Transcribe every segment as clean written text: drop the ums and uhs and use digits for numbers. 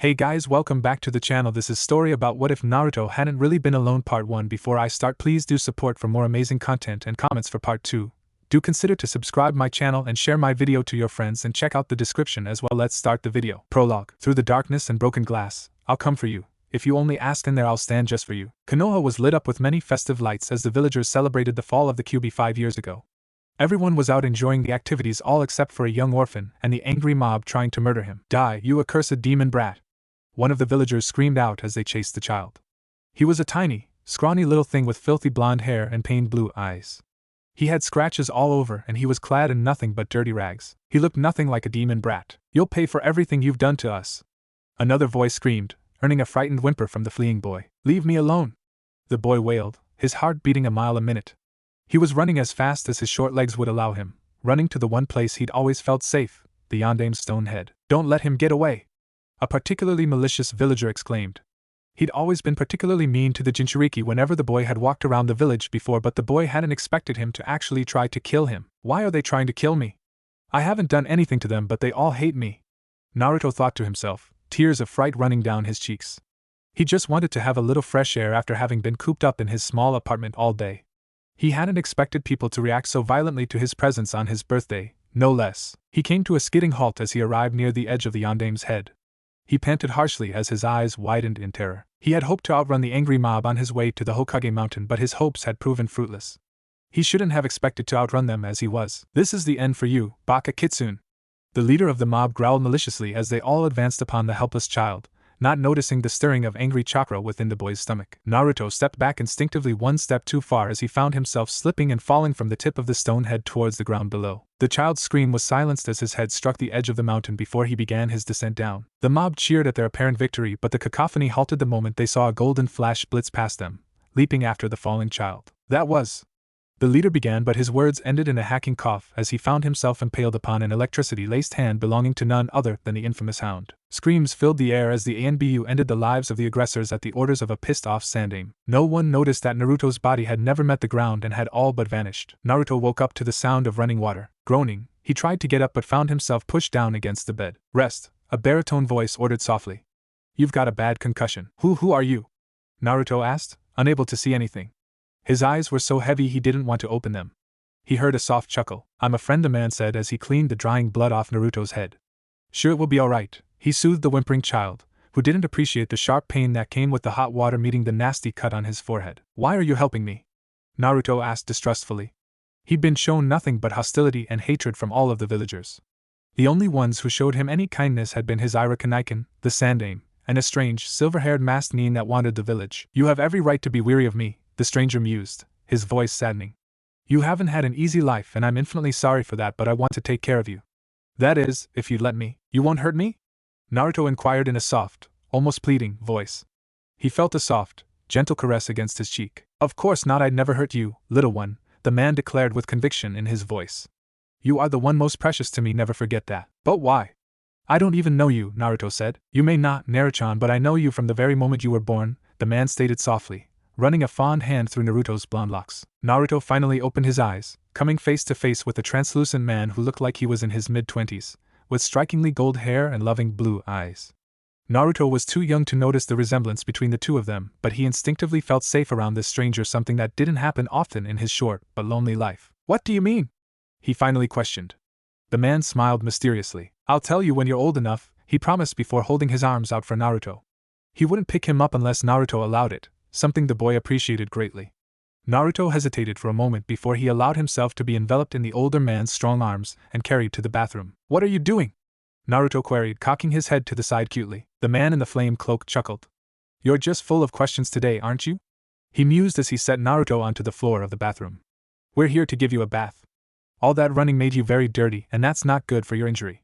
Hey guys, welcome back to the channel. This is story about what if Naruto hadn't really been alone part 1. Before I start, please do support for more amazing content and comments for part 2. Do consider to subscribe my channel and share my video to your friends and check out the description as well. Let's start the video. Prologue. Through the darkness and broken glass, I'll come for you. If you only ask, in there I'll stand just for you. Konoha was lit up with many festive lights as the villagers celebrated the fall of the Kyuubi 5 years ago. Everyone was out enjoying the activities, all except for a young orphan and the angry mob trying to murder him. Die, you accursed demon brat! One of the villagers screamed out as they chased the child. He was a tiny, scrawny little thing with filthy blonde hair and pained blue eyes. He had scratches all over and he was clad in nothing but dirty rags. He looked nothing like a demon brat. You'll pay for everything you've done to us. Another voice screamed, earning a frightened whimper from the fleeing boy. Leave me alone! The boy wailed, his heart beating a mile a minute. He was running as fast as his short legs would allow him, running to the one place he'd always felt safe, the Yondame's stone head. Don't let him get away! A particularly malicious villager exclaimed. He'd always been particularly mean to the Jinchuriki whenever the boy had walked around the village before, but the boy hadn't expected him to actually try to kill him. Why are they trying to kill me? I haven't done anything to them, but they all hate me. Naruto thought to himself, tears of fright running down his cheeks. He just wanted to have a little fresh air after having been cooped up in his small apartment all day. He hadn't expected people to react so violently to his presence on his birthday, no less. He came to a skidding halt as he arrived near the edge of the Yondame's head. He panted harshly as his eyes widened in terror. He had hoped to outrun the angry mob on his way to the Hokage mountain, but his hopes had proven fruitless. He shouldn't have expected to outrun them as he was. This is the end for you, Baka Kitsune. The leader of the mob growled maliciously as they all advanced upon the helpless child, not noticing the stirring of angry chakra within the boy's stomach. Naruto stepped back instinctively one step too far as he found himself slipping and falling from the tip of the stone head towards the ground below. The child's scream was silenced as his head struck the edge of the mountain before he began his descent down. The mob cheered at their apparent victory, but the cacophony halted the moment they saw a golden flash blitz past them, leaping after the falling child. That was... The leader began, but his words ended in a hacking cough as he found himself impaled upon an electricity-laced hand belonging to none other than the infamous Hound. Screams filled the air as the ANBU ended the lives of the aggressors at the orders of a pissed-off Sandaime. No one noticed that Naruto's body had never met the ground and had all but vanished. Naruto woke up to the sound of running water. Groaning, he tried to get up but found himself pushed down against the bed. Rest, a baritone voice ordered softly. You've got a bad concussion. Who are you? Naruto asked, unable to see anything. His eyes were so heavy he didn't want to open them. He heard a soft chuckle. I'm a friend, the man said as he cleaned the drying blood off Naruto's head. Sure, it will be alright, he soothed the whimpering child, who didn't appreciate the sharp pain that came with the hot water meeting the nasty cut on his forehead. Why are you helping me? Naruto asked distrustfully. He'd been shown nothing but hostility and hatred from all of the villagers. The only ones who showed him any kindness had been his Irakanaiken, the Sandaime, and a strange, silver-haired masked nin that wandered the village. You have every right to be weary of me, the stranger mused, his voice saddening. You haven't had an easy life and I'm infinitely sorry for that, but I want to take care of you. That is, if you'd let me. You won't hurt me? Naruto inquired in a soft, almost pleading, voice. He felt a soft, gentle caress against his cheek. Of course not, I'd never hurt you, little one, the man declared with conviction in his voice. You are the one most precious to me, never forget that. But why? I don't even know you, Naruto said. You may not, Naruchan, but I know you from the very moment you were born, the man stated softly, running a fond hand through Naruto's blonde locks. Naruto finally opened his eyes, coming face to face with a translucent man who looked like he was in his mid-20s, with strikingly gold hair and loving blue eyes. Naruto was too young to notice the resemblance between the two of them, but he instinctively felt safe around this stranger, something that didn't happen often in his short but lonely life. What do you mean? He finally questioned. The man smiled mysteriously. I'll tell you when you're old enough, he promised before holding his arms out for Naruto. He wouldn't pick him up unless Naruto allowed it, something the boy appreciated greatly. Naruto hesitated for a moment before he allowed himself to be enveloped in the older man's strong arms and carried to the bathroom. What are you doing? Naruto queried, cocking his head to the side cutely. The man in the flame cloak chuckled. You're just full of questions today, aren't you? He mused as he set Naruto onto the floor of the bathroom. We're here to give you a bath. All that running made you very dirty, and that's not good for your injury.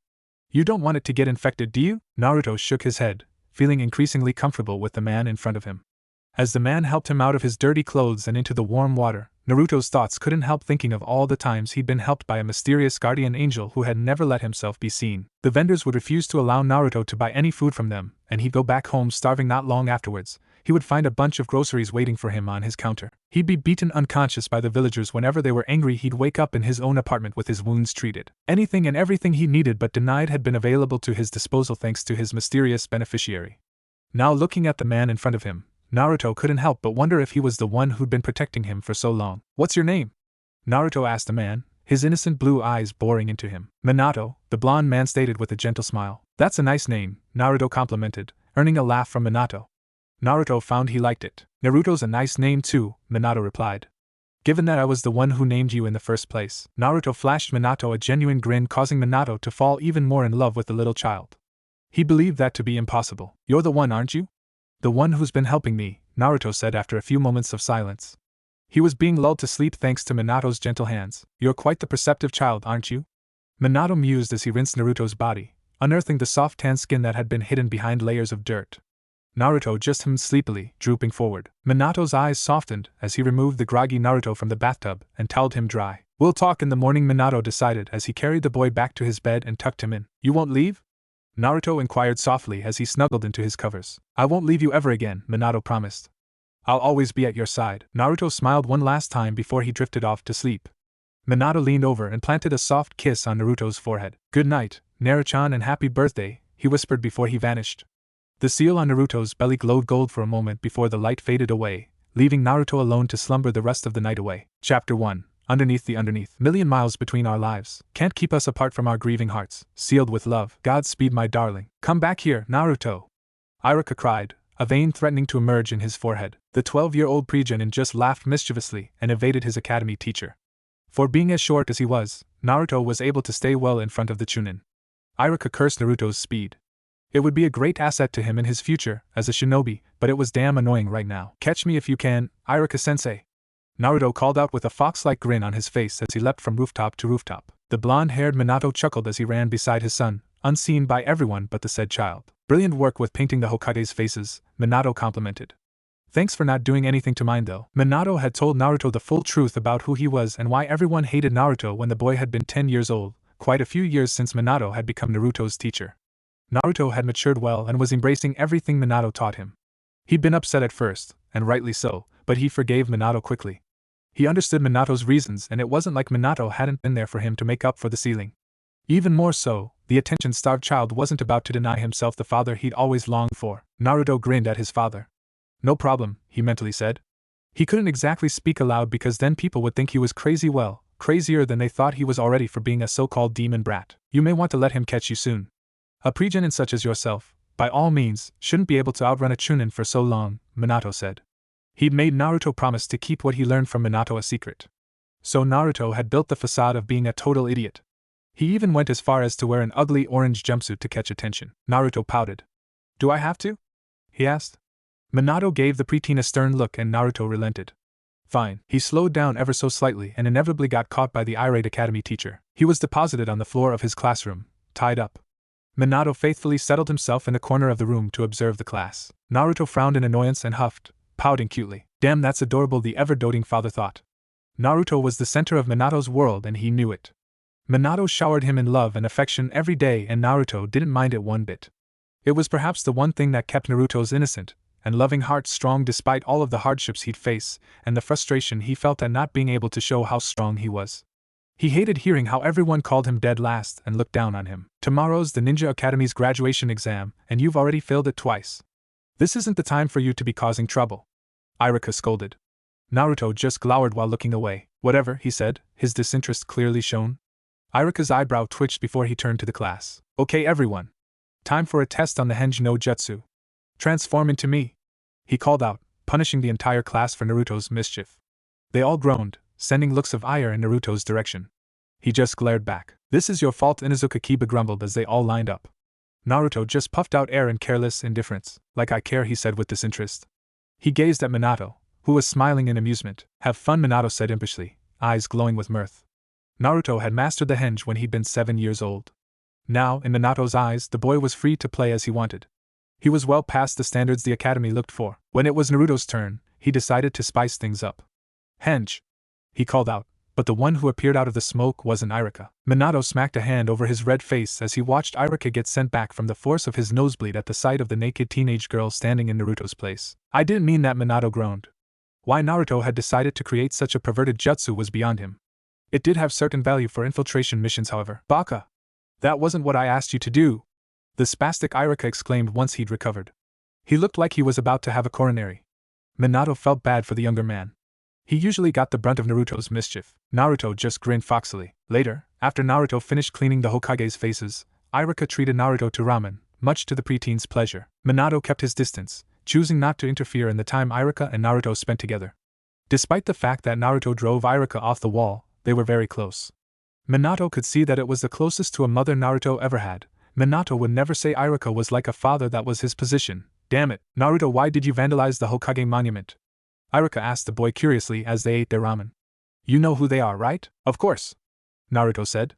You don't want it to get infected, do you? Naruto shook his head, feeling increasingly comfortable with the man in front of him. As the man helped him out of his dirty clothes and into the warm water, Naruto's thoughts couldn't help thinking of all the times he'd been helped by a mysterious guardian angel who had never let himself be seen. The vendors would refuse to allow Naruto to buy any food from them, and he'd go back home starving not long afterwards, he would find a bunch of groceries waiting for him on his counter. He'd be beaten unconscious by the villagers whenever they were angry. He'd wake up in his own apartment with his wounds treated. Anything and everything he needed but denied had been available to his disposal thanks to his mysterious beneficiary. Now looking at the man in front of him, Naruto couldn't help but wonder if he was the one who'd been protecting him for so long. "What's your name?" Naruto asked the man, his innocent blue eyes boring into him. "Minato," the blonde man stated with a gentle smile. "That's a nice name," Naruto complimented, earning a laugh from Minato. Naruto found he liked it. "Naruto's a nice name too," Minato replied. "Given that I was the one who named you in the first place." Naruto flashed Minato a genuine grin, causing Minato to fall even more in love with the little child. He believed that to be impossible. "You're the one, aren't you?" "The one who's been helping me," Naruto said after a few moments of silence. He was being lulled to sleep thanks to Minato's gentle hands. "You're quite the perceptive child, aren't you?" Minato mused as he rinsed Naruto's body, unearthing the soft tan skin that had been hidden behind layers of dirt. Naruto just hummed sleepily, drooping forward. Minato's eyes softened as he removed the groggy Naruto from the bathtub and toweled him dry. "We'll talk in the morning," Minato decided as he carried the boy back to his bed and tucked him in. "You won't leave?" Naruto inquired softly as he snuggled into his covers. "I won't leave you ever again," Minato promised. "I'll always be at your side." Naruto smiled one last time before he drifted off to sleep. Minato leaned over and planted a soft kiss on Naruto's forehead. "Good night, Naruto-chan, and happy birthday," he whispered before he vanished. The seal on Naruto's belly glowed gold for a moment before the light faded away, leaving Naruto alone to slumber the rest of the night away. Chapter 1. Underneath the Underneath. Million miles between our lives can't keep us apart from our grieving hearts, sealed with love. Godspeed, my darling. Come back here, Naruto! Iruka cried, a vein threatening to emerge in his forehead. The 12-year-old pre-genin just laughed mischievously and evaded his academy teacher. For being as short as he was, Naruto was able to stay well in front of the Chunin. Iruka cursed Naruto's speed. It would be a great asset to him in his future as a shinobi, but it was damn annoying right now. "Catch me if you can, Iruka-sensei!" Naruto called out with a fox-like grin on his face as he leapt from rooftop to rooftop. The blonde-haired Minato chuckled as he ran beside his son, unseen by everyone but the said child. "Brilliant work with painting the Hokage's faces," Minato complimented. "Thanks for not doing anything to mine though." Minato had told Naruto the full truth about who he was and why everyone hated Naruto when the boy had been 10 years old, quite a few years since Minato had become Naruto's teacher. Naruto had matured well and was embracing everything Minato taught him. He'd been upset at first, and rightly so, but he forgave Minato quickly. He understood Minato's reasons, and it wasn't like Minato hadn't been there for him to make up for the ceiling. Even more so, the attention-starved child wasn't about to deny himself the father he'd always longed for. Naruto grinned at his father. "No problem," he mentally said. He couldn't exactly speak aloud because then people would think he was crazy, well, crazier than they thought he was already for being a so-called demon brat. "You may want to let him catch you soon. A pre-genin such as yourself, by all means, shouldn't be able to outrun a Chunin for so long," Minato said. He'd made Naruto promise to keep what he learned from Minato a secret. So Naruto had built the facade of being a total idiot. He even went as far as to wear an ugly orange jumpsuit to catch attention. Naruto pouted. "Do I have to?" he asked. Minato gave the preteen a stern look and Naruto relented. Fine. He slowed down ever so slightly and inevitably got caught by the irate academy teacher. He was deposited on the floor of his classroom, tied up. Minato faithfully settled himself in the corner of the room to observe the class. Naruto frowned in annoyance and huffed, pouting cutely. "Damn, that's adorable," the ever-doting father thought. Naruto was the center of Minato's world and he knew it. Minato showered him in love and affection every day and Naruto didn't mind it one bit. It was perhaps the one thing that kept Naruto's innocent and loving heart strong despite all of the hardships he'd face and the frustration he felt at not being able to show how strong he was. He hated hearing how everyone called him dead last and looked down on him. "Tomorrow's the Ninja Academy's graduation exam, and you've already failed it twice. This isn't the time for you to be causing trouble," Iruka scolded. Naruto just glowered while looking away. "Whatever," he said, his disinterest clearly shown. Iruka's eyebrow twitched before he turned to the class. "Okay everyone. Time for a test on the Henj no Jutsu. Transform into me," he called out, punishing the entire class for Naruto's mischief. They all groaned, sending looks of ire in Naruto's direction. He just glared back. "This is your fault," Inuzuka Kiba grumbled as they all lined up. Naruto just puffed out air in careless indifference. "Like I care," he said with disinterest. He gazed at Minato, who was smiling in amusement. "Have fun," Minato said impishly, eyes glowing with mirth. Naruto had mastered the henge when he'd been 7 years old. Now, in Minato's eyes, the boy was free to play as he wanted. He was well past the standards the academy looked for. When it was Naruto's turn, he decided to spice things up. "Henge!" he called out, but the one who appeared out of the smoke wasn't Irika. Minato smacked a hand over his red face as he watched Irika get sent back from the force of his nosebleed at the sight of the naked teenage girl standing in Naruto's place. I didn't mean that, Minato groaned. Why Naruto had decided to create such a perverted jutsu was beyond him. It did have certain value for infiltration missions, however. Baka! That wasn't what I asked you to do! The spastic Irika exclaimed once he'd recovered. He looked like he was about to have a coronary. Minato felt bad for the younger man. He usually got the brunt of Naruto's mischief. Naruto just grinned foxily. Later, after Naruto finished cleaning the Hokage's faces, Irika treated Naruto to ramen, much to the preteen's pleasure. Minato kept his distance, choosing not to interfere in the time Irika and Naruto spent together. Despite the fact that Naruto drove Irika off the wall, they were very close. Minato could see that it was the closest to a mother Naruto ever had. Minato would never say Irika was like a father, that was his position. Damn it, Naruto, why did you vandalize the Hokage monument? Irika asked the boy curiously as they ate their ramen. You know who they are, right? Of course, Naruto said.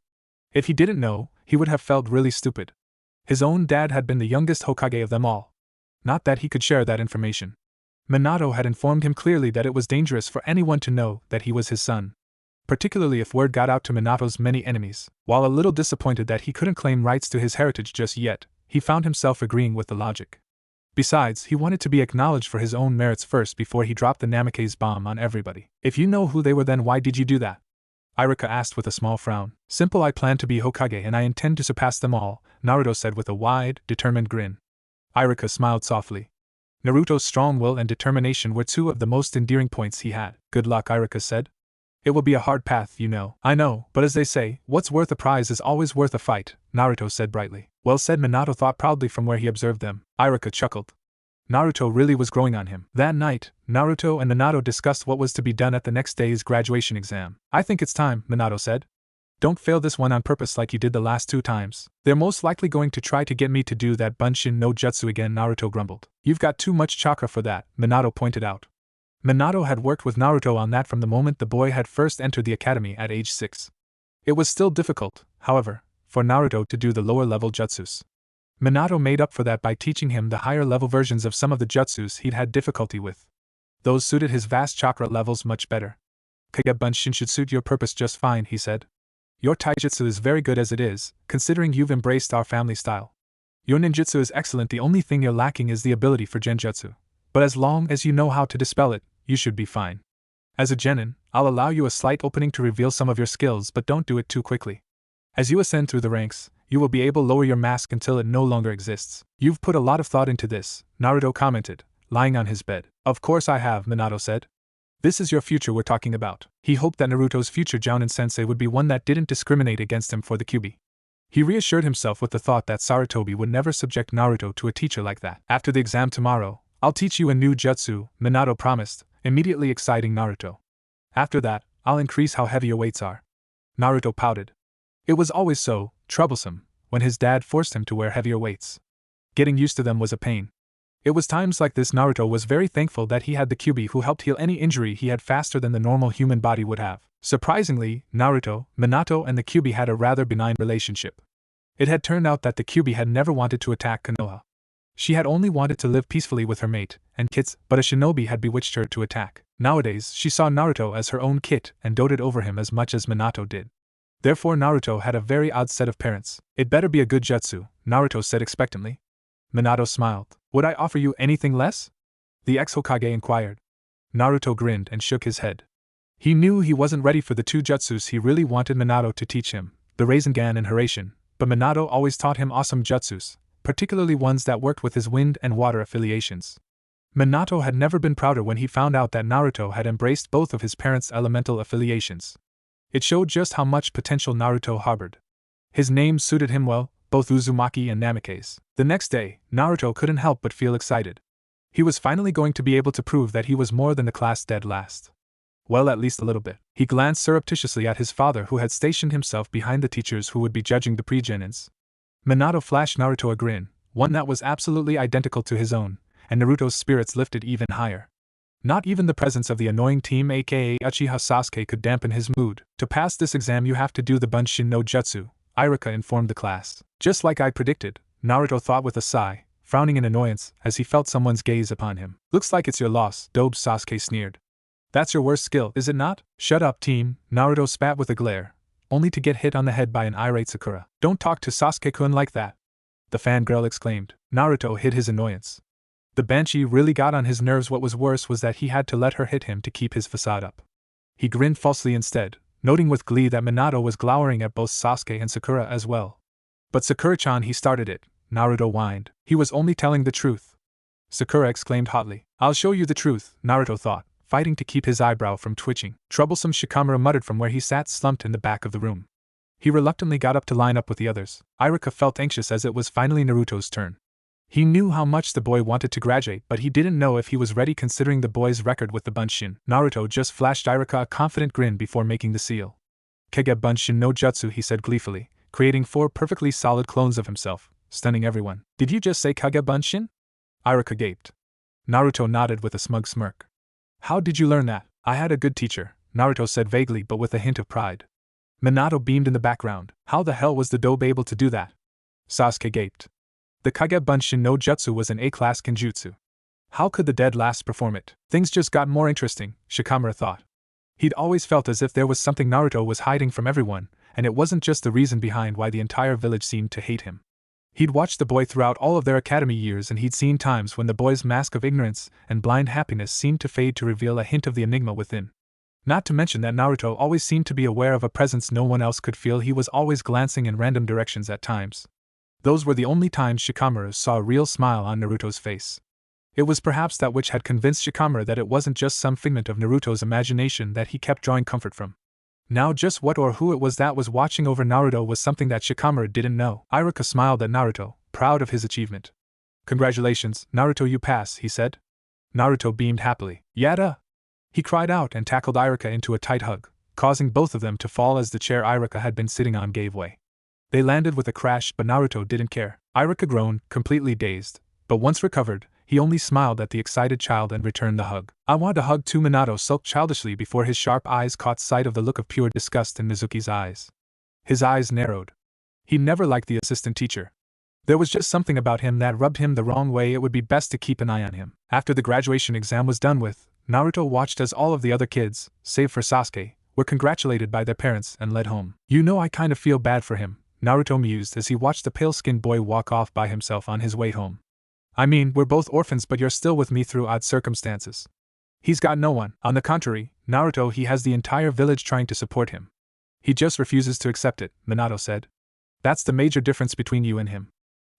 If he didn't know, he would have felt really stupid. His own dad had been the youngest Hokage of them all. Not that he could share that information. Minato had informed him clearly that it was dangerous for anyone to know that he was his son, particularly if word got out to Minato's many enemies. While a little disappointed that he couldn't claim rights to his heritage just yet, he found himself agreeing with the logic. Besides, he wanted to be acknowledged for his own merits first before he dropped the Namake's bomb on everybody. If you know who they were, then why did you do that? Irika asked with a small frown. Simple, I plan to be Hokage and I intend to surpass them all, Naruto said with a wide, determined grin. Irika smiled softly. Naruto's strong will and determination were two of the most endearing points he had. Good luck, Irika said. It will be a hard path, you know. I know, but as they say, what's worth a prize is always worth a fight, Naruto said brightly. Well said, Minato thought proudly from where he observed them. Irika chuckled. Naruto really was growing on him. That night, Naruto and Minato discussed what was to be done at the next day's graduation exam. I think it's time, Minato said. Don't fail this one on purpose like you did the last 2 times. They're most likely going to try to get me to do that Bunshin no Jutsu again, Naruto grumbled. You've got too much chakra for that, Minato pointed out. Minato had worked with Naruto on that from the moment the boy had first entered the academy at age 6. It was still difficult, however, for Naruto to do the lower-level jutsus. Minato made up for that by teaching him the higher-level versions of some of the jutsus he'd had difficulty with. Those suited his vast chakra levels much better. Kage Bunshin should suit your purpose just fine, he said. Your taijutsu is very good as it is, considering you've embraced our family style. Your ninjutsu is excellent, the only thing you're lacking is the ability for genjutsu. But as long as you know how to dispel it, you should be fine. As a genin, I'll allow you a slight opening to reveal some of your skills, but don't do it too quickly. As you ascend through the ranks, you will be able to lower your mask until it no longer exists. You've put a lot of thought into this, Naruto commented, lying on his bed. Of course I have, Minato said. This is your future we're talking about. He hoped that Naruto's future Jounin-sensei would be one that didn't discriminate against him for the kyubi. He reassured himself with the thought that Sarutobi would never subject Naruto to a teacher like that. After the exam tomorrow, I'll teach you a new jutsu, Minato promised, immediately exciting Naruto. After that, I'll increase how heavy your weights are. Naruto pouted. It was always so troublesome when his dad forced him to wear heavier weights. Getting used to them was a pain. It was times like this Naruto was very thankful that he had the kyubi who helped heal any injury he had faster than the normal human body would have. Surprisingly, Naruto, Minato and the kyubi had a rather benign relationship. It had turned out that the kyubi had never wanted to attack Konoha. She had only wanted to live peacefully with her mate and kits, but a shinobi had bewitched her to attack. Nowadays, she saw Naruto as her own kit and doted over him as much as Minato did. Therefore Naruto had a very odd set of parents. It better be a good jutsu, Naruto said expectantly. Minato smiled. Would I offer you anything less? The ex-Hokage inquired. Naruto grinned and shook his head. He knew he wasn't ready for the 2 jutsus he really wanted Minato to teach him, the Rasengan and Hiraishin, but Minato always taught him awesome jutsus, particularly ones that worked with his wind and water affiliations. Minato had never been prouder when he found out that Naruto had embraced both of his parents' elemental affiliations. It showed just how much potential Naruto harbored. His name suited him well, both Uzumaki and Namake's. The next day, Naruto couldn't help but feel excited. He was finally going to be able to prove that he was more than the class dead last. Well, at least a little bit. He glanced surreptitiously at his father who had stationed himself behind the teachers who would be judging the pre-genins. Minato flashed Naruto a grin, one that was absolutely identical to his own, and Naruto's spirits lifted even higher. Not even the presence of the annoying team aka Uchiha Sasuke could dampen his mood. To pass this exam you have to do the Bunshin no Jutsu, Irika informed the class. Just like I predicted, Naruto thought with a sigh, frowning in annoyance as he felt someone's gaze upon him. Looks like it's your loss, Dobe Sasuke sneered. That's your worst skill, is it not? Shut up, team, Naruto spat with a glare, only to get hit on the head by an irate Sakura. Don't talk to Sasuke-kun like that, the fangirl exclaimed. Naruto hid his annoyance. The banshee really got on his nerves. What was worse was that he had to let her hit him to keep his facade up. He grinned falsely instead, noting with glee that Minato was glowering at both Sasuke and Sakura as well. But Sakura-chan, he started it, Naruto whined. He was only telling the truth. Sakura exclaimed hotly. I'll show you the truth, Naruto thought, fighting to keep his eyebrow from twitching. Troublesome, Shikamaru muttered from where he sat slumped in the back of the room. He reluctantly got up to line up with the others. Iruka felt anxious as it was finally Naruto's turn. He knew how much the boy wanted to graduate, but he didn't know if he was ready considering the boy's record with the Bunshin. Naruto just flashed Iruka a confident grin before making the seal. Kage Bunshin no Jutsu, he said gleefully, creating 4 perfectly solid clones of himself, stunning everyone. Did you just say Kage Bunshin? Iruka gaped. Naruto nodded with a smug smirk. How did you learn that? I had a good teacher, Naruto said vaguely but with a hint of pride. Minato beamed in the background. How the hell was the dobe able to do that? Sasuke gaped. The Kage Bunshin no Jutsu was an A-class kenjutsu. How could the dead last perform it? Things just got more interesting, Shikamaru thought. He'd always felt as if there was something Naruto was hiding from everyone, and it wasn't just the reason behind why the entire village seemed to hate him. He'd watched the boy throughout all of their academy years, and he'd seen times when the boy's mask of ignorance and blind happiness seemed to fade to reveal a hint of the enigma within. Not to mention that Naruto always seemed to be aware of a presence no one else could feel. He was always glancing in random directions at times. Those were the only times Shikamaru saw a real smile on Naruto's face. It was perhaps that which had convinced Shikamaru that it wasn't just some figment of Naruto's imagination that he kept drawing comfort from. Now just what or who it was that was watching over Naruto was something that Shikamaru didn't know. Iruka smiled at Naruto, proud of his achievement. Congratulations, Naruto, you pass, he said. Naruto beamed happily. Yada! He cried out and tackled Iruka into a tight hug, causing both of them to fall as the chair Iruka had been sitting on gave way. They landed with a crash, but Naruto didn't care. Iruka groaned, completely dazed, but once recovered, he only smiled at the excited child and returned the hug. I want a hug too, Minato sulked childishly before his sharp eyes caught sight of the look of pure disgust in Mizuki's eyes. His eyes narrowed. He never liked the assistant teacher. There was just something about him that rubbed him the wrong way. It would be best to keep an eye on him. After the graduation exam was done with, Naruto watched as all of the other kids, save for Sasuke, were congratulated by their parents and led home. You know, I kind of feel bad for him, Naruto mused as he watched the pale-skinned boy walk off by himself on his way home. I mean, we're both orphans, but you're still with me through odd circumstances. He's got no one. On the contrary, Naruto, he has the entire village trying to support him. He just refuses to accept it, Minato said. That's the major difference between you and him.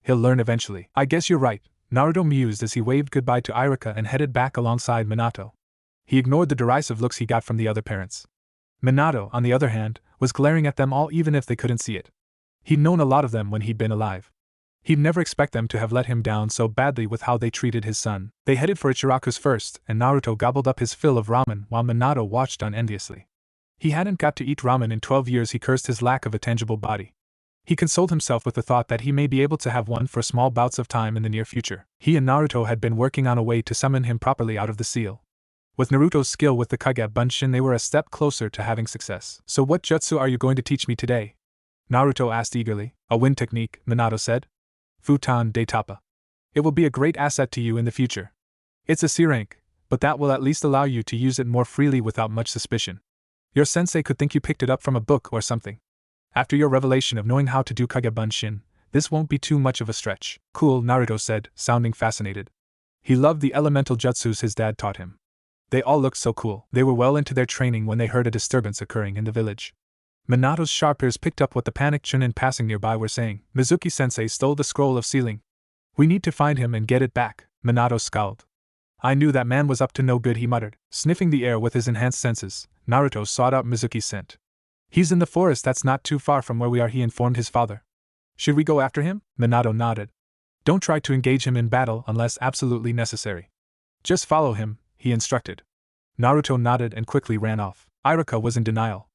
He'll learn eventually. I guess you're right, Naruto mused as he waved goodbye to Iruka and headed back alongside Minato. He ignored the derisive looks he got from the other parents. Minato, on the other hand, was glaring at them all even if they couldn't see it. He'd known a lot of them when he'd been alive. He'd never expect them to have let him down so badly with how they treated his son. They headed for Ichiraku's first, and Naruto gobbled up his fill of ramen while Minato watched on enviously. He hadn't got to eat ramen in 12 years. He cursed his lack of a tangible body. He consoled himself with the thought that he may be able to have one for small bouts of time in the near future. He and Naruto had been working on a way to summon him properly out of the seal. With Naruto's skill with the Kage Bunshin, they were a step closer to having success. So what jutsu are you going to teach me today? Naruto asked eagerly. A wind technique, Minato said. Futon de Tapa. It will be a great asset to you in the future. It's a C rank, but that will at least allow you to use it more freely without much suspicion. Your sensei could think you picked it up from a book or something. After your revelation of knowing how to do Kage Bunshin, this won't be too much of a stretch. Cool, Naruto said, sounding fascinated. He loved the elemental jutsus his dad taught him. They all looked so cool. They were well into their training when they heard a disturbance occurring in the village. Minato's sharp ears picked up what the panicked chunin passing nearby were saying. Mizuki-sensei stole the scroll of sealing. We need to find him and get it back, Minato scowled. I knew that man was up to no good, he muttered. Sniffing the air with his enhanced senses, Naruto sought out Mizuki's scent. He's in the forest that's not too far from where we are, he informed his father. Should we go after him? Minato nodded. Don't try to engage him in battle unless absolutely necessary. Just follow him, he instructed. Naruto nodded and quickly ran off. Iruka was in denial.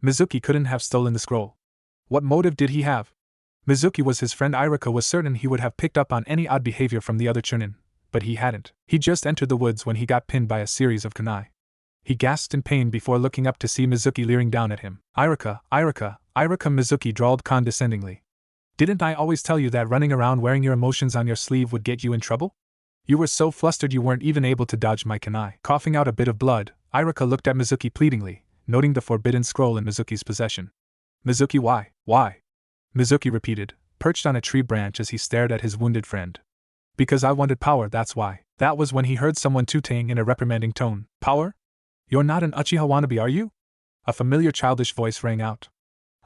Mizuki couldn't have stolen the scroll. What motive did he have? Mizuki was his friend. Iruka was certain he would have picked up on any odd behavior from the other chunin, but he hadn't. He just entered the woods when he got pinned by a series of kunai. He gasped in pain before looking up to see Mizuki leering down at him. Iruka, Mizuki drawled condescendingly. Didn't I always tell you that running around wearing your emotions on your sleeve would get you in trouble? You were so flustered you weren't even able to dodge my kunai. Coughing out a bit of blood, Iruka looked at Mizuki pleadingly, noting the forbidden scroll in Mizuki's possession. Mizuki, why? Why? Mizuki repeated, perched on a tree branch as he stared at his wounded friend. Because I wanted power, that's why. That was when he heard someone tooting in a reprimanding tone. Power? You're not an Uchiha wannabe, are you? A familiar childish voice rang out.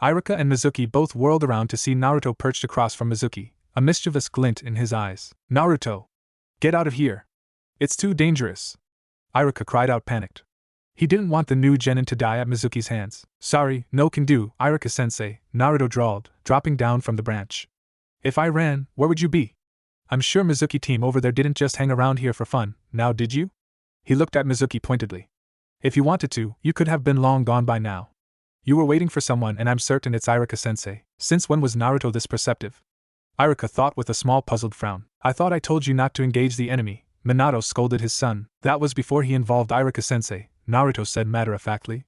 Iruka and Mizuki both whirled around to see Naruto perched across from Mizuki, a mischievous glint in his eyes. Naruto! Get out of here! It's too dangerous! Iruka cried out, panicked. He didn't want the new genin to die at Mizuki's hands. Sorry, no can do, Iruka-sensei, Naruto drawled, dropping down from the branch. If I ran, where would you be? I'm sure Mizuki team over there didn't just hang around here for fun, now did you? He looked at Mizuki pointedly. If you wanted to, you could have been long gone by now. You were waiting for someone and I'm certain it's Iruka-sensei. Since when was Naruto this perceptive? Iruka thought with a small puzzled frown. I thought I told you not to engage the enemy, Minato scolded his son. That was before he involved Iruka-sensei, Naruto said matter-of-factly.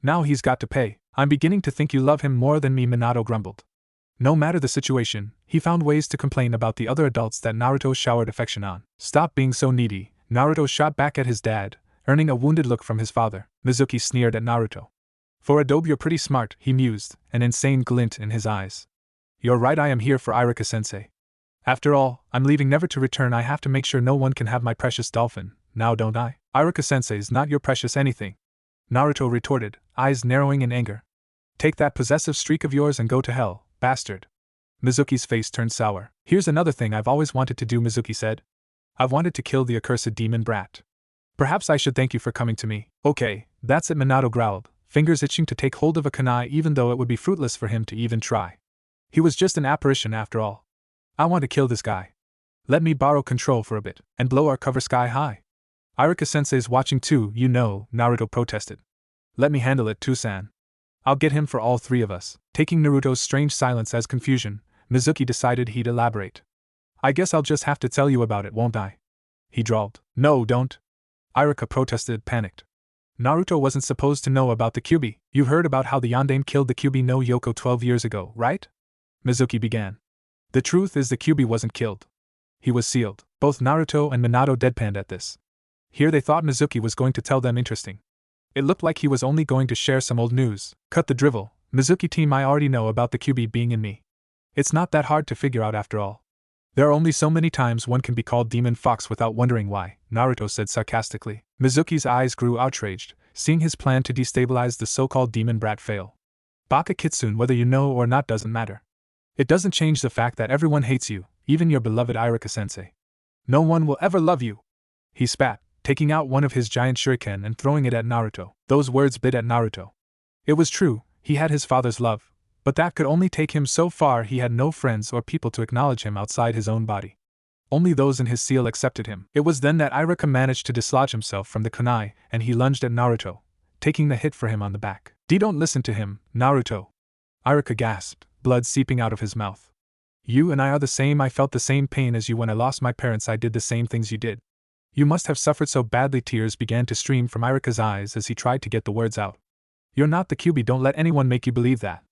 Now he's got to pay. I'm beginning to think you love him more than me, Minato grumbled. No matter the situation, he found ways to complain about the other adults that Naruto showered affection on. Stop being so needy, Naruto shot back at his dad, earning a wounded look from his father. Mizuki sneered at Naruto. For a dobe you're pretty smart, he mused, an insane glint in his eyes. You're right, I am here for Iruka-sensei. After all, I'm leaving never to return. I have to make sure no one can have my precious dolphin, now don't I? Iruka-sensei's not your precious anything, Naruto retorted, eyes narrowing in anger. Take that possessive streak of yours and go to hell, bastard. Mizuki's face turned sour. Here's another thing I've always wanted to do, Mizuki said. I've wanted to kill the accursed demon brat. Perhaps I should thank you for coming to me. Okay, that's it, Minato growled, fingers itching to take hold of a kunai even though it would be fruitless for him to even try. He was just an apparition after all. I want to kill this guy. Let me borrow control for a bit, and blow our cover sky high. Iruka-sensei's watching too, you know, Naruto protested. Let me handle it, Tusan. I'll get him for all three of us. Taking Naruto's strange silence as confusion, Mizuki decided he'd elaborate. I guess I'll just have to tell you about it, won't I? He drawled. No, don't. Iruka protested, panicked. Naruto wasn't supposed to know about the Kyuubi. You heard about how the Yondaime killed the Kyuubi no Yoko 12 years ago, right? Mizuki began. The truth is the Kyuubi wasn't killed. He was sealed. Both Naruto and Minato deadpanned at this. Here they thought Mizuki was going to tell them interesting. It looked like he was only going to share some old news. Cut the drivel, Mizuki team, I already know about the Kyuubi being in me. It's not that hard to figure out after all. There are only so many times one can be called Demon Fox without wondering why, Naruto said sarcastically. Mizuki's eyes grew outraged, seeing his plan to destabilize the so-called demon brat fail. Baka Kitsune, whether you know or not doesn't matter. It doesn't change the fact that everyone hates you, even your beloved Iruka-sensei. No one will ever love you. He spat, taking out one of his giant shuriken and throwing it at Naruto. Those words bit at Naruto. It was true, he had his father's love, but that could only take him so far. He had no friends or people to acknowledge him outside his own body. Only those in his seal accepted him. It was then that Iruka managed to dislodge himself from the kunai, and he lunged at Naruto, taking the hit for him on the back. Don't listen to him, Naruto. Iruka gasped, blood seeping out of his mouth. You and I are the same. I felt the same pain as you when I lost my parents. I did the same things you did. You must have suffered so badly. Tears began to stream from Iruka's eyes as he tried to get the words out. You're not the Kyuubi. Don't let anyone make you believe that.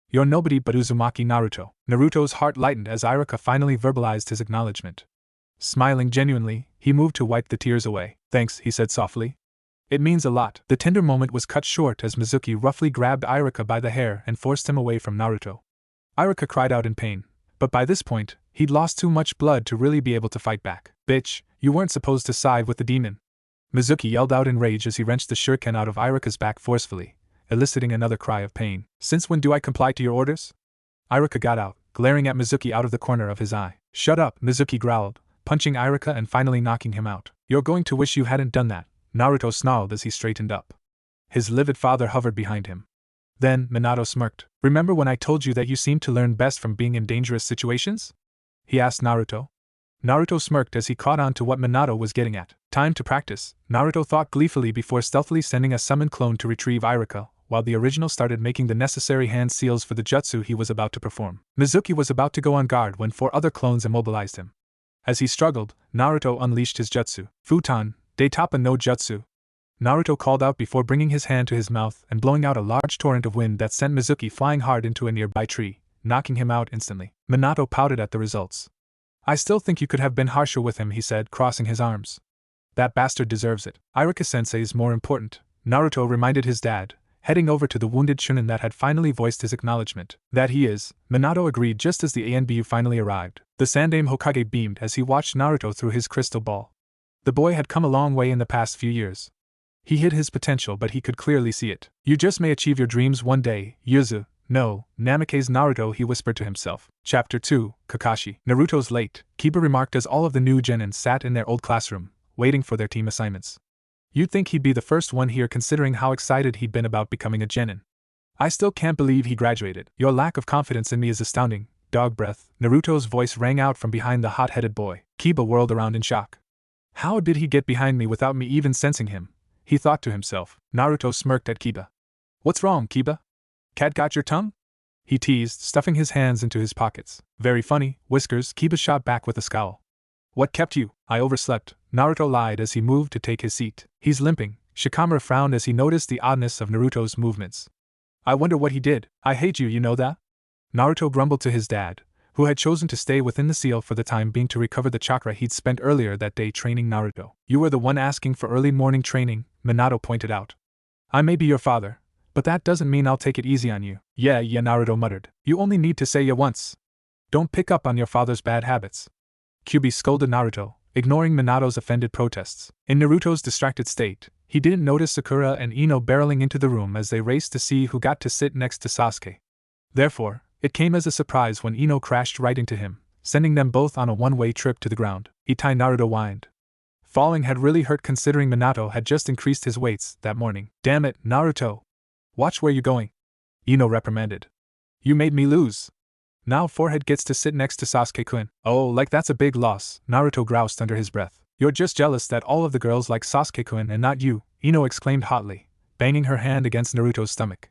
You're nobody but Uzumaki Naruto. Naruto's heart lightened as Iruka finally verbalized his acknowledgement. Smiling genuinely, he moved to wipe the tears away. Thanks, he said softly. It means a lot. The tender moment was cut short as Mizuki roughly grabbed Iruka by the hair and forced him away from Naruto. Iruka cried out in pain, but by this point, he'd lost too much blood to really be able to fight back. Bitch, you weren't supposed to side with the demon. Mizuki yelled out in rage as he wrenched the shuriken out of Iruka's back forcefully, eliciting another cry of pain. Since when do I comply to your orders? Iruka got out, glaring at Mizuki out of the corner of his eye. Shut up, Mizuki growled, punching Iruka and finally knocking him out. You're going to wish you hadn't done that, Naruto snarled as he straightened up. His livid father hovered behind him. Then, Minato smirked. Remember when I told you that you seemed to learn best from being in dangerous situations? He asked Naruto. Naruto smirked as he caught on to what Minato was getting at. Time to practice, Naruto thought gleefully before stealthily sending a summoned clone to retrieve Iruka, while the original started making the necessary hand seals for the jutsu he was about to perform. Mizuki was about to go on guard when 4 other clones immobilized him. As he struggled, Naruto unleashed his jutsu. Futon, Daitapa no Jutsu. Naruto called out before bringing his hand to his mouth and blowing out a large torrent of wind that sent Mizuki flying hard into a nearby tree, knocking him out instantly. Minato pouted at the results. I still think you could have been harsher with him, he said, crossing his arms. That bastard deserves it. Iruka-sensei is more important, Naruto reminded his dad, heading over to the wounded Chunin that had finally voiced his acknowledgement. That he is, Minato agreed just as the ANBU finally arrived. The Sandaime Hokage beamed as he watched Naruto through his crystal ball. The boy had come a long way in the past few years. He hid his potential, but he could clearly see it. You just may achieve your dreams one day, Yuzu. No, Namikaze Naruto, he whispered to himself. Chapter 2, Kakashi. Naruto's late, Kiba remarked as all of the new genin sat in their old classroom, waiting for their team assignments. You'd think he'd be the first one here considering how excited he'd been about becoming a genin. I still can't believe he graduated. Your lack of confidence in me is astounding, dog breath. Naruto's voice rang out from behind the hot-headed boy. Kiba whirled around in shock. How did he get behind me without me even sensing him? He thought to himself. Naruto smirked at Kiba. What's wrong, Kiba? Cat got your tongue? He teased, stuffing his hands into his pockets. Very funny, Whiskers, Kiba shot back with a scowl. What kept you? I overslept, Naruto lied as he moved to take his seat. He's limping, Shikamaru frowned as he noticed the oddness of Naruto's movements. I wonder what he did. I hate you know that? Naruto grumbled to his dad, who had chosen to stay within the seal for the time being to recover the chakra he'd spent earlier that day training Naruto. You were the one asking for early morning training, Minato pointed out. I may be your father, but that doesn't mean I'll take it easy on you. Yeah, Naruto muttered. You only need to say yeah once. Don't pick up on your father's bad habits. Kyuubi scolded Naruto, ignoring Minato's offended protests. In Naruto's distracted state, he didn't notice Sakura and Ino barreling into the room as they raced to see who got to sit next to Sasuke. Therefore, it came as a surprise when Ino crashed right into him, sending them both on a one-way trip to the ground. Itai, Naruto whined. Falling had really hurt considering Minato had just increased his weights that morning. Damn it, Naruto. Watch where you're going. Ino reprimanded. You made me lose. Now Forehead gets to sit next to Sasuke-kun. Oh, like that's a big loss, Naruto groused under his breath. You're just jealous that all of the girls like Sasuke-kun and not you, Ino exclaimed hotly, banging her hand against Naruto's stomach.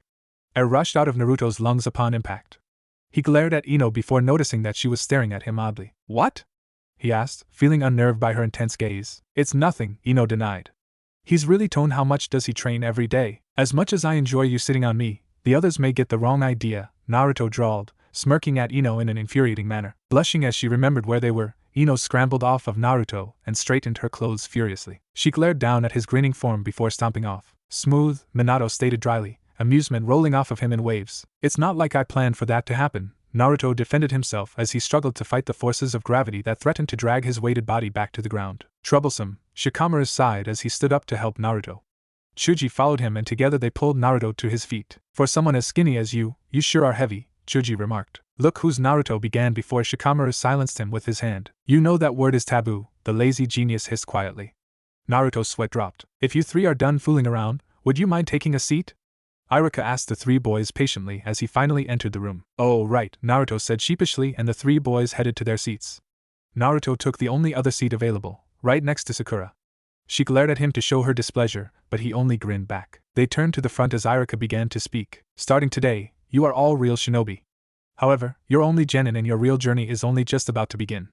Air rushed out of Naruto's lungs upon impact. He glared at Ino before noticing that she was staring at him oddly. What? He asked, feeling unnerved by her intense gaze. It's nothing, Ino denied. He's really toned. How much does he train every day? As much as I enjoy you sitting on me, the others may get the wrong idea, Naruto drawled, smirking at Ino in an infuriating manner. Blushing as she remembered where they were, Ino scrambled off of Naruto and straightened her clothes furiously. She glared down at his grinning form before stomping off. Smooth, Minato stated dryly, amusement rolling off of him in waves. It's not like I planned for that to happen, Naruto defended himself as he struggled to fight the forces of gravity that threatened to drag his weighted body back to the ground. Troublesome, Shikamaru sighed as he stood up to help Naruto. Chuji followed him and together they pulled Naruto to his feet. For someone as skinny as you sure are heavy, Chuji remarked. Look who's Naruto began before Shikamaru silenced him with his hand. You know that word is taboo, the lazy genius hissed quietly. Naruto's sweat dropped. If you three are done fooling around, would you mind taking a seat? Iruka asked the three boys patiently as he finally entered the room. Oh right, Naruto said sheepishly and the three boys headed to their seats. Naruto took the only other seat available, right next to Sakura. She glared at him to show her displeasure, but he only grinned back. They turned to the front as Iruka began to speak. Starting today, you are all real shinobi. However, you're only genin and your real journey is only just about to begin.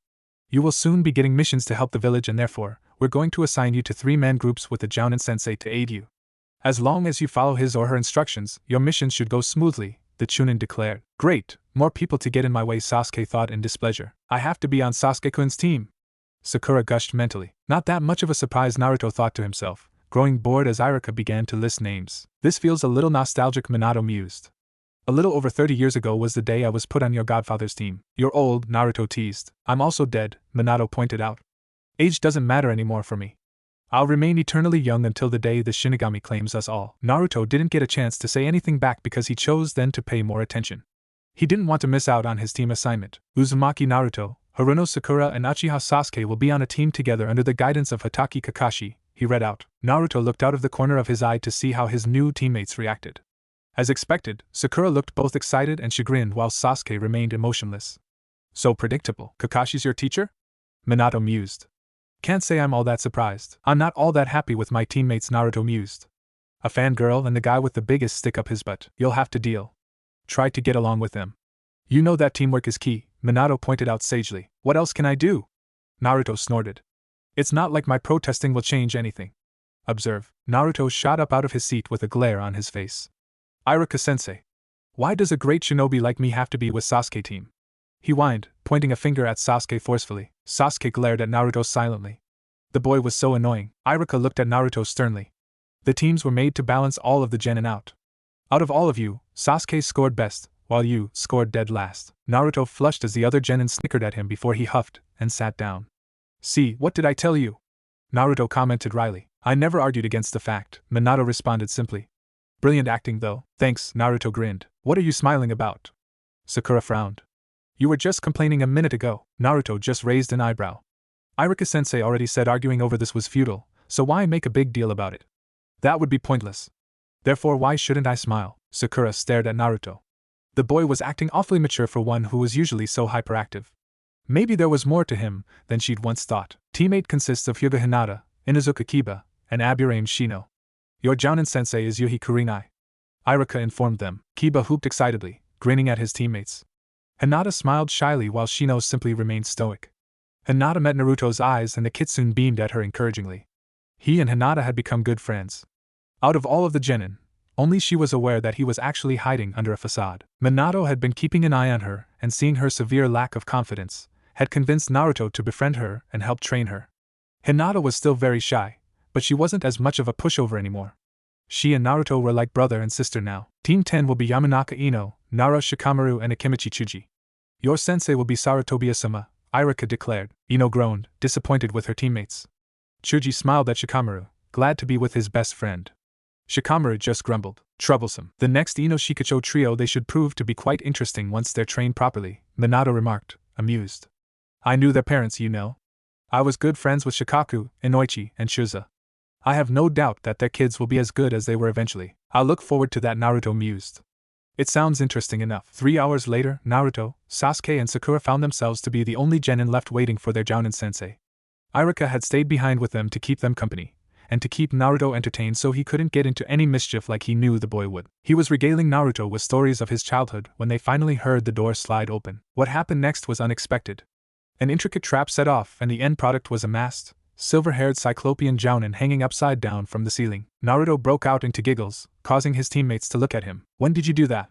You will soon be getting missions to help the village and therefore, we're going to assign you to 3-man groups with the Jounin sensei to aid you. As long as you follow his or her instructions, your missions should go smoothly, the Chunin declared. Great, more people to get in my way, Sasuke thought in displeasure. I have to be on Sasuke-kun's team. Sakura gushed mentally. Not that much of a surprise, Naruto thought to himself, growing bored as Iruka began to list names. This feels a little nostalgic, Minato mused. A little over 30 years ago was the day I was put on your godfather's team. You're old, Naruto teased. I'm also dead, Minato pointed out. Age doesn't matter anymore for me. I'll remain eternally young until the day the Shinigami claims us all. Naruto didn't get a chance to say anything back because he chose then to pay more attention. He didn't want to miss out on his team assignment. Uzumaki Naruto, Haruno Sakura and Uchiha Sasuke will be on a team together under the guidance of Hatake Kakashi, he read out. Naruto looked out of the corner of his eye to see how his new teammates reacted. As expected, Sakura looked both excited and chagrined while Sasuke remained emotionless. So predictable. Kakashi's your teacher? Minato mused. Can't say I'm all that surprised. I'm not all that happy with my teammates, Naruto mused. A fangirl and the guy with the biggest stick up his butt. You'll have to deal. Try to get along with them. You know that teamwork is key, Minato pointed out sagely. What else can I do? Naruto snorted. It's not like my protesting will change anything. Observe. Naruto shot up out of his seat with a glare on his face. Iruka-sensei. Why does a great shinobi like me have to be with Sasuke team? he whined, pointing a finger at Sasuke forcefully. Sasuke glared at Naruto silently. The boy was so annoying. Iruka looked at Naruto sternly. The teams were made to balance all of the genin out. Out of all of you, Sasuke scored best, while you scored dead last. Naruto flushed as the other genin snickered at him before he huffed and sat down. See, what did I tell you? Naruto commented wryly. I never argued against the fact, Minato responded simply. Brilliant acting though. Thanks, Naruto grinned. What are you smiling about? Sakura frowned. You were just complaining a minute ago. Naruto just raised an eyebrow. Iruka-sensei already said arguing over this was futile, so why make a big deal about it? That would be pointless. Therefore why shouldn't I smile? Sakura stared at Naruto. The boy was acting awfully mature for one who was usually so hyperactive. Maybe there was more to him than she'd once thought. Teammate consists of Hyuga Hinata, Inuzuka Kiba, and Aburame Shino. Your Jounin-sensei is Yuhi Kurinai. Iruka informed them. Kiba whooped excitedly, grinning at his teammates. Hinata smiled shyly while Shino simply remained stoic. Hinata met Naruto's eyes and the kitsune beamed at her encouragingly. He and Hinata had become good friends. Out of all of the genin, only she was aware that he was actually hiding under a facade. Minato had been keeping an eye on her, and seeing her severe lack of confidence, had convinced Naruto to befriend her and help train her. Hinata was still very shy, but she wasn't as much of a pushover anymore. She and Naruto were like brother and sister now. Team 10 will be Yamanaka Ino, Nara Shikamaru and Akimichi Chuji. Your sensei will be Sarutobi-sama, Iruka declared. Ino groaned, disappointed with her teammates. Chuji smiled at Shikamaru, glad to be with his best friend. Shikamaru just grumbled. Troublesome. The next Ino Shikacho trio they should prove to be quite interesting once they're trained properly, Minato remarked, amused. I knew their parents, you know. I was good friends with Shikaku, Inoichi, and Shuza. I have no doubt that their kids will be as good as they were eventually. I'll look forward to that, Naruto mused. It sounds interesting enough. 3 hours later, Naruto, Sasuke and Sakura found themselves to be the only genin left waiting for their Jounin-sensei. Iruka had stayed behind with them to keep them company, and to keep Naruto entertained so he couldn't get into any mischief like he knew the boy would. He was regaling Naruto with stories of his childhood when they finally heard the door slide open. What happened next was unexpected. An intricate trap set off and the end product was a masked, silver-haired cyclopean Jounin hanging upside down from the ceiling. Naruto broke out into giggles, causing his teammates to look at him. When did you do that?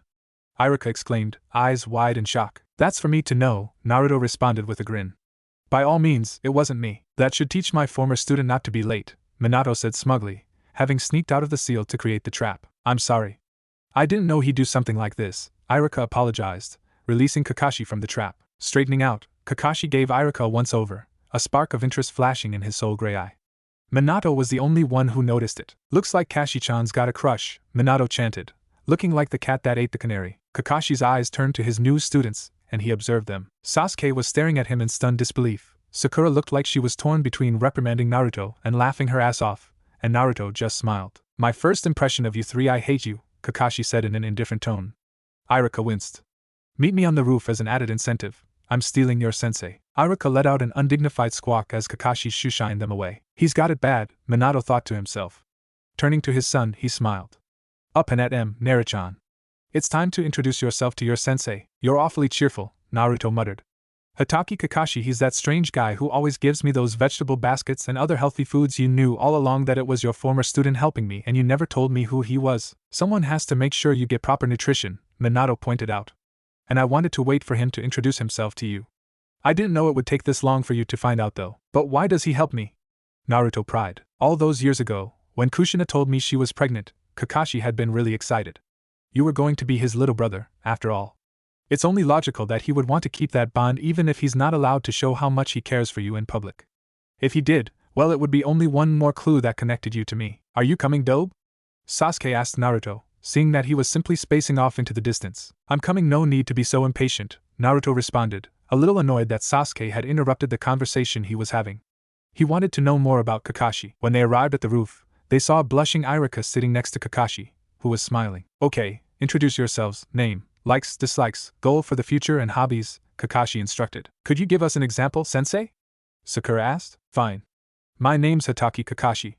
Iruka exclaimed, eyes wide in shock. That's for me to know, Naruto responded with a grin. By all means, it wasn't me. That should teach my former student not to be late, Minato said smugly, having sneaked out of the seal to create the trap. I'm sorry. I didn't know he'd do something like this, Iruka apologized, releasing Kakashi from the trap. Straightening out, Kakashi gave Iruka a once-over, a spark of interest flashing in his soul gray eye. Minato was the only one who noticed it. Looks like Kashi-chan's got a crush, Minato chanted, looking like the cat that ate the canary. Kakashi's eyes turned to his new students, and he observed them. Sasuke was staring at him in stunned disbelief. Sakura looked like she was torn between reprimanding Naruto and laughing her ass off, and Naruto just smiled. My first impression of you three, I hate you, Kakashi said in an indifferent tone. Iruka winced. Meet me on the roof as an added incentive. I'm stealing your sensei. Iruka let out an undignified squawk as Kakashi shoo-shined them away. He's got it bad, Minato thought to himself. Turning to his son, he smiled. Up and at Naruto-chan. It's time to introduce yourself to your sensei. You're awfully cheerful, Naruto muttered. Hatake Kakashi, he's that strange guy who always gives me those vegetable baskets and other healthy foods. You knew all along that it was your former student helping me and you never told me who he was. Someone has to make sure you get proper nutrition, Minato pointed out. And I wanted to wait for him to introduce himself to you. I didn't know it would take this long for you to find out though. But why does he help me? Naruto pried. All those years ago, when Kushina told me she was pregnant, Kakashi had been really excited. You were going to be his little brother, after all. It's only logical that he would want to keep that bond even if he's not allowed to show how much he cares for you in public. If he did, well, it would be only one more clue that connected you to me. Are you coming, Dobe? Sasuke asked Naruto, seeing that he was simply spacing off into the distance. I'm coming, no need to be so impatient, Naruto responded, a little annoyed that Sasuke had interrupted the conversation he was having. He wanted to know more about Kakashi. When they arrived at the roof, they saw a blushing Iruka sitting next to Kakashi, who was smiling. Okay, introduce yourselves, name, likes, dislikes, goal for the future and hobbies, Kakashi instructed. Could you give us an example, sensei? Sakura asked. Fine. My name's Hatake Kakashi.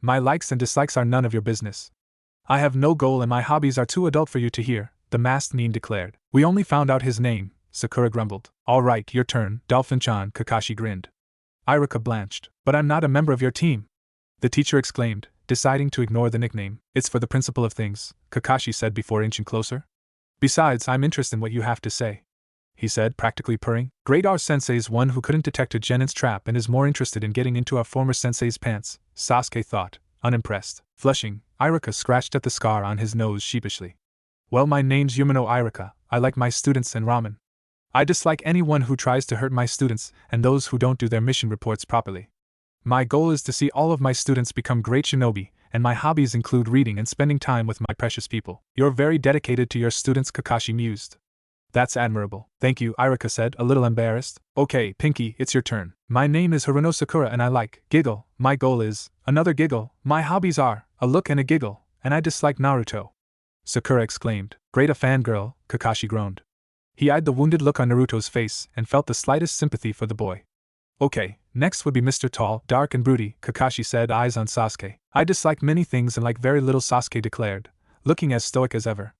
My likes and dislikes are none of your business. I have no goal and my hobbies are too adult for you to hear, the masked nin declared. We only found out his name, Sakura grumbled. All right, your turn, Dolphin-chan, Kakashi grinned. Iruka blanched. But I'm not a member of your team, the teacher exclaimed, deciding to ignore the nickname. It's for the principle of things, Kakashi said before inching closer. Besides, I'm interested in what you have to say. he said, practically purring. Great, our sensei's one who couldn't detect a genin's trap and is more interested in getting into our former sensei's pants, Sasuke thought, unimpressed. Flushing, Iruka scratched at the scar on his nose sheepishly. Well, my name's Yumino Iruka, I like my students and ramen. I dislike anyone who tries to hurt my students and those who don't do their mission reports properly. My goal is to see all of my students become great shinobi, and my hobbies include reading and spending time with my precious people. You're very dedicated to your students, Kakashi mused. That's admirable. Thank you, Iruka said, a little embarrassed. Okay, Pinky, it's your turn. My name is Haruno Sakura and I like giggle. My goal is another giggle. My hobbies are a look and a giggle, and I dislike Naruto. Sakura exclaimed. Great, a fangirl, Kakashi groaned. He eyed the wounded look on Naruto's face and felt the slightest sympathy for the boy. Okay, next would be Mr. Tall, Dark and Broody, Kakashi said, eyes on Sasuke. I dislike many things and like very little, Sasuke declared, looking as stoic as ever.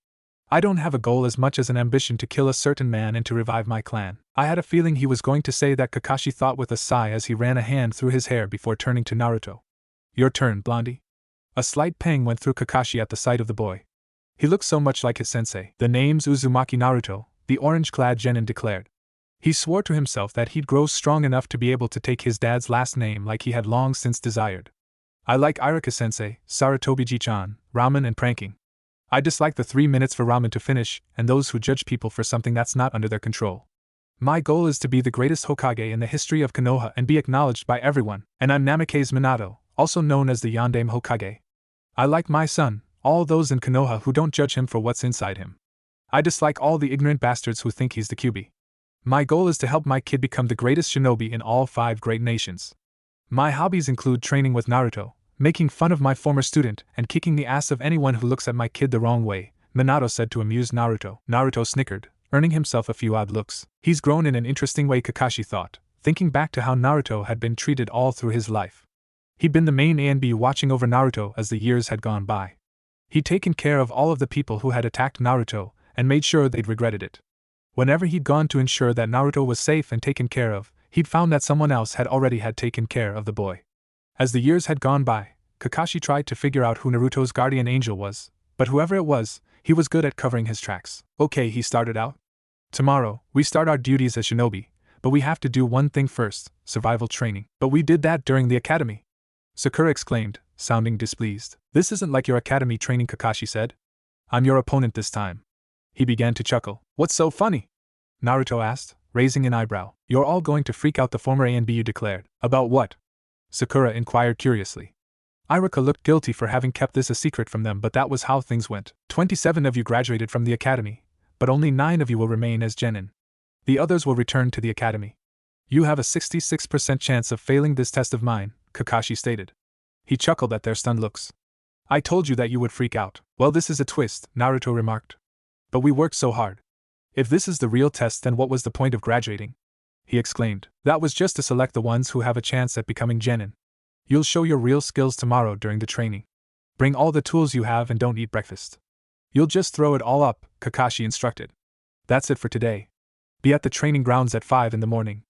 I don't have a goal as much as an ambition to kill a certain man and to revive my clan. I had a feeling he was going to say that, Kakashi thought with a sigh as he ran a hand through his hair before turning to Naruto. Your turn, Blondie. A slight pang went through Kakashi at the sight of the boy. He looked so much like his sensei. The name's Uzumaki Naruto, the orange-clad genin declared. He swore to himself that he'd grow strong enough to be able to take his dad's last name like he had long since desired. I like Iruka-sensei, Sarutobi-ji-chan, ramen and pranking. I dislike the 3 minutes for ramen to finish, and those who judge people for something that's not under their control. My goal is to be the greatest Hokage in the history of Konoha and be acknowledged by everyone, and I'm Namake's Minato, also known as the Yondaime Hokage. I like my son, all those in Konoha who don't judge him for what's inside him. I dislike all the ignorant bastards who think he's the Kyuubi. My goal is to help my kid become the greatest shinobi in all 5 great nations. My hobbies include training with Naruto, making fun of my former student, and kicking the ass of anyone who looks at my kid the wrong way, Minato said to amuse Naruto. Naruto snickered, earning himself a few odd looks. He's grown in an interesting way, Kakashi thought, thinking back to how Naruto had been treated all through his life. He'd been the main A and B watching over Naruto as the years had gone by. He'd taken care of all of the people who had attacked Naruto, and made sure they'd regretted it. Whenever he'd gone to ensure that Naruto was safe and taken care of, he'd found that someone else had already taken care of the boy. As the years had gone by, Kakashi tried to figure out who Naruto's guardian angel was, but whoever it was, he was good at covering his tracks. Okay, he started out. Tomorrow, we start our duties as shinobi, but we have to do one thing first, survival training. But we did that during the academy. Sakura exclaimed, sounding displeased. This isn't like your academy training, Kakashi said. I'm your opponent this time. He began to chuckle. What's so funny? Naruto asked, raising an eyebrow. You're all going to freak out the former A and B, you declared. About what? Sakura inquired curiously. Iruka looked guilty for having kept this a secret from them, but that was how things went. 27 of you graduated from the academy, but only 9 of you will remain as genin. The others will return to the academy. You have a 66% chance of failing this test of mine, Kakashi stated. He chuckled at their stunned looks. I told you that you would freak out. Well, this is a twist, Naruto remarked. But we worked so hard. If this is the real test, then what was the point of graduating? He exclaimed. That was just to select the ones who have a chance at becoming genin. You'll show your real skills tomorrow during the training. Bring all the tools you have and don't eat breakfast. You'll just throw it all up, Kakashi instructed. That's it for today. Be at the training grounds at 5 in the morning.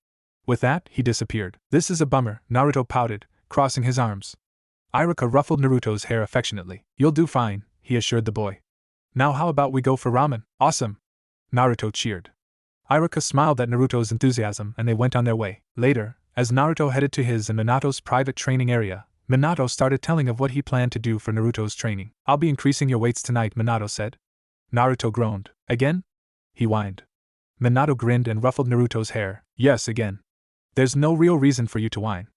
With that, he disappeared. This is a bummer, Naruto pouted, crossing his arms. Iruka ruffled Naruto's hair affectionately. You'll do fine, he assured the boy. Now how about we go for ramen? Awesome! Naruto cheered. Iruka smiled at Naruto's enthusiasm and they went on their way. Later, as Naruto headed to his and Minato's private training area, Minato started telling of what he planned to do for Naruto's training. I'll be increasing your weights tonight, Minato said. Naruto groaned. Again? He whined. Minato grinned and ruffled Naruto's hair. Yes, again. There's no real reason for you to whine.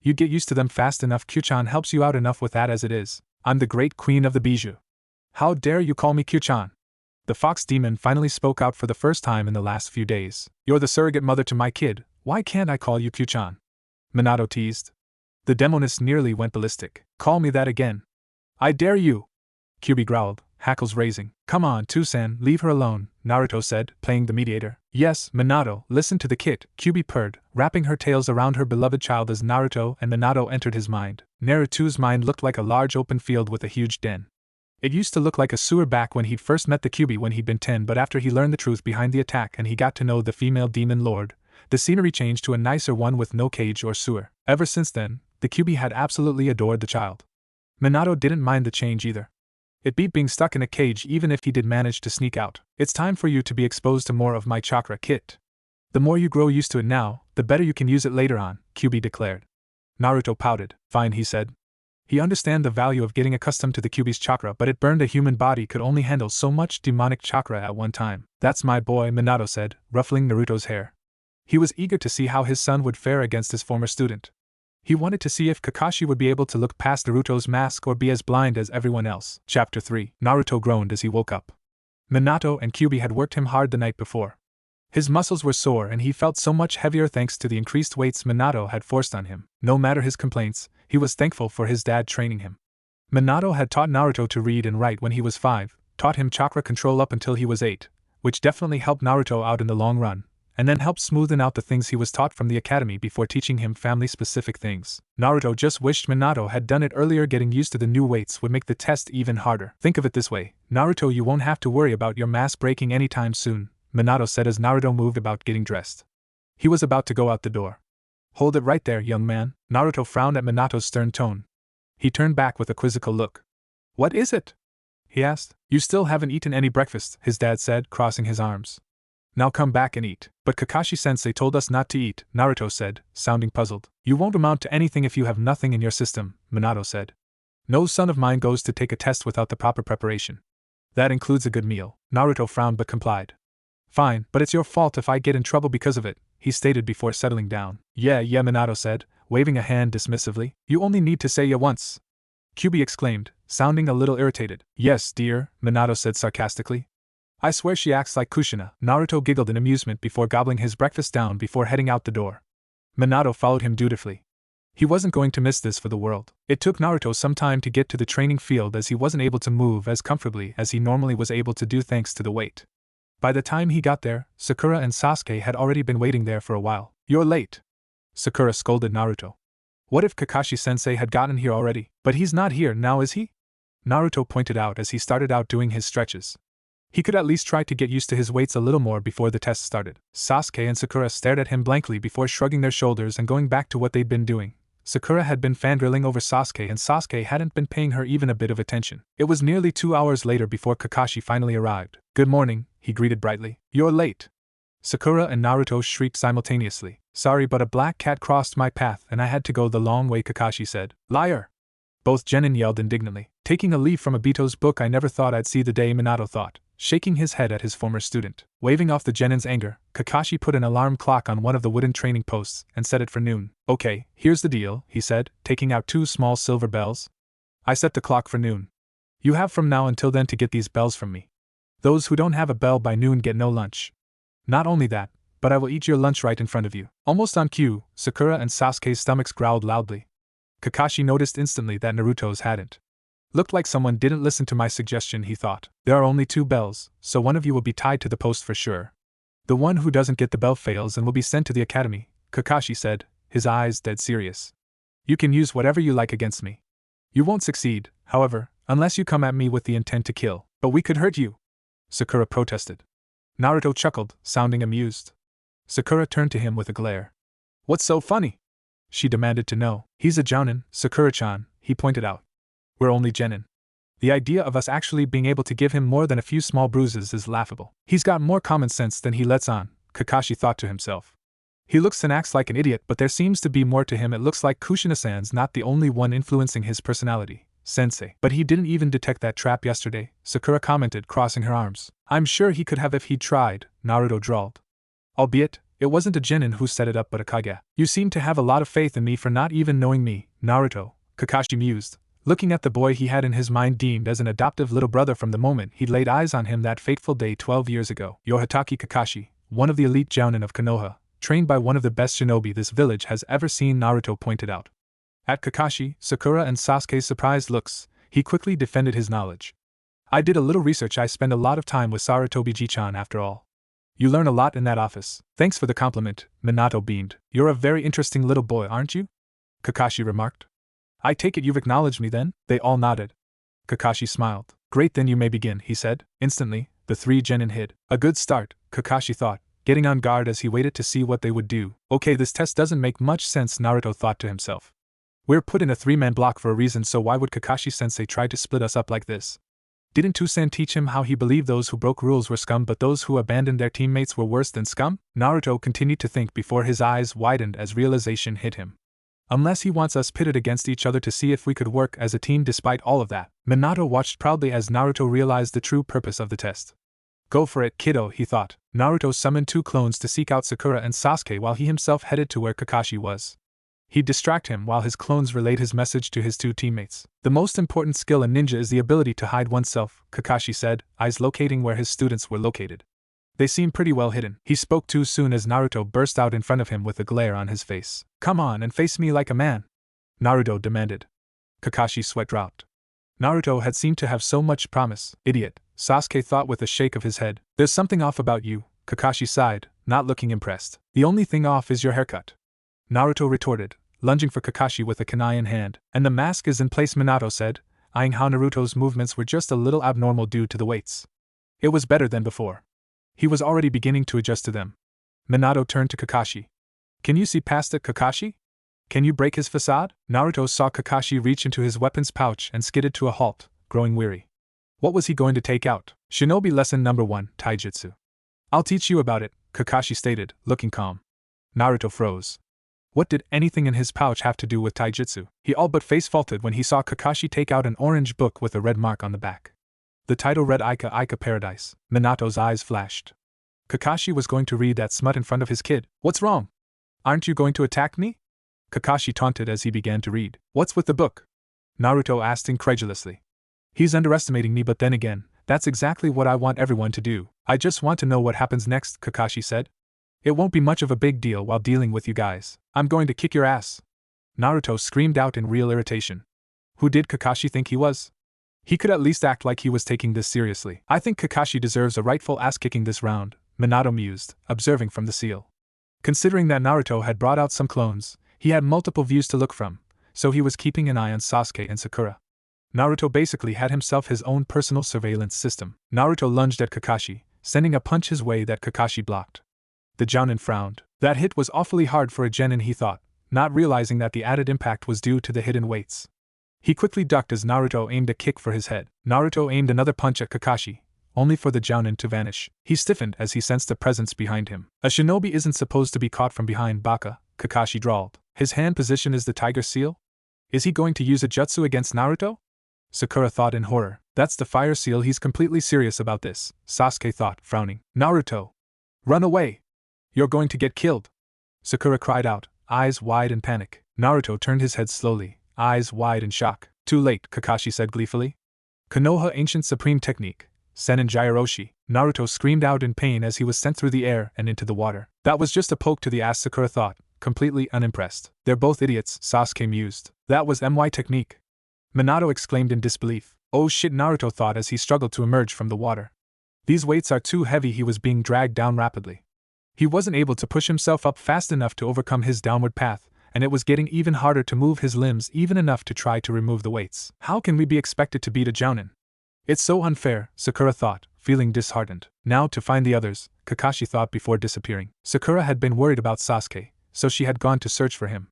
You'd get used to them fast enough. Q-chan helps you out enough with that as it is. I'm the great queen of the bijou. How dare you call me Q-chan? The fox demon finally spoke out for the first time in the last few days. You're the surrogate mother to my kid, why can't I call you Q-chan? Minato teased. The demoness nearly went ballistic. Call me that again. I dare you! Kyuubi growled, hackles raising. Come on, Tusan, leave her alone, Naruto said, playing the mediator. Yes, Minato, listen to the kid, Kyuubi purred, wrapping her tails around her beloved child as Naruto and Minato entered his mind. Naruto's mind looked like a large open field with a huge den. It used to look like a sewer back when he'd first met the Kyuubi when he'd been 10, but after he learned the truth behind the attack and he got to know the female demon lord, the scenery changed to a nicer one with no cage or sewer. Ever since then, the Kyuubi had absolutely adored the child. Minato didn't mind the change either. It beat being stuck in a cage even if he did manage to sneak out. It's time for you to be exposed to more of my chakra kit. The more you grow used to it now, the better you can use it later on, Kyuubi declared. Naruto pouted. Fine, he said. He understood the value of getting accustomed to the Kyuubi's chakra, but it burned a human body could only handle so much demonic chakra at one time. That's my boy, Minato said, ruffling Naruto's hair. He was eager to see how his son would fare against his former student. He wanted to see if Kakashi would be able to look past Naruto's mask or be as blind as everyone else. Chapter 3. Naruto groaned as he woke up. Minato and Kyuubi had worked him hard the night before. His muscles were sore and he felt so much heavier thanks to the increased weights Minato had forced on him. No matter his complaints, he was thankful for his dad training him. Minato had taught Naruto to read and write when he was 5, taught him chakra control up until he was 8, which definitely helped Naruto out in the long run, and then helped smoothen out the things he was taught from the academy before teaching him family-specific things. Naruto just wished Minato had done it earlier. Getting used to the new weights would make the test even harder. Think of it this way, Naruto, you won't have to worry about your mask breaking anytime soon, Minato said as Naruto moved about getting dressed. He was about to go out the door. Hold it right there, young man. Naruto frowned at Minato's stern tone. He turned back with a quizzical look. What is it? He asked. You still haven't eaten any breakfast, his dad said, crossing his arms. Now come back and eat. But Kakashi-sensei told us not to eat, Naruto said, sounding puzzled. You won't amount to anything if you have nothing in your system, Minato said. No son of mine goes to take a test without the proper preparation. That includes a good meal. Naruto frowned but complied. Fine, but it's your fault if I get in trouble because of it, he stated before settling down. Yeah, Minato said, waving a hand dismissively. You only need to say yeah once. Kyuubi exclaimed, sounding a little irritated. Yes, dear, Minato said sarcastically. I swear she acts like Kushina. Naruto giggled in amusement before gobbling his breakfast down before heading out the door. Minato followed him dutifully. He wasn't going to miss this for the world. It took Naruto some time to get to the training field as he wasn't able to move as comfortably as he normally was able to do thanks to the weight. By the time he got there, Sakura and Sasuke had already been waiting there for a while. You're late, Sakura scolded Naruto. What if Kakashi-sensei had gotten here already? But he's not here now, is he? Naruto pointed out as he started out doing his stretches. He could at least try to get used to his weights a little more before the test started. Sasuke and Sakura stared at him blankly before shrugging their shoulders and going back to what they'd been doing. Sakura had been fangirling over Sasuke and Sasuke hadn't been paying her even a bit of attention. It was nearly 2 hours later before Kakashi finally arrived. Good morning, he greeted brightly. You're late. Sakura and Naruto shrieked simultaneously. Sorry, but a black cat crossed my path and I had to go the long way, Kakashi said. Liar! Both genin yelled indignantly. Taking a leaf from Obito's book, I never thought I'd see the day, Minato thought, shaking his head at his former student. Waving off the genin's anger, Kakashi put an alarm clock on one of the wooden training posts and set it for noon. Okay, here's the deal, he said, taking out 2 small silver bells. I set the clock for noon. You have from now until then to get these bells from me. Those who don't have a bell by noon get no lunch. Not only that, but I will eat your lunch right in front of you. Almost on cue, Sakura and Sasuke's stomachs growled loudly. Kakashi noticed instantly that Naruto's hadn't. Looked like someone didn't listen to my suggestion, he thought. There are only 2 bells, so one of you will be tied to the post for sure. The one who doesn't get the bell fails and will be sent to the academy, Kakashi said, his eyes dead serious. You can use whatever you like against me. You won't succeed, however, unless you come at me with the intent to kill. But we could hurt you, Sakura protested. Naruto chuckled, sounding amused. Sakura turned to him with a glare. What's so funny? She demanded to know. He's a jounin, Sakura-chan, he pointed out. We're only genin. The idea of us actually being able to give him more than a few small bruises is laughable. He's got more common sense than he lets on, Kakashi thought to himself. He looks and acts like an idiot, but there seems to be more to him. It looks like Kushina-san's not the only one influencing his personality, sensei. But he didn't even detect that trap yesterday, Sakura commented, crossing her arms. I'm sure he could have if he'd tried, Naruto drawled. Albeit, it wasn't a genin who set it up but a Kage. You seem to have a lot of faith in me for not even knowing me, Naruto, Kakashi mused, looking at the boy he had in his mind deemed as an adoptive little brother from the moment he'd laid eyes on him that fateful day 12 years ago. Yohataki Kakashi, one of the elite jounin of Konoha, trained by one of the best shinobi this village has ever seen, Naruto pointed out. At Kakashi, Sakura and Sasuke's surprised looks, he quickly defended his knowledge. I did a little research. I spend a lot of time with Sarutobi-ji-chan after all. You learn a lot in that office. Thanks for the compliment, Minato beamed. You're a very interesting little boy, aren't you? Kakashi remarked. I take it you've acknowledged me then? They all nodded. Kakashi smiled. Great, then you may begin, he said. Instantly, the 3 genin hid. A good start, Kakashi thought, getting on guard as he waited to see what they would do. Okay, this test doesn't make much sense, Naruto thought to himself. We're put in a 3-man block for a reason, so why would Kakashi-sensei try to split us up like this? Didn't Toussaint teach him how he believed those who broke rules were scum but those who abandoned their teammates were worse than scum? Naruto continued to think before his eyes widened as realization hit him. Unless he wants us pitted against each other to see if we could work as a team despite all of that. Minato watched proudly as Naruto realized the true purpose of the test. Go for it, kiddo, he thought. Naruto summoned 2 clones to seek out Sakura and Sasuke while he himself headed to where Kakashi was. He'd distract him while his clones relayed his message to his 2 teammates. The most important skill in ninja is the ability to hide oneself, Kakashi said, eyes locating where his students were located. They seem pretty well hidden. He spoke too soon as Naruto burst out in front of him with a glare on his face. Come on and face me like a man, Naruto demanded. Kakashi's sweat dropped. Naruto had seemed to have so much promise. Idiot, Sasuke thought with a shake of his head. There's something off about you, Kakashi sighed, not looking impressed. The only thing off is your haircut, Naruto retorted, lunging for Kakashi with a kunai in hand. And the mask is in place, Minato said, eyeing how Naruto's movements were just a little abnormal due to the weights. It was better than before. He was already beginning to adjust to them. Minato turned to Kakashi. Can you see past it, Kakashi? Can you break his facade? Naruto saw Kakashi reach into his weapons pouch and skidded to a halt, growing weary. What was he going to take out? Shinobi lesson number 1, Taijutsu. I'll teach you about it, Kakashi stated, looking calm. Naruto froze. What did anything in his pouch have to do with taijutsu? He all but face-faulted when he saw Kakashi take out an orange book with a red mark on the back. The title read Ika Ika Paradise. Minato's eyes flashed. Kakashi was going to read that smut in front of his kid. What's wrong? Aren't you going to attack me? Kakashi taunted as he began to read. What's with the book? Naruto asked incredulously. He's underestimating me, but then again, that's exactly what I want everyone to do. I just want to know what happens next, Kakashi said. It won't be much of a big deal while dealing with you guys. I'm going to kick your ass. Naruto screamed out in real irritation. Who did Kakashi think he was? He could at least act like he was taking this seriously. I think Kakashi deserves a rightful ass-kicking this round, Minato mused, observing from the seal. Considering that Naruto had brought out some clones, he had multiple views to look from, so he was keeping an eye on Sasuke and Sakura. Naruto basically had himself his own personal surveillance system. Naruto lunged at Kakashi, sending a punch his way that Kakashi blocked. The Jounin frowned. That hit was awfully hard for a genin, he thought, not realizing that the added impact was due to the hidden weights. He quickly ducked as Naruto aimed a kick for his head. Naruto aimed another punch at Kakashi, only for the Jounin to vanish. He stiffened as he sensed a presence behind him. A shinobi isn't supposed to be caught from behind, Baka, Kakashi drawled. His hand position is the tiger seal? Is he going to use a jutsu against Naruto? Sakura thought in horror. That's the fire seal, he's completely serious about this, Sasuke thought, frowning. Naruto! Run away! You're going to get killed! Sakura cried out, eyes wide in panic. Naruto turned his head slowly, eyes wide in shock. Too late, Kakashi said gleefully. Konoha Ancient Supreme Technique, Senin Jairoshi. Naruto screamed out in pain as he was sent through the air and into the water. That was just a poke to the ass, Sakura thought, completely unimpressed. They're both idiots, Sasuke mused. That was MY technique. Minato exclaimed in disbelief. Oh shit, Naruto thought as he struggled to emerge from the water. These weights are too heavy, he was being dragged down rapidly. He wasn't able to push himself up fast enough to overcome his downward path, and it was getting even harder to move his limbs even enough to try to remove the weights. How can we be expected to beat a Jounin? It's so unfair, Sakura thought, feeling disheartened. Now to find the others, Kakashi thought before disappearing. Sakura had been worried about Sasuke, so she had gone to search for him.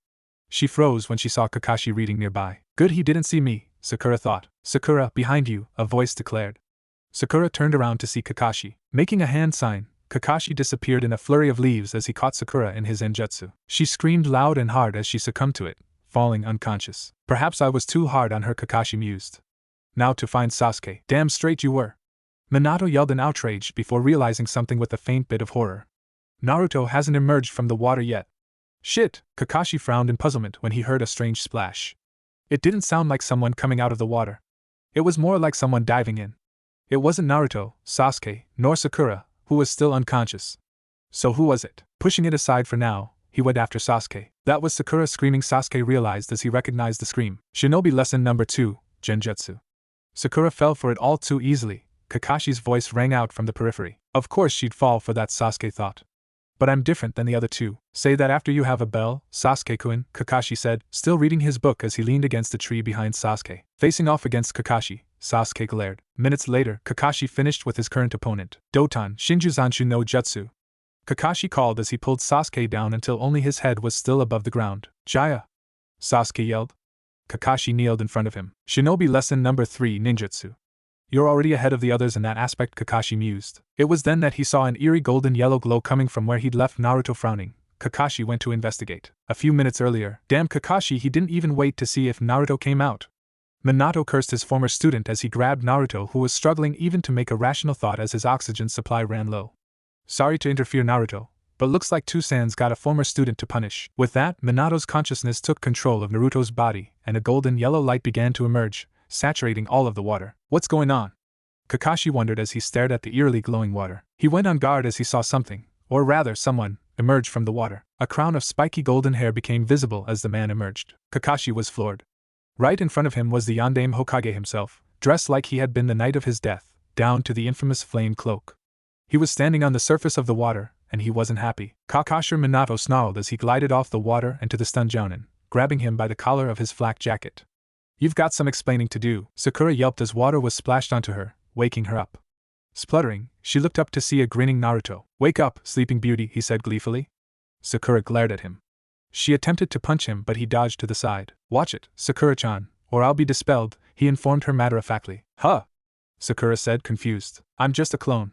She froze when she saw Kakashi reading nearby. Good he didn't see me, Sakura thought. Sakura, behind you, a voice declared. Sakura turned around to see Kakashi. Making a hand sign, Kakashi disappeared in a flurry of leaves as he caught Sakura in his enjutsu. She screamed loud and hard as she succumbed to it, falling unconscious. Perhaps I was too hard on her, Kakashi mused. Now to find Sasuke. Damn straight you were! Minato yelled in outrage before realizing something with a faint bit of horror. Naruto hasn't emerged from the water yet. Shit! Kakashi frowned in puzzlement when he heard a strange splash. It didn't sound like someone coming out of the water. It was more like someone diving in. It wasn't Naruto, Sasuke, nor Sakura, who was still unconscious. So who was it? Pushing it aside for now, he went after Sasuke. That was Sakura screaming, Sasuke realized as he recognized the scream. Shinobi lesson number 2, Genjutsu. Sakura fell for it all too easily. Kakashi's voice rang out from the periphery. Of course she'd fall for that, Sasuke thought. But I'm different than the other two. Say that after you have a bell, Sasuke-kun, Kakashi said, still reading his book as he leaned against a tree behind Sasuke. Facing off against Kakashi, Sasuke glared. Minutes later, Kakashi finished with his current opponent. Doton Shinjuzanshu no Jutsu. Kakashi called as he pulled Sasuke down until only his head was still above the ground. Jaya! Sasuke yelled. Kakashi kneeled in front of him. Shinobi lesson number 3, Ninjutsu. You're already ahead of the others in that aspect, Kakashi mused. It was then that he saw an eerie golden-yellow glow coming from where he'd left Naruto frowning. Kakashi went to investigate. A few minutes earlier, damn Kakashi, he didn't even wait to see if Naruto came out. Minato cursed his former student as he grabbed Naruto, who was struggling even to make a rational thought as his oxygen supply ran low. Sorry to interfere, Naruto, but looks like Two-san's got a former student to punish. With that, Minato's consciousness took control of Naruto's body, and a golden-yellow light began to emerge, saturating all of the water. What's going on? Kakashi wondered as he stared at the eerily glowing water. He went on guard as he saw something, or rather someone, emerge from the water. A crown of spiky golden hair became visible as the man emerged. Kakashi was floored. Right in front of him was the Yondaime Hokage himself, dressed like he had been the night of his death, down to the infamous flame cloak. He was standing on the surface of the water, and he wasn't happy. Kakashi Minato snarled as he glided off the water and to the stunned Jounin, grabbing him by the collar of his flak jacket. You've got some explaining to do, Sakura yelped as water was splashed onto her, waking her up. Spluttering, she looked up to see a grinning Naruto. Wake up, Sleeping Beauty, he said gleefully. Sakura glared at him. She attempted to punch him, but he dodged to the side. Watch it, Sakura-chan, or I'll be dispelled, he informed her matter-of-factly. Huh? Sakura said, confused. I'm just a clone.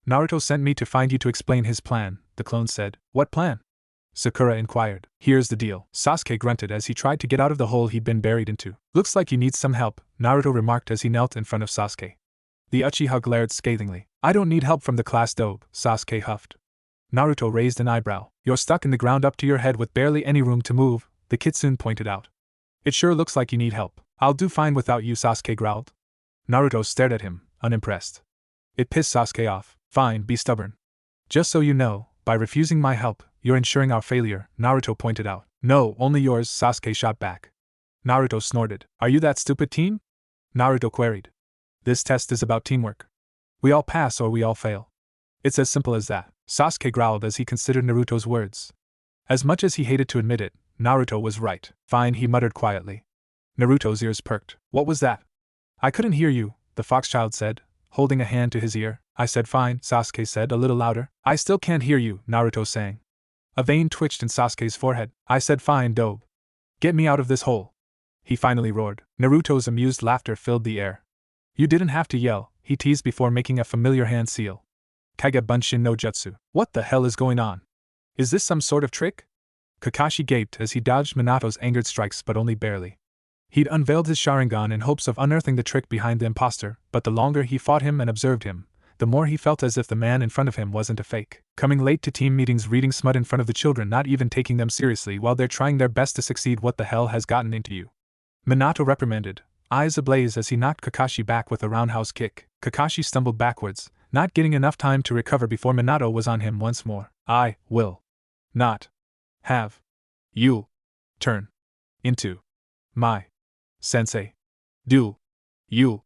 Naruto sent me to find you to explain his plan, the clone said. What plan? Sakura inquired. Here's the deal. Sasuke grunted as he tried to get out of the hole he'd been buried into. Looks like you need some help, Naruto remarked as he knelt in front of Sasuke. The Uchiha glared scathingly. I don't need help from the class dope, Sasuke huffed. Naruto raised an eyebrow. You're stuck in the ground up to your head with barely any room to move, the kitsune pointed out. It sure looks like you need help. I'll do fine without you, Sasuke growled. Naruto stared at him, unimpressed. It pissed Sasuke off. Fine, be stubborn. Just so you know, by refusing my help, you're ensuring our failure, Naruto pointed out. No, only yours, Sasuke shot back. Naruto snorted. Are you that stupid, team? Naruto queried. This test is about teamwork. We all pass or we all fail. It's as simple as that, Sasuke growled as he considered Naruto's words. As much as he hated to admit it, Naruto was right. Fine, he muttered quietly. Naruto's ears perked. What was that? I couldn't hear you, the foxchild said, holding a hand to his ear. I said fine, Sasuke said a little louder. I still can't hear you, Naruto sang. A vein twitched in Sasuke's forehead. I said fine, dope. Get me out of this hole. He finally roared. Naruto's amused laughter filled the air. You didn't have to yell, he teased before making a familiar hand seal. Kage Bunshin no Jutsu. What the hell is going on? Is this some sort of trick? Kakashi gaped as he dodged Minato's angered strikes, but only barely. He'd unveiled his Sharingan in hopes of unearthing the trick behind the imposter, but the longer he fought him and observed him, the more he felt as if the man in front of him wasn't a fake. Coming late to team meetings, reading smut in front of the children, not even taking them seriously while they're trying their best to succeed. What the hell has gotten into you? Minato reprimanded, eyes ablaze as he knocked Kakashi back with a roundhouse kick. Kakashi stumbled backwards, not getting enough time to recover before Minato was on him once more. I will not have you turn into my sensei. Do you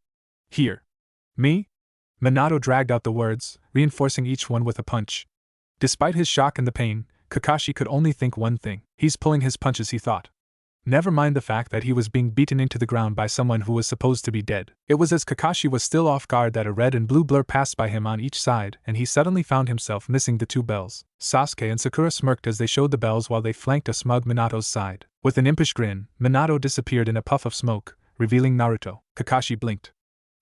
hear me? Minato dragged out the words, reinforcing each one with a punch. Despite his shock and the pain, Kakashi could only think one thing. He's pulling his punches, he thought. Never mind the fact that he was being beaten into the ground by someone who was supposed to be dead. It was as Kakashi was still off guard that a red and blue blur passed by him on each side, and he suddenly found himself missing the two bells. Sasuke and Sakura smirked as they showed the bells while they flanked a smug Minato's side. With an impish grin, Minato disappeared in a puff of smoke, revealing Naruto. Kakashi blinked.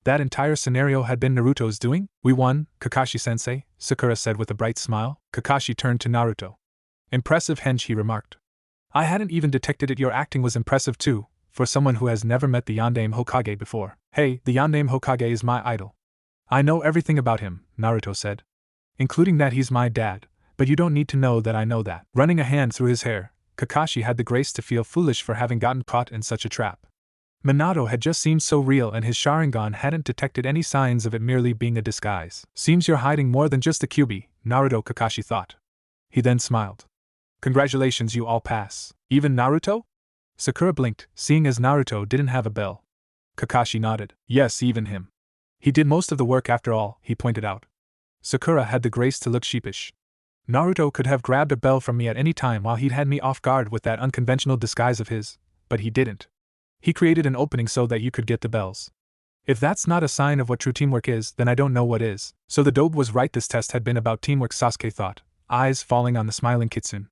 That entire scenario had been Naruto's doing? We won, Kakashi-sensei, Sakura said with a bright smile. Kakashi turned to Naruto. Impressive henge, he remarked. I hadn't even detected it. Your acting was impressive too, for someone who has never met the Yondaime Hokage before. Hey, the Yondaime Hokage is my idol. I know everything about him, Naruto said. Including that he's my dad, but you don't need to know that I know that. Running a hand through his hair, Kakashi had the grace to feel foolish for having gotten caught in such a trap. Minato had just seemed so real, and his Sharingan hadn't detected any signs of it merely being a disguise. Seems you're hiding more than just a Kyuubi, Naruto, Kakashi thought. He then smiled. Congratulations, you all pass. Even Naruto? Sakura blinked, seeing as Naruto didn't have a bell. Kakashi nodded. Yes, even him. He did most of the work after all, he pointed out. Sakura had the grace to look sheepish. Naruto could have grabbed a bell from me at any time while he'd had me off guard with that unconventional disguise of his, but he didn't. He created an opening so that you could get the bells. If that's not a sign of what true teamwork is, then I don't know what is. So the dope was right, this test had been about teamwork, Sasuke thought, eyes falling on the smiling kitsune.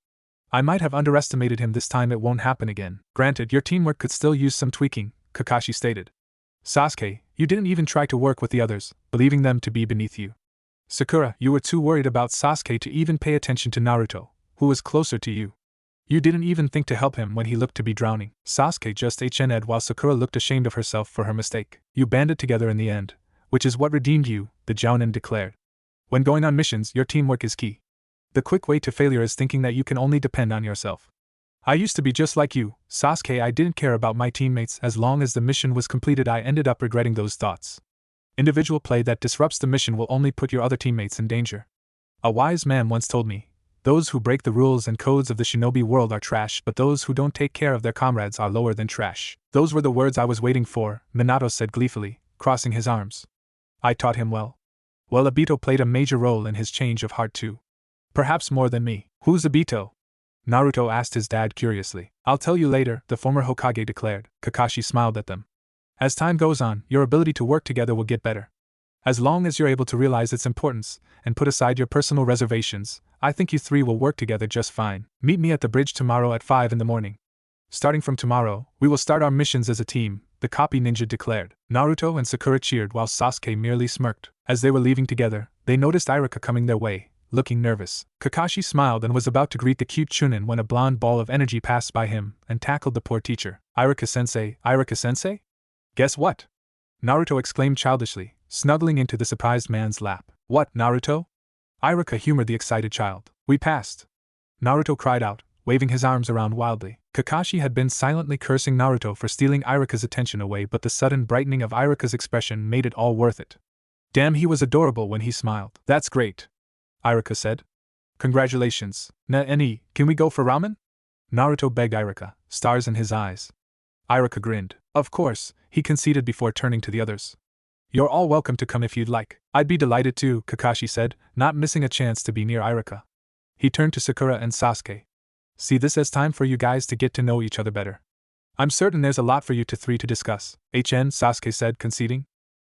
I might have underestimated him this time, it won't happen again. Granted, your teamwork could still use some tweaking, Kakashi stated. Sasuke, You didn't even try to work with the others, believing them to be beneath you. Sakura, you were too worried about Sasuke to even pay attention to Naruto, who was closer to you. You didn't even think to help him when he looked to be drowning. Sasuke just HN'd while Sakura looked ashamed of herself for her mistake. You banded together in the end, which is what redeemed you, the Jounin declared. When going on missions, your teamwork is key. The quick way to failure is thinking that you can only depend on yourself. I used to be just like you, Sasuke. I didn't care about my teammates as long as the mission was completed. I ended up regretting those thoughts. Individual play that disrupts the mission will only put your other teammates in danger. A wise man once told me, those who break the rules and codes of the shinobi world are trash, but those who don't take care of their comrades are lower than trash. Those were the words I was waiting for, Minato said gleefully, crossing his arms. I taught him well. Well, Obito played a major role in his change of heart too. Perhaps more than me. Who's Obito? Naruto asked his dad curiously. I'll tell you later, the former Hokage declared. Kakashi smiled at them. As time goes on, your ability to work together will get better. As long as you're able to realize its importance, and put aside your personal reservations, I think you three will work together just fine. Meet me at the bridge tomorrow at 5 in the morning. Starting from tomorrow, we will start our missions as a team, the copy ninja declared. Naruto and Sakura cheered while Sasuke merely smirked. As they were leaving together, they noticed Iruka coming their way, looking nervous. Kakashi smiled and was about to greet the cute Chunin when a blonde ball of energy passed by him and tackled the poor teacher. Iruka-sensei, Iruka-sensei? Guess what? Naruto exclaimed childishly, snuggling into the surprised man's lap. What, Naruto? Iruka humored the excited child. We passed. Naruto cried out, waving his arms around wildly. Kakashi had been silently cursing Naruto for stealing Iruka's attention away, but the sudden brightening of Iruka's expression made it all worth it. Damn, he was adorable when he smiled. That's great, Iruka said. Congratulations. Any, can we go for ramen? Naruto begged Iruka, stars in his eyes. Iruka grinned. Of course, he conceded before turning to the others. You're all welcome to come if you'd like. I'd be delighted to, Kakashi said, not missing a chance to be near Iruka. He turned to Sakura and Sasuke. See this as time for you guys to get to know each other better. I'm certain there's a lot for you three to discuss. Sasuke said, conceding.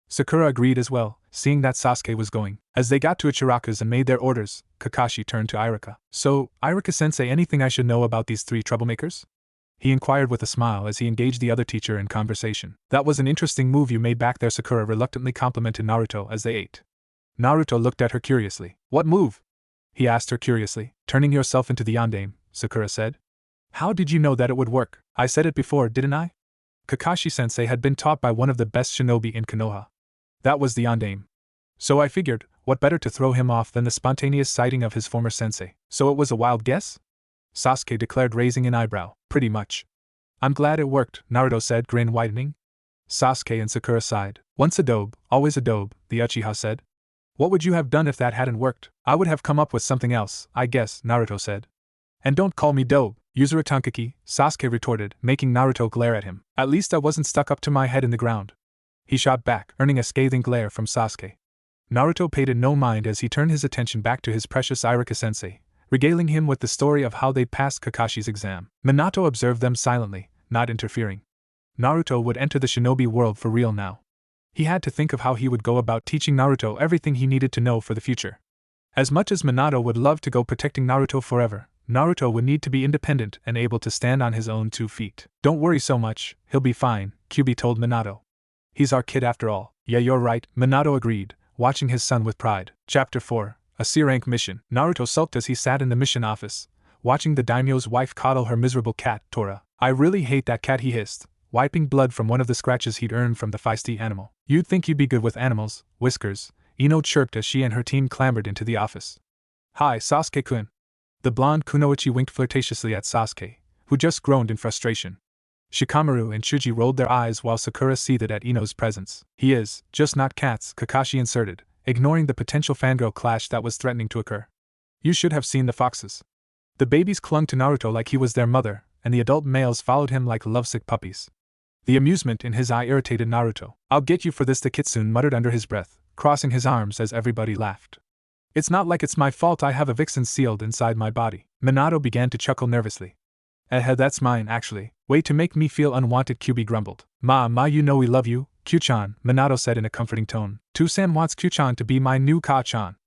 Sakura agreed as well, seeing that Sasuke was going. As they got to Ichiraku's and made their orders, Kakashi turned to Iruka. So, Iruka-sensei, anything I should know about these three troublemakers? He inquired with a smile as he engaged the other teacher in conversation. That was an interesting move you made back there, Sakura reluctantly complimented Naruto as they ate. Naruto looked at her curiously. What move? He asked her curiously. Turning yourself into the yondaime, Sakura said. How did you know that it would work? I said it before, didn't I? Kakashi-sensei had been taught by one of the best shinobi in Konoha. That was the yondaime. So I figured, what better to throw him off than the spontaneous sighting of his former sensei. So it was a wild guess? Sasuke declared, raising an eyebrow. Pretty much. I'm glad it worked, Naruto said, grin widening. Sasuke and Sakura sighed. Once a dobe, always a dobe, the Uchiha said. What would you have done if that hadn't worked? I would have come up with something else, I guess, Naruto said. And don't call me dobe, Yuzuru Tankaki, Sasuke retorted, making Naruto glare at him. At least I wasn't stuck up to my head in the ground. He shot back, earning a scathing glare from Sasuke. Naruto paid it no mind as he turned his attention back to his precious Iruka-sensei, regaling him with the story of how they'd passed Kakashi's exam. Minato observed them silently, not interfering. Naruto would enter the shinobi world for real now. He had to think of how he would go about teaching Naruto everything he needed to know for the future. As much as Minato would love to go protecting Naruto forever, Naruto would need to be independent and able to stand on his own 2 feet. Don't worry so much, he'll be fine, Kyuubi told Minato. He's our kid after all. Yeah, you're right, Minato agreed, watching his son with pride. Chapter 4. A C-rank mission. Naruto sulked as he sat in the mission office, watching the daimyo's wife coddle her miserable cat, Tora. I really hate that cat, he hissed, wiping blood from one of the scratches he'd earned from the feisty animal. You'd think you'd be good with animals, Whiskers, Ino chirped as she and her team clambered into the office. Hi, Sasuke-kun. The blonde Kunoichi winked flirtatiously at Sasuke, who just groaned in frustration. Shikamaru and Chuji rolled their eyes while Sakura seethed at Ino's presence. He is, just not cats, Kakashi inserted, ignoring the potential fangirl clash that was threatening to occur. You should have seen the foxes. The babies clung to Naruto like he was their mother, and the adult males followed him like lovesick puppies. The amusement in his eye irritated Naruto. I'll get you for this, the Kitsune muttered under his breath, crossing his arms as everybody laughed. It's not like it's my fault I have a vixen sealed inside my body. Minato began to chuckle nervously. That's mine, actually. Way to make me feel unwanted, Kyuubi grumbled. Ma, you know we love you, Kyu-chan, Minato said in a comforting tone. Tusan wants Kyu-chan to be my new Ka-chan.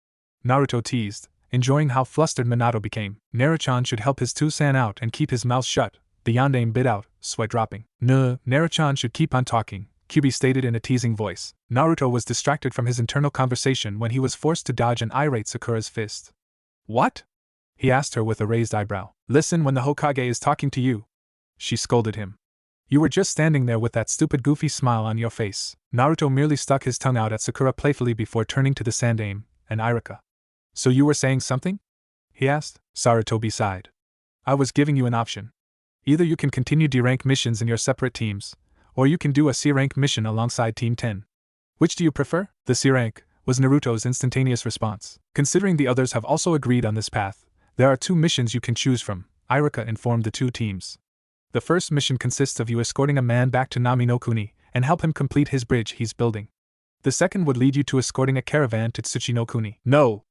Naruto teased, enjoying how flustered Minato became. Naruto-chan should help his Tusan out and keep his mouth shut, the yondaime bit out, sweat dropping. Naruto-chan should keep on talking, Kyubi stated in a teasing voice. Naruto was distracted from his internal conversation when he was forced to dodge an irate Sakura's fist. What? He asked her with a raised eyebrow. Listen when the Hokage is talking to you. She scolded him. You were just standing there with that stupid goofy smile on your face. Naruto merely stuck his tongue out at Sakura playfully before turning to the Sandaime and Irika. So you were saying something? He asked. Sarutobi sighed. I was giving you an option. Either you can continue D-rank missions in your separate teams, or you can do a C-rank mission alongside Team 10. Which do you prefer? The C-rank, was Naruto's instantaneous response. Considering the others have also agreed on this path, there are 2 missions you can choose from, Irika informed the 2 teams. The first mission consists of you escorting a man back to Nami no Kuni and help him complete his bridge he's building. The second would lead you to escorting a caravan to Tsuchi no Kuni. No!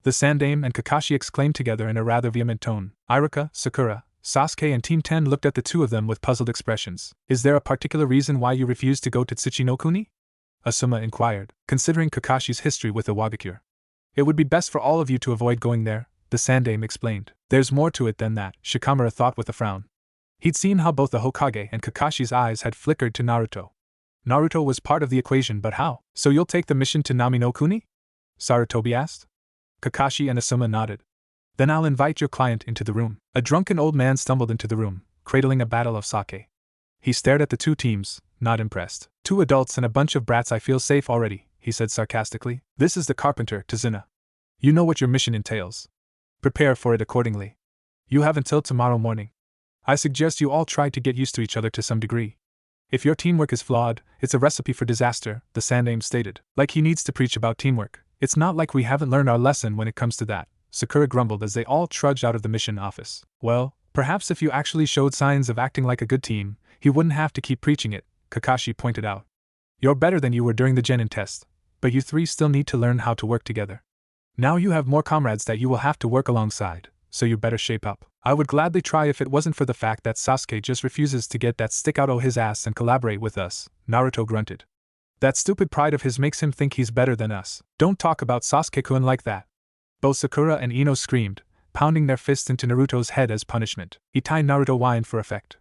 The Sandaime and Kakashi exclaimed together in a rather vehement tone. Irika, Sakura, Sasuke and Team 10 looked at the 2 of them with puzzled expressions. Is there a particular reason why you refuse to go to Tsuchi no Kuni? Asuma inquired, considering Kakashi's history with the Wagakure. It would be best for all of you to avoid going there, the Sandaime explained. There's more to it than that, Shikamaru thought with a frown. He'd seen how both the Hokage and Kakashi's eyes had flickered to Naruto. Naruto was part of the equation, but how? So you'll take the mission to Nami no Kuni? Sarutobi asked. Kakashi and Asuma nodded. Then I'll invite your client into the room. A drunken old man stumbled into the room, cradling a bottle of sake. He stared at the 2 teams, not impressed. 2 adults and a bunch of brats. I feel safe already, he said sarcastically. This is the carpenter, Tazuna. You know what your mission entails. Prepare for it accordingly. You have until tomorrow morning. I suggest you all try to get used to each other to some degree. If your teamwork is flawed, it's a recipe for disaster, the Sandaime stated. Like he needs to preach about teamwork. It's not like we haven't learned our lesson when it comes to that, Sakura grumbled as they all trudged out of the mission office. Well, perhaps if you actually showed signs of acting like a good team, he wouldn't have to keep preaching it, Kakashi pointed out. You're better than you were during the Genin test, but you 3 still need to learn how to work together. Now you have more comrades that you will have to work alongside, so you better shape up. I would gladly try if it wasn't for the fact that Sasuke just refuses to get that stick out of his ass and collaborate with us, Naruto grunted. That stupid pride of his makes him think he's better than us. Don't talk about Sasuke-kun like that. Both Sakura and Ino screamed, pounding their fists into Naruto's head as punishment. Itai Naruto whined for effect.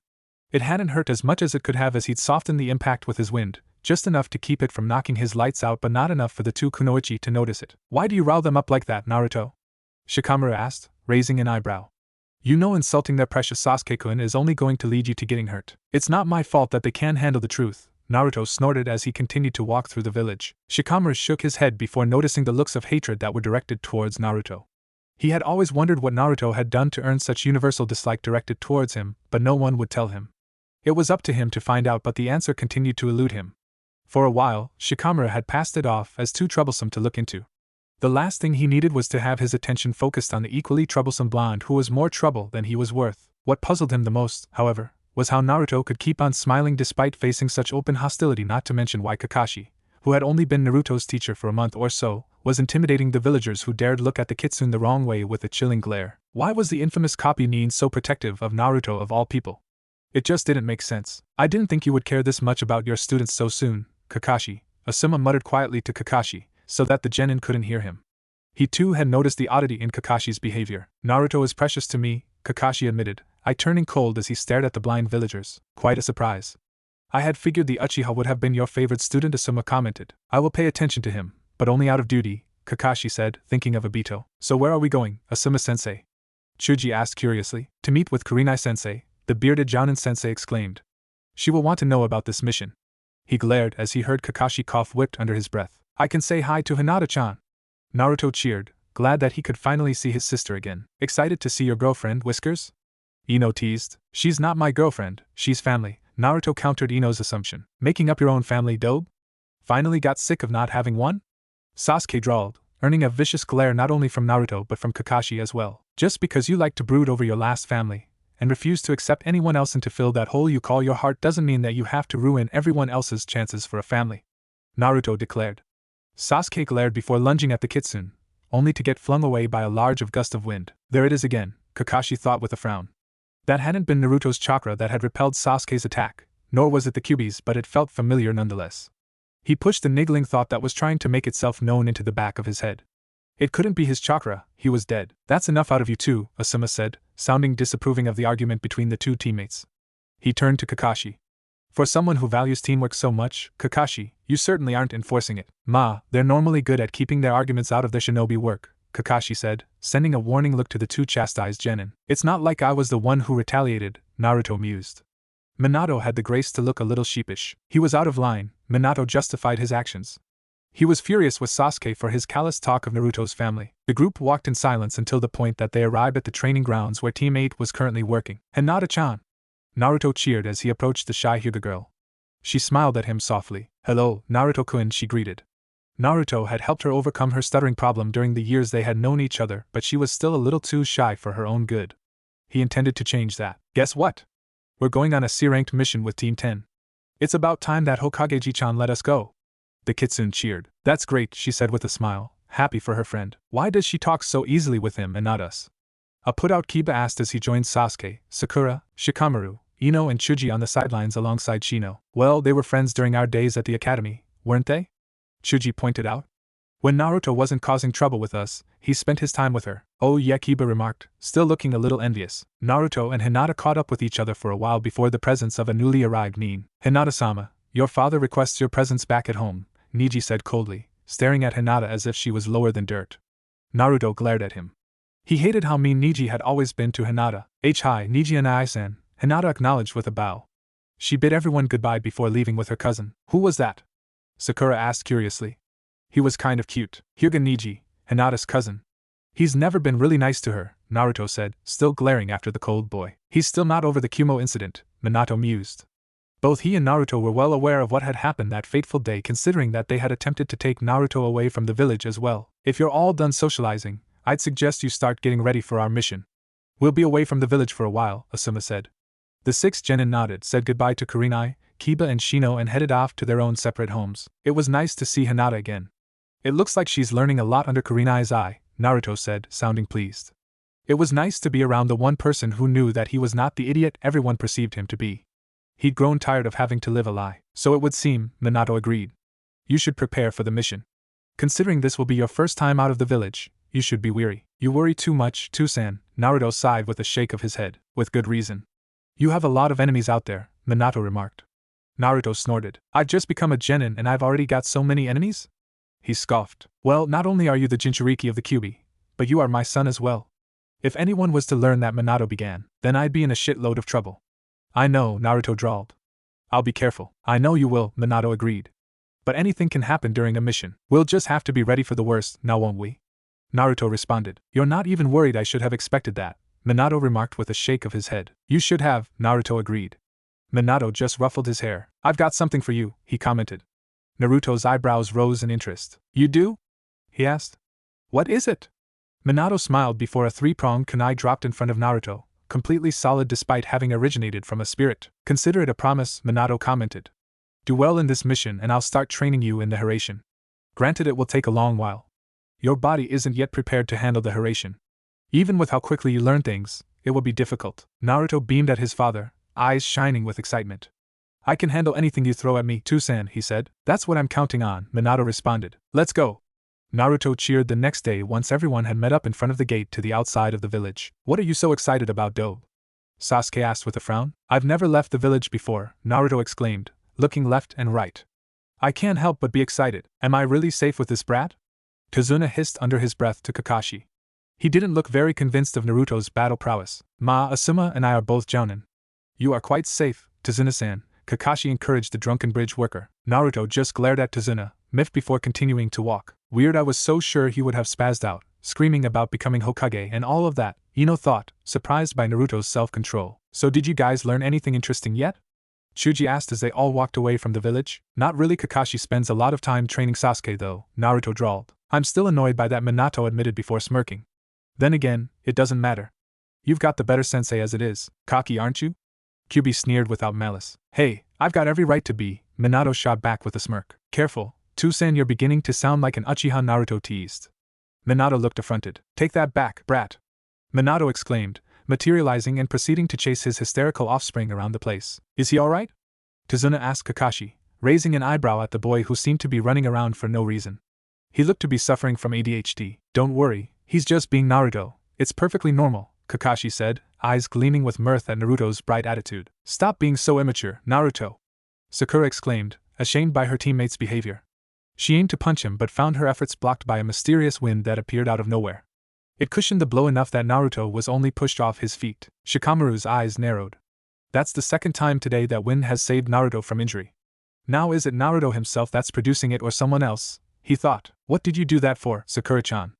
It hadn't hurt as much as it could have as he'd softened the impact with his wind, just enough to keep it from knocking his lights out but not enough for the 2 kunoichi to notice it. Why do you rile them up like that, Naruto? Shikamaru asked, raising an eyebrow. You know insulting their precious Sasuke-kun is only going to lead you to getting hurt. It's not my fault that they can't handle the truth, Naruto snorted as he continued to walk through the village. Shikamaru shook his head before noticing the looks of hatred that were directed towards Naruto. He had always wondered what Naruto had done to earn such universal dislike directed towards him, but no one would tell him. It was up to him to find out, but the answer continued to elude him. For a while, Shikamaru had passed it off as too troublesome to look into. The last thing he needed was to have his attention focused on the equally troublesome blonde who was more trouble than he was worth. What puzzled him the most, however, was how Naruto could keep on smiling despite facing such open hostility, not to mention why Kakashi, who had only been Naruto's teacher for a month or so, was intimidating the villagers who dared look at the kitsune the wrong way with a chilling glare. Why was the infamous copy Nin so protective of Naruto of all people? It just didn't make sense. I didn't think you would care this much about your students so soon, Kakashi, Asuma muttered quietly to Kakashi, so that the genin couldn't hear him. He too had noticed the oddity in Kakashi's behavior. Naruto is precious to me, Kakashi admitted, eye turning cold as he stared at the blind villagers. Quite a surprise. I had figured the Uchiha would have been your favorite student, Asuma commented. I will pay attention to him, but only out of duty, Kakashi said, thinking of Obito. So where are we going, Asuma-sensei? Chuji asked curiously. To meet with Kurinai-sensei, the bearded Jounin-sensei exclaimed. She will want to know about this mission. He glared as he heard Kakashi cough whipped under his breath. I can say hi to Hinata-chan. Naruto cheered, glad that he could finally see his sister again. Excited to see your girlfriend, Whiskers? Ino teased. She's not my girlfriend, she's family, Naruto countered Ino's assumption. Making up your own family, dope? Finally got sick of not having one? Sasuke drawled, earning a vicious glare not only from Naruto but from Kakashi as well. Just because you like to brood over your last family, and refuse to accept anyone else and to fill that hole you call your heart doesn't mean that you have to ruin everyone else's chances for a family, Naruto declared. Sasuke glared before lunging at the kitsune, only to get flung away by a large gust of wind. There it is again, Kakashi thought with a frown. That hadn't been Naruto's chakra that had repelled Sasuke's attack, nor was it the Kyuubi's, but it felt familiar nonetheless. He pushed the niggling thought that was trying to make itself known into the back of his head. It couldn't be his chakra, he was dead. That's enough out of you two, Asuma said, sounding disapproving of the argument between the two teammates. He turned to Kakashi. For someone who values teamwork so much, Kakashi, you certainly aren't enforcing it. They're normally good at keeping their arguments out of their shinobi work, Kakashi said, sending a warning look to the two chastised genin. It's not like I was the one who retaliated, Naruto mused. Minato had the grace to look a little sheepish. He was out of line. Minato justified his actions. He was furious with Sasuke for his callous talk of Naruto's family. The group walked in silence until the point that they arrived at the training grounds where Team 8 was currently working. Hinata-chan! Naruto cheered as he approached the shy Hyuga girl. She smiled at him softly. Hello, Naruto-kun, she greeted. Naruto had helped her overcome her stuttering problem during the years they had known each other, but she was still a little too shy for her own good. He intended to change that. Guess what? We're going on a C-ranked mission with Team 10. It's about time that Hokage-chan let us go. The kitsune cheered. That's great, she said with a smile, happy for her friend. Why does she talk so easily with him and not us? A put-out Kiba asked as he joined Sasuke, Sakura, Shikamaru, Ino and Chuji on the sidelines alongside Shino. Well, they were friends during our days at the academy, weren't they? Chuji pointed out. When Naruto wasn't causing trouble with us, he spent his time with her. Oh yeah, Kiba remarked, still looking a little envious. Naruto and Hinata caught up with each other for a while before the presence of a newly arrived Nin. Hinata-sama, your father requests your presence back at home, Niji said coldly, staring at Hinata as if she was lower than dirt. Naruto glared at him. He hated how mean Niji had always been to Hinata. Hi, Niji and I-san, Hinata acknowledged with a bow. She bid everyone goodbye before leaving with her cousin. Who was that? Sakura asked curiously. He was kind of cute. Hyuga Niji, Hinata's cousin. He's never been really nice to her, Naruto said, still glaring after the cold boy. He's still not over the Kumo incident, Minato mused. Both he and Naruto were well aware of what had happened that fateful day, considering that they had attempted to take Naruto away from the village as well. If you're all done socializing, I'd suggest you start getting ready for our mission. We'll be away from the village for a while, Asuma said. The 6 genin nodded, said goodbye to Kurenai, Kiba and Shino and headed off to their own separate homes. It was nice to see Hinata again. It looks like she's learning a lot under Kurenai's eye, Naruto said, sounding pleased. It was nice to be around the one person who knew that he was not the idiot everyone perceived him to be. He'd grown tired of having to live a lie. So it would seem, Minato agreed. You should prepare for the mission. Considering this will be your first time out of the village, you should be weary. You worry too much, Tusan, Naruto sighed with a shake of his head. With good reason. You have a lot of enemies out there, Minato remarked. Naruto snorted. I've just become a genin and I've already got so many enemies? He scoffed. Well, not only are you the Jinchuriki of the Kyuubi, but you are my son as well. If anyone was to learn that, Minato began, then I'd be in a shitload of trouble. I know, Naruto drawled. I'll be careful. I know you will, Minato agreed. But anything can happen during a mission. We'll just have to be ready for the worst, now won't we? Naruto responded. You're not even worried. I should have expected that, Minato remarked with a shake of his head. You should have, Naruto agreed. Minato just ruffled his hair. I've got something for you, he commented. Naruto's eyebrows rose in interest. You do? He asked. What is it? Minato smiled before a 3-pronged kunai dropped in front of Naruto, completely solid despite having originated from a spirit. Consider it a promise, Minato commented. Do well in this mission and I'll start training you in the Hiraishin. Granted, it will take a long while. Your body isn't yet prepared to handle the Hiraishin. Even with how quickly you learn things, it will be difficult. Naruto beamed at his father, eyes shining with excitement. I can handle anything you throw at me, Tusan, he said. That's what I'm counting on, Minato responded. Let's go. Naruto cheered the next day once everyone had met up in front of the gate to the outside of the village. What are you so excited about, Do? Sasuke asked with a frown. I've never left the village before, Naruto exclaimed, looking left and right. I can't help but be excited. Am I really safe with this brat? Kazuna hissed under his breath to Kakashi. He didn't look very convinced of Naruto's battle prowess. Asuma and I are both jounin. You are quite safe, Tazuna-san, Kakashi encouraged the drunken bridge worker. Naruto just glared at Tazuna, miffed before continuing to walk. Weird, I was so sure he would have spazzed out, screaming about becoming Hokage and all of that, Ino thought, surprised by Naruto's self-control. So did you guys learn anything interesting yet? Chuji asked as they all walked away from the village. Not really. Kakashi spends a lot of time training Sasuke though, Naruto drawled. I'm still annoyed by that, Minato admitted before smirking. Then again, it doesn't matter. You've got the better sensei as it is, cocky aren't you? Kyuubi sneered without malice. Hey, I've got every right to be, Minato shot back with a smirk. Careful, Tusan, you're beginning to sound like an Uchiha, Naruto teased. Minato looked affronted. Take that back, brat! Minato exclaimed, materializing and proceeding to chase his hysterical offspring around the place. Is he alright? Tazuna asked Kakashi, raising an eyebrow at the boy who seemed to be running around for no reason. He looked to be suffering from ADHD. Don't worry, he's just being Naruto. It's perfectly normal, Kakashi said, eyes gleaming with mirth at Naruto's bright attitude. Stop being so immature, Naruto. Sakura exclaimed, ashamed by her teammate's behavior. She aimed to punch him but found her efforts blocked by a mysterious wind that appeared out of nowhere. It cushioned the blow enough that Naruto was only pushed off his feet. Shikamaru's eyes narrowed. That's the second time today that wind has saved Naruto from injury. Now is it Naruto himself that's producing it or someone else? He thought. What did you do that for, Sakura-chan?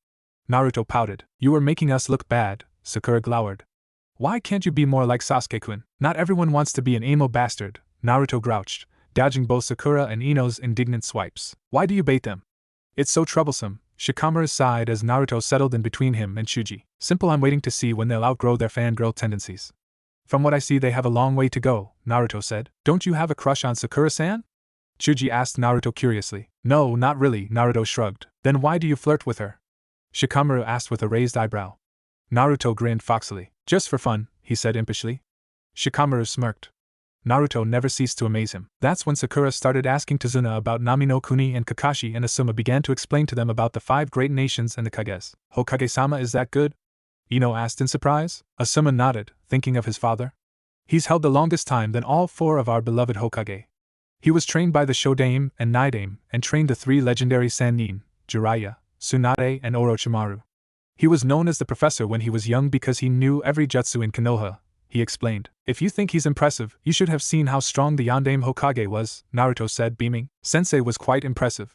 Naruto pouted. You were making us look bad, Sakura glowered. Why can't you be more like Sasuke-kun? Not everyone wants to be an emo bastard, Naruto grouched, dodging both Sakura and Ino's indignant swipes. Why do you bait them? It's so troublesome, Shikamaru sighed as Naruto settled in between him and Chuji. Simple, I'm waiting to see when they'll outgrow their fangirl tendencies. From what I see they have a long way to go, Naruto said. Don't you have a crush on Sakura-san? Chuji asked Naruto curiously. No, not really, Naruto shrugged. Then why do you flirt with her? Shikamaru asked with a raised eyebrow. Naruto grinned foxily. Just for fun, he said impishly. Shikamaru smirked. Naruto never ceased to amaze him. That's when Sakura started asking Tazuna about Nami no Kuni and Kakashi, and Asuma began to explain to them about the 5 great nations and the Kages. Hokage-sama, is that good? Ino asked in surprise. Asuma nodded, thinking of his father. He's held the longest time than all 4 of our beloved Hokage. He was trained by the Shodame and Naidame, and trained the 3 legendary Sannin, Jiraiya, Tsunade and Orochimaru. He was known as the Professor when he was young because he knew every jutsu in Konoha, he explained. If you think he's impressive, you should have seen how strong the Yondaime Hokage was, Naruto said, beaming. Sensei was quite impressive.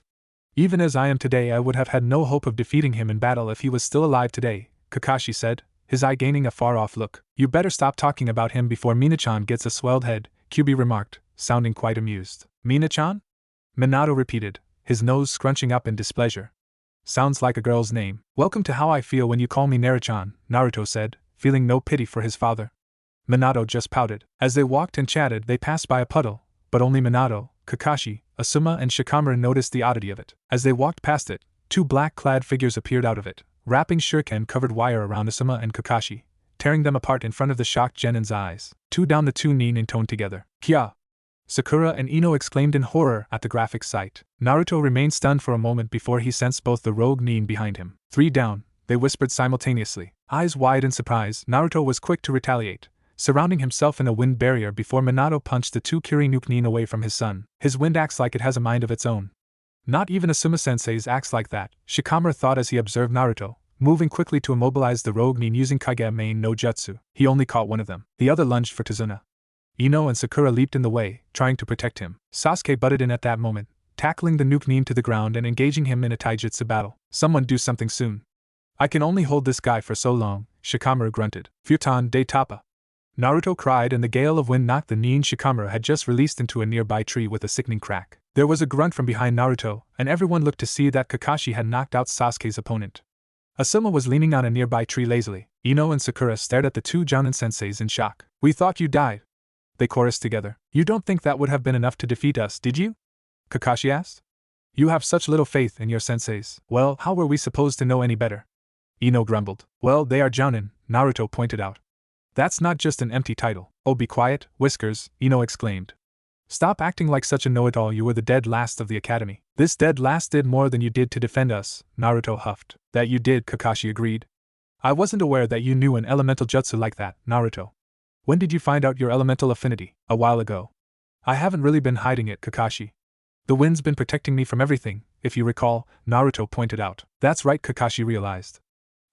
Even as I am today, I would have had no hope of defeating him in battle if he was still alive today, Kakashi said, his eye gaining a far-off look. You better stop talking about him before Mina-chan gets a swelled head, Kyubi remarked, sounding quite amused. Mina-chan? Minato repeated, his nose scrunching up in displeasure. Sounds like a girl's name. Welcome to how I feel when you call me Naruto-chan, Naruto said, feeling no pity for his father. Minato just pouted. As they walked and chatted, they passed by a puddle, but only Minato, Kakashi, Asuma and Shikamaru noticed the oddity of it. As they walked past it, 2 black-clad figures appeared out of it, wrapping shuriken-covered wire around Asuma and Kakashi, tearing them apart in front of the shocked Genin's eyes. 2 down, the 2 Nin intoned together. Kya! Sakura and Ino exclaimed in horror at the graphic sight. Naruto remained stunned for a moment before he sensed both the rogue Nin behind him. 3 down, they whispered simultaneously. Eyes wide in surprise, Naruto was quick to retaliate, surrounding himself in a wind barrier before Minato punched the 2 Kiri-nuke Nin away from his son. His wind acts like it has a mind of its own. Not even Asuma-sensei's acts like that, Shikamaru thought as he observed Naruto, moving quickly to immobilize the rogue Nin using Kage main no jutsu. He only caught one of them. The other lunged for Tazuna. Ino and Sakura leaped in the way, trying to protect him. Sasuke butted in at that moment, tackling the nuke Nin to the ground and engaging him in a taijutsu battle. Someone do something soon. I can only hold this guy for so long, Shikamaru grunted. Futon de Tapa. Naruto cried and the gale of wind knocked the Nin Shikamaru had just released into a nearby tree with a sickening crack. There was a grunt from behind Naruto, and everyone looked to see that Kakashi had knocked out Sasuke's opponent. Asuma was leaning on a nearby tree lazily. Ino and Sakura stared at the 2 Jounin senseis in shock. We thought you died, they chorused together. You don't think that would have been enough to defeat us, did you? Kakashi asked. You have such little faith in your senseis. Well, how were we supposed to know any better? Ino grumbled. Well, they are Jounin, Naruto pointed out. That's not just an empty title. Oh, be quiet, Whiskers, Ino exclaimed. Stop acting like such a know-it-all. You were the dead last of the academy. This dead last did more than you did to defend us, Naruto huffed. That you did, Kakashi agreed. I wasn't aware that you knew an elemental jutsu like that, Naruto. When did you find out your elemental affinity? A while ago. I haven't really been hiding it, Kakashi. The wind's been protecting me from everything, if you recall, Naruto pointed out. That's right, Kakashi realized.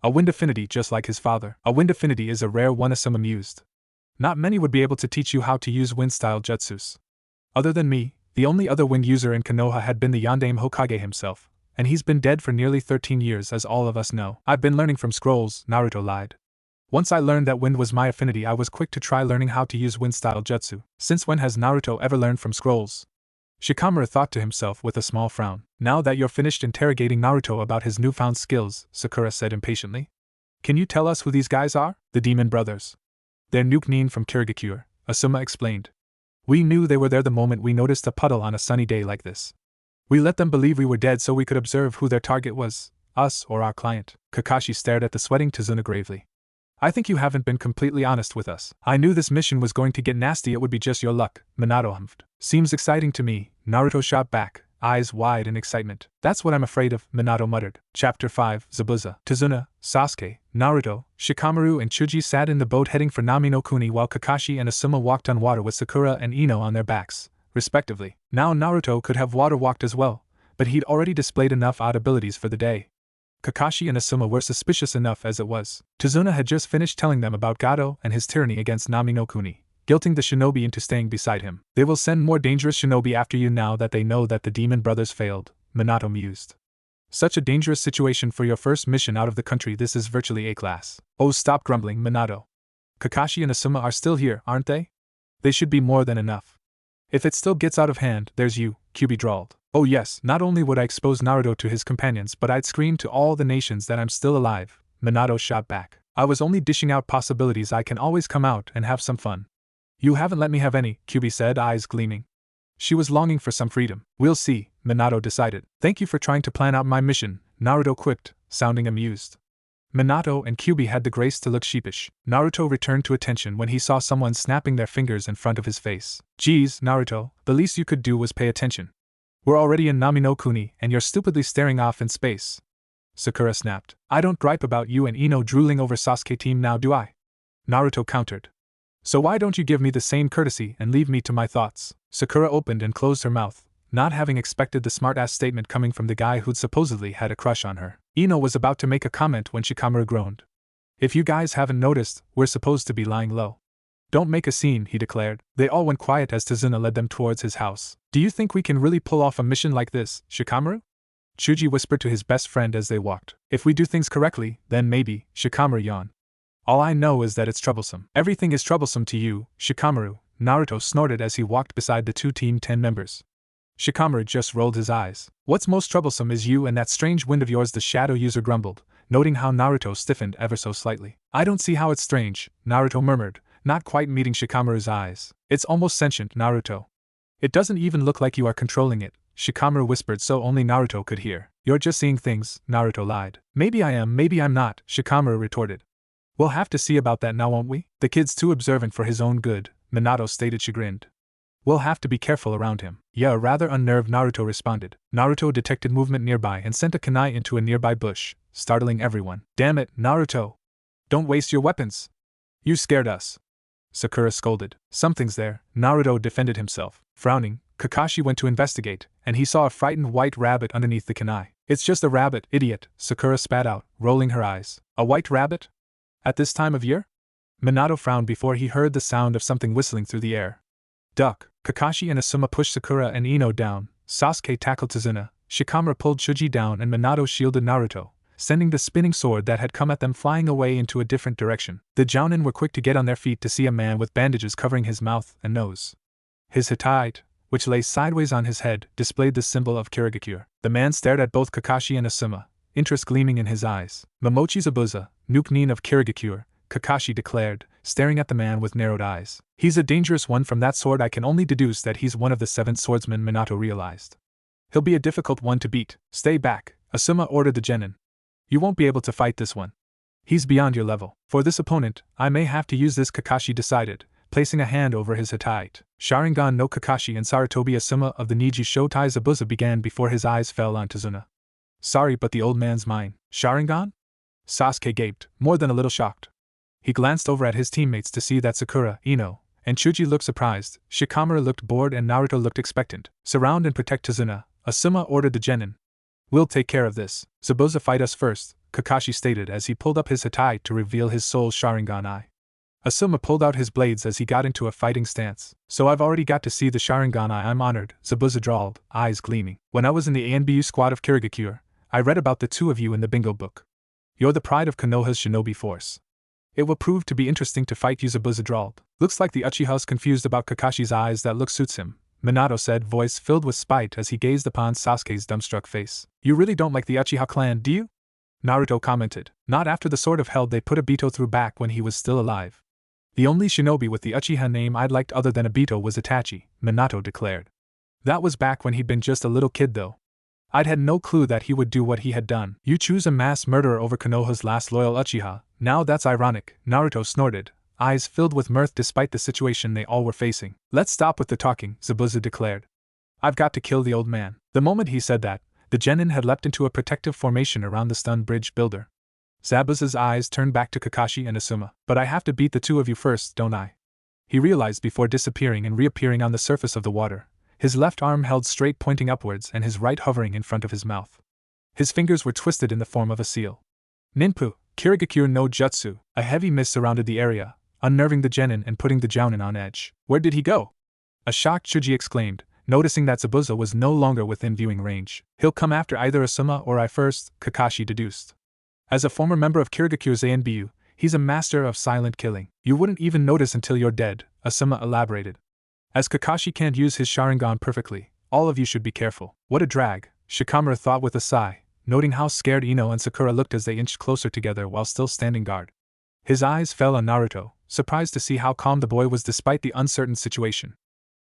A wind affinity just like his father. A wind affinity is a rare one, Asuma mused. Not many would be able to teach you how to use wind-style jutsus. Other than me, the only other wind user in Konoha had been the Yondaime Hokage himself, and he's been dead for nearly 13 years as all of us know. I've been learning from scrolls, Naruto lied. Once I learned that wind was my affinity, I was quick to try learning how to use wind-style jutsu. Since when has Naruto ever learned from scrolls? Shikamaru thought to himself with a small frown. Now that you're finished interrogating Naruto about his newfound skills, Sakura said impatiently. Can you tell us who these guys are? The Demon Brothers. They're Nuke Nin from Kirigakure, Asuma explained. We knew they were there the moment we noticed a puddle on a sunny day like this. We let them believe we were dead so we could observe who their target was, us or our client. Kakashi stared at the sweating Tazuna gravely. I think you haven't been completely honest with us. I knew this mission was going to get nasty. It would be just your luck, Minato humphed. Seems exciting to me, Naruto shot back, eyes wide in excitement. That's what I'm afraid of, Minato muttered. Chapter 5, Zabuza. Tazuna, Sasuke, Naruto, Shikamaru and Chuji sat in the boat heading for Nami no Kuni while Kakashi and Asuma walked on water with Sakura and Ino on their backs, respectively. Now Naruto could have water walked as well, but he'd already displayed enough odd abilities for the day. Kakashi and Asuma were suspicious enough as it was. Tazuna had just finished telling them about Gato and his tyranny against Nami no Kuni, guilting the shinobi into staying beside him. They will send more dangerous shinobi after you now that they know that the demon brothers failed, Minato mused. Such a dangerous situation for your first mission out of the country, this is virtually A-class. Oh, stop grumbling, Minato. Kakashi and Asuma are still here, aren't they? They should be more than enough. If it still gets out of hand, there's you, Kyuubi drawled. Oh yes, not only would I expose Naruto to his companions, but I'd scream to all the nations that I'm still alive, Minato shot back. I was only dishing out possibilities. I can always come out and have some fun. You haven't let me have any, Kyuubi said, eyes gleaming. She was longing for some freedom. We'll see, Minato decided. Thank you for trying to plan out my mission, Naruto quipped, sounding amused. Minato and Kyuubi had the grace to look sheepish. Naruto returned to attention when he saw someone snapping their fingers in front of his face. Geez, Naruto, the least you could do was pay attention. We're already in Nami no Kuni, and you're stupidly staring off in space. Sakura snapped. I don't gripe about you and Ino drooling over Sasuke team now, do I? Naruto countered. So why don't you give me the same courtesy and leave me to my thoughts? Sakura opened and closed her mouth, not having expected the smart-ass statement coming from the guy who'd supposedly had a crush on her. Ino was about to make a comment when Shikamaru groaned. If you guys haven't noticed, we're supposed to be lying low. Don't make a scene, he declared. They all went quiet as Tazuna led them towards his house. Do you think we can really pull off a mission like this, Shikamaru? Chuji whispered to his best friend as they walked. If we do things correctly, then maybe, Shikamaru yawned. All I know is that it's troublesome. Everything is troublesome to you, Shikamaru, Naruto snorted as he walked beside the two Team 10 members. Shikamaru just rolled his eyes. What's most troublesome is you and that strange wind of yours, the shadow user grumbled, noting how Naruto stiffened ever so slightly. I don't see how it's strange, Naruto murmured, not quite meeting Shikamaru's eyes. It's almost sentient, Naruto. It doesn't even look like you are controlling it, Shikamaru whispered so only Naruto could hear. You're just seeing things, Naruto lied. Maybe I am, maybe I'm not, Shikamaru retorted. We'll have to see about that now, won't we? The kid's too observant for his own good, Minato stated chagrined. We'll have to be careful around him. Yeah, rather unnerved, Naruto responded. Naruto detected movement nearby and sent a kunai into a nearby bush, startling everyone. Damn it, Naruto! Don't waste your weapons! You scared us! Sakura scolded. Something's there, Naruto defended himself. Frowning, Kakashi went to investigate, and he saw a frightened white rabbit underneath the kunai. It's just a rabbit, idiot, Sakura spat out, rolling her eyes. A white rabbit? At this time of year? Minato frowned before he heard the sound of something whistling through the air. Duck. Kakashi and Asuma pushed Sakura and Ino down, Sasuke tackled Tazuna, Shikamaru pulled Chuji down and Minato shielded Naruto, sending the spinning sword that had come at them flying away into a different direction. The Jounin were quick to get on their feet to see a man with bandages covering his mouth and nose. His Hittite, which lay sideways on his head, displayed the symbol of Kirigakure. The man stared at both Kakashi and Asuma, interest gleaming in his eyes. Momochi Zabuza, Nuke Nin of Kirigakure, Kakashi declared, staring at the man with narrowed eyes. He's a dangerous one. From that sword I can only deduce that he's one of the 7 swordsmen, Minato realized. He'll be a difficult one to beat. Stay back, Asuma ordered the genin. You won't be able to fight this one. He's beyond your level. For this opponent, I may have to use this, Kakashi decided, placing a hand over his Hittite. Sharingan no Kakashi and Sarutobi Asuma of the Niji Shotai Zabuza began before his eyes fell on Tazuna. Sorry, but the old man's mine. Sharingan? Sasuke gaped, more than a little shocked. He glanced over at his teammates to see that Sakura, Ino, and Chuji looked surprised, Shikamaru looked bored and Naruto looked expectant. Surround and protect Tazuna, Asuma ordered the genin. We'll take care of this. Zabuza, fight us first, Kakashi stated as he pulled up his Hittite to reveal his soul Sharingan eye. Asuma pulled out his blades as he got into a fighting stance. So I've already got to see the Sharingan eye, I'm honored, Zabuza drawled, eyes gleaming. When I was in the ANBU squad of Kirigakure, I read about the two of you in the bingo book. You're the pride of Konoha's shinobi force. It will prove to be interesting to fight you, Zabuza drawled. Looks like the Uchiha's confused about Kakashi's eyes. That look suits him, Minato said, voice filled with spite as he gazed upon Sasuke's dumbstruck face. You really don't like the Uchiha clan, do you? Naruto commented. Not after the sword of hell they put Obito through back when he was still alive. The only shinobi with the Uchiha name I'd liked other than Obito was Itachi, Minato declared. That was back when he'd been just a little kid though. I'd had no clue that he would do what he had done. You choose a mass murderer over Konoha's last loyal Uchiha. Now that's ironic, Naruto snorted, eyes filled with mirth despite the situation they all were facing. Let's stop with the talking, Zabuza declared. I've got to kill the old man. The moment he said that, the genin had leapt into a protective formation around the stun bridge builder. Zabuza's eyes turned back to Kakashi and Asuma. But I have to beat the two of you first, don't I? He realized before disappearing and reappearing on the surface of the water, his left arm held straight pointing upwards and his right hovering in front of his mouth. His fingers were twisted in the form of a seal. Ninpu, Kirigakure no Jutsu, a heavy mist surrounded the area, unnerving the genin and putting the jounin on edge. Where did he go? A shocked Chuji exclaimed, noticing that Zabuza was no longer within viewing range. He'll come after either Asuma or I first, Kakashi deduced. As a former member of Kirigakure's ANBU, he's a master of silent killing. You wouldn't even notice until you're dead, Asuma elaborated. As Kakashi can't use his Sharingan perfectly, all of you should be careful. What a drag, Shikamaru thought with a sigh, noting how scared Ino and Sakura looked as they inched closer together while still standing guard. His eyes fell on Naruto, surprised to see how calm the boy was despite the uncertain situation.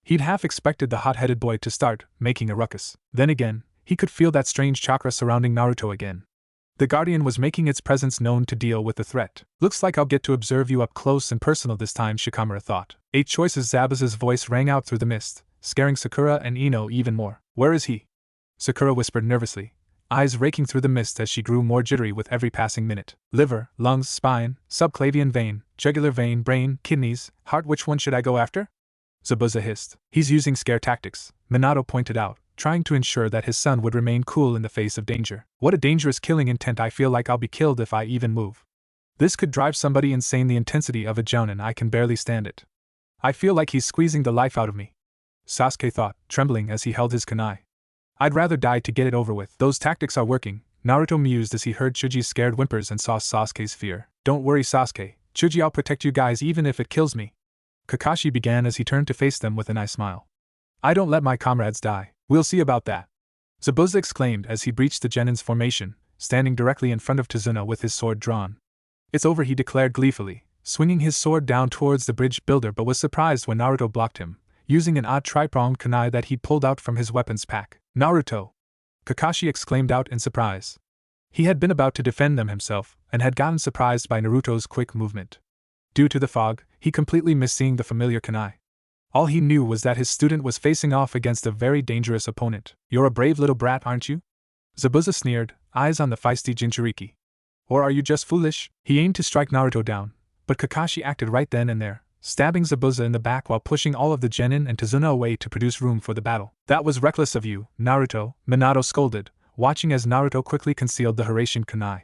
He'd half expected the hot-headed boy to start making a ruckus. Then again, he could feel that strange chakra surrounding Naruto again. The Guardian was making its presence known to deal with the threat. Looks like I'll get to observe you up close and personal this time, Shikamaru thought. 8 choices. Zabuza's voice rang out through the mist, scaring Sakura and Ino even more. Where is he? Sakura whispered nervously, eyes raking through the mist as she grew more jittery with every passing minute. Liver, lungs, spine, subclavian vein, jugular vein, brain, kidneys, heart. Which one should I go after? Zabuza hissed. He's using scare tactics, Minato pointed out, trying to ensure that his son would remain cool in the face of danger. What a dangerous killing intent. I feel like I'll be killed if I even move. This could drive somebody insane. The intensity of a jounin, I can barely stand it. I feel like he's squeezing the life out of me, Sasuke thought, trembling as he held his kunai. I'd rather die to get it over with. Those tactics are working, Naruto mused as he heard Chuji's scared whimpers and saw Sasuke's fear. Don't worry, Sasuke, Chuji, I'll protect you guys even if it kills me, Kakashi began as he turned to face them with a nice smile. I don't let my comrades die. We'll see about that, Zabuza exclaimed as he breached the genin's formation, standing directly in front of Tazuna with his sword drawn. It's over, he declared gleefully, swinging his sword down towards the bridge builder, but was surprised when Naruto blocked him, using an odd tri-pronged kunai that he'd pulled out from his weapons pack. Naruto! Kakashi exclaimed out in surprise. He had been about to defend them himself, and had gotten surprised by Naruto's quick movement. Due to the fog, he completely missed seeing the familiar kunai. All he knew was that his student was facing off against a very dangerous opponent. You're a brave little brat, aren't you? Zabuza sneered, eyes on the feisty Jinchuriki. Or are you just foolish? He aimed to strike Naruto down, but Kakashi acted right then and there, stabbing Zabuza in the back while pushing all of the genin and Tazuna away to produce room for the battle. That was reckless of you, Naruto, Minato scolded, watching as Naruto quickly concealed the Hiraishin kunai.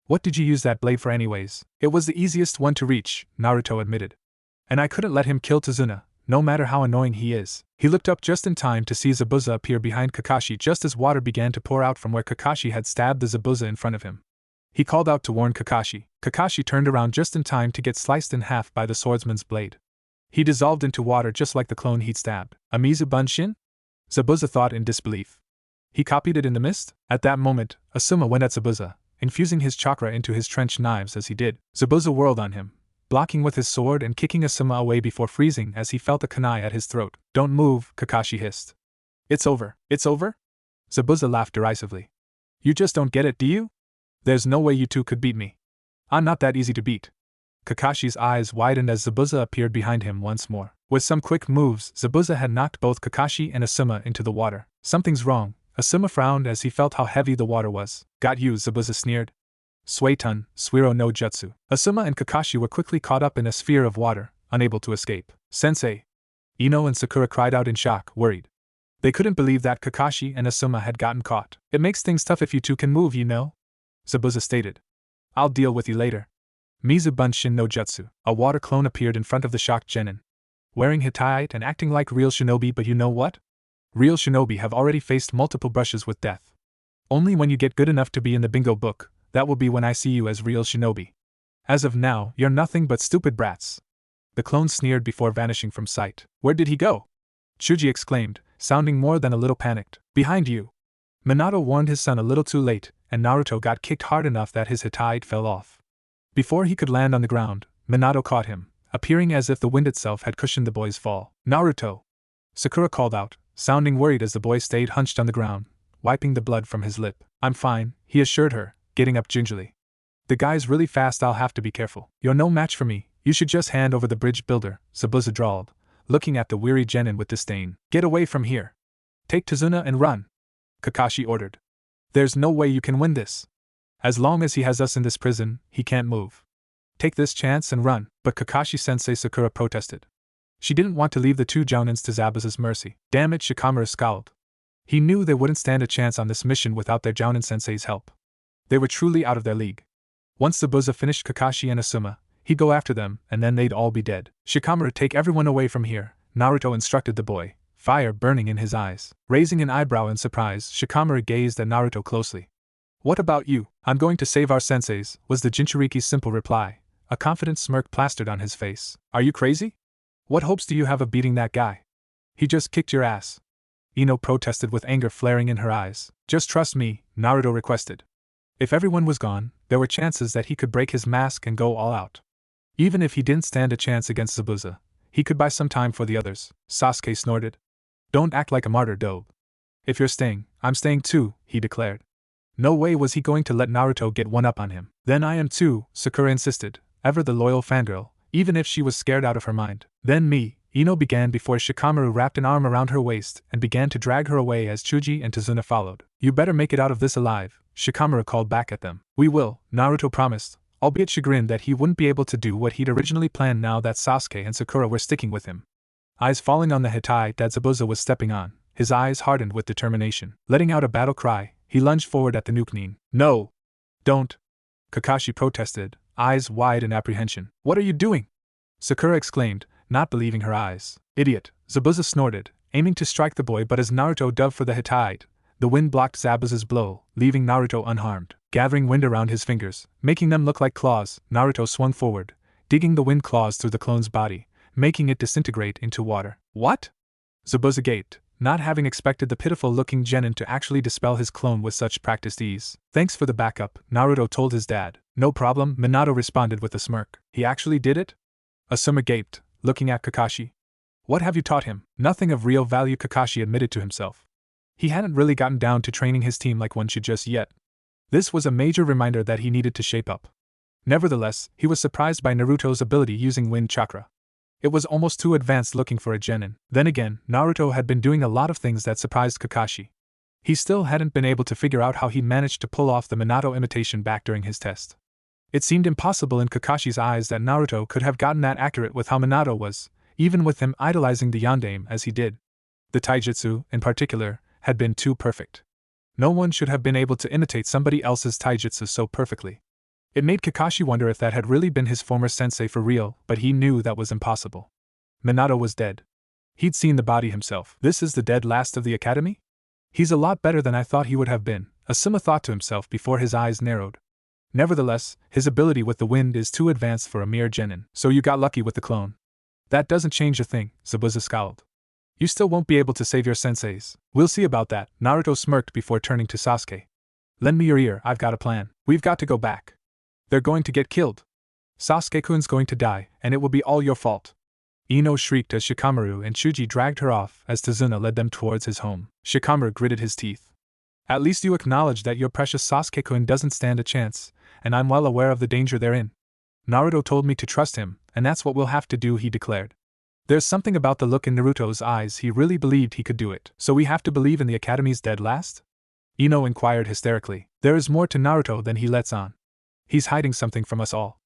What did you use that blade for anyways? It was the easiest one to reach, Naruto admitted. And I couldn't let him kill Tazuna, no matter how annoying he is. He looked up just in time to see Zabuza appear behind Kakashi just as water began to pour out from where Kakashi had stabbed the Zabuza in front of him. He called out to warn Kakashi. Kakashi turned around just in time to get sliced in half by the swordsman's blade. He dissolved into water just like the clone he'd stabbed. A Mizu Bunshin? Zabuza thought in disbelief. He copied it in the mist? At that moment, Asuma went at Zabuza, infusing his chakra into his trench knives as he did. Zabuza whirled on him, blocking with his sword and kicking Asuma away before freezing as he felt a kunai at his throat. Don't move, Kakashi hissed. It's over. It's over? Zabuza laughed derisively. You just don't get it, do you? There's no way you two could beat me. I'm not that easy to beat. Kakashi's eyes widened as Zabuza appeared behind him once more. With some quick moves, Zabuza had knocked both Kakashi and Asuma into the water. Something's wrong. Asuma frowned as he felt how heavy the water was. Got you, Zabuza sneered. Suiton, Suiro no Jutsu. Asuma and Kakashi were quickly caught up in a sphere of water, unable to escape. Sensei! Ino and Sakura cried out in shock, worried. They couldn't believe that Kakashi and Asuma had gotten caught. It makes things tough if you two can move, you know? Zabuza stated. I'll deal with you later. Mizu Bunshin no Jutsu. A water clone appeared in front of the shocked genin, wearing Hittite and acting like real shinobi, but you know what? Real shinobi have already faced multiple brushes with death. Only when you get good enough to be in the bingo book, that will be when I see you as real shinobi. As of now, you're nothing but stupid brats. The clone sneered before vanishing from sight. Where did he go? Chuji exclaimed, sounding more than a little panicked. Behind you. Minato warned his son a little too late, and Naruto got kicked hard enough that his Hittite fell off. Before he could land on the ground, Minato caught him, appearing as if the wind itself had cushioned the boy's fall. Naruto! Sakura called out, sounding worried as the boy stayed hunched on the ground, wiping the blood from his lip. I'm fine, he assured her, getting up gingerly. The guy's really fast, I'll have to be careful. You're no match for me, you should just hand over the bridge builder, Zabuza drawled, looking at the weary genin with disdain. Get away from here. Take Tazuna and run, Kakashi ordered. There's no way you can win this. As long as he has us in this prison, he can't move. Take this chance and run, but Kakashi-sensei, Sakura protested. She didn't want to leave the two Jounins to Zabuza's mercy. Damn it, Shikamaru scowled. He knew they wouldn't stand a chance on this mission without their Jounin sensei's help. They were truly out of their league. Once Zabuza finished Kakashi and Asuma, he'd go after them, and then they'd all be dead. Shikamaru, take everyone away from here, Naruto instructed the boy, fire burning in his eyes. Raising an eyebrow in surprise, Shikamaru gazed at Naruto closely. What about you? I'm going to save our senseis, was the Jinchuriki's simple reply, a confident smirk plastered on his face. Are you crazy? What hopes do you have of beating that guy? He just kicked your ass. Ino protested with anger flaring in her eyes. Just trust me, Naruto requested. If everyone was gone, there were chances that he could break his mask and go all out. Even if he didn't stand a chance against Zabuza, he could buy some time for the others. Sasuke snorted. Don't act like a martyr, Dobe. If you're staying, I'm staying too, he declared. No way was he going to let Naruto get one up on him. Then I am too, Sakura insisted, ever the loyal fangirl, even if she was scared out of her mind. Then me, Ino began before Shikamaru wrapped an arm around her waist and began to drag her away as Chuji and Tazuna followed. You better make it out of this alive, Shikamaru called back at them. We will, Naruto promised, albeit chagrined that he wouldn't be able to do what he'd originally planned now that Sasuke and Sakura were sticking with him. Eyes falling on the Hittite that Zabuza was stepping on, his eyes hardened with determination. Letting out a battle cry, he lunged forward at the Nukenin. No! Don't! Kakashi protested, eyes wide in apprehension. What are you doing? Sakura exclaimed, not believing her eyes. Idiot! Zabuza snorted, aiming to strike the boy, but as Naruto dove for the Hittite, the wind blocked Zabuza's blow, leaving Naruto unharmed. Gathering wind around his fingers, making them look like claws, Naruto swung forward, digging the wind claws through the clone's body, making it disintegrate into water. What? Zabuza gaped, not having expected the pitiful-looking genin to actually dispel his clone with such practiced ease. Thanks for the backup, Naruto told his dad. No problem, Minato responded with a smirk. He actually did it? Asuma gaped, looking at Kakashi. What have you taught him? Nothing of real value, Kakashi admitted to himself. He hadn't really gotten down to training his team like one should just yet. This was a major reminder that he needed to shape up. Nevertheless, he was surprised by Naruto's ability using wind chakra. It was almost too advanced looking for a genin. Then again, Naruto had been doing a lot of things that surprised Kakashi. He still hadn't been able to figure out how he managed to pull off the Minato imitation back during his test. It seemed impossible in Kakashi's eyes that Naruto could have gotten that accurate with how Minato was, even with him idolizing the Yondaime as he did. The taijutsu, in particular, had been too perfect. No one should have been able to imitate somebody else's taijutsu so perfectly. It made Kakashi wonder if that had really been his former sensei for real, but he knew that was impossible. Minato was dead. He'd seen the body himself. This is the dead last of the academy? He's a lot better than I thought he would have been, Asuma thought to himself before his eyes narrowed. Nevertheless, his ability with the wind is too advanced for a mere genin. So you got lucky with the clone. That doesn't change a thing, Zabuza scowled. You still won't be able to save your senseis. We'll see about that, Naruto smirked before turning to Sasuke. Lend me your ear, I've got a plan. We've got to go back. They're going to get killed. Sasuke-kun's going to die, and it will be all your fault. Ino shrieked as Shikamaru and Chuji dragged her off as Tazuna led them towards his home. Shikamaru gritted his teeth. At least you acknowledge that your precious Sasuke-kun doesn't stand a chance, and I'm well aware of the danger they're in. Naruto told me to trust him, and that's what we'll have to do, he declared. There's something about the look in Naruto's eyes, he really believed he could do it. So we have to believe in the Academy's dead last? Ino inquired hysterically. There is more to Naruto than he lets on. He's hiding something from us all.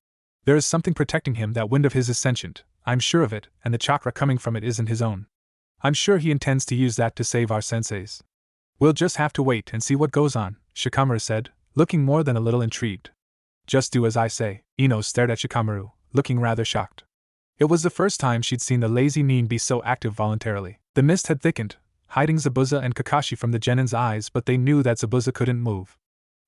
There is something protecting him. That wind of his is sentient, I'm sure of it, and the chakra coming from it isn't his own. I'm sure he intends to use that to save our senseis. We'll just have to wait and see what goes on, Shikamaru said, looking more than a little intrigued. Just do as I say. Ino stared at Shikamaru, looking rather shocked. It was the first time she'd seen the lazy Nin be so active voluntarily. The mist had thickened, hiding Zabuza and Kakashi from the genin's eyes, but they knew that Zabuza couldn't move.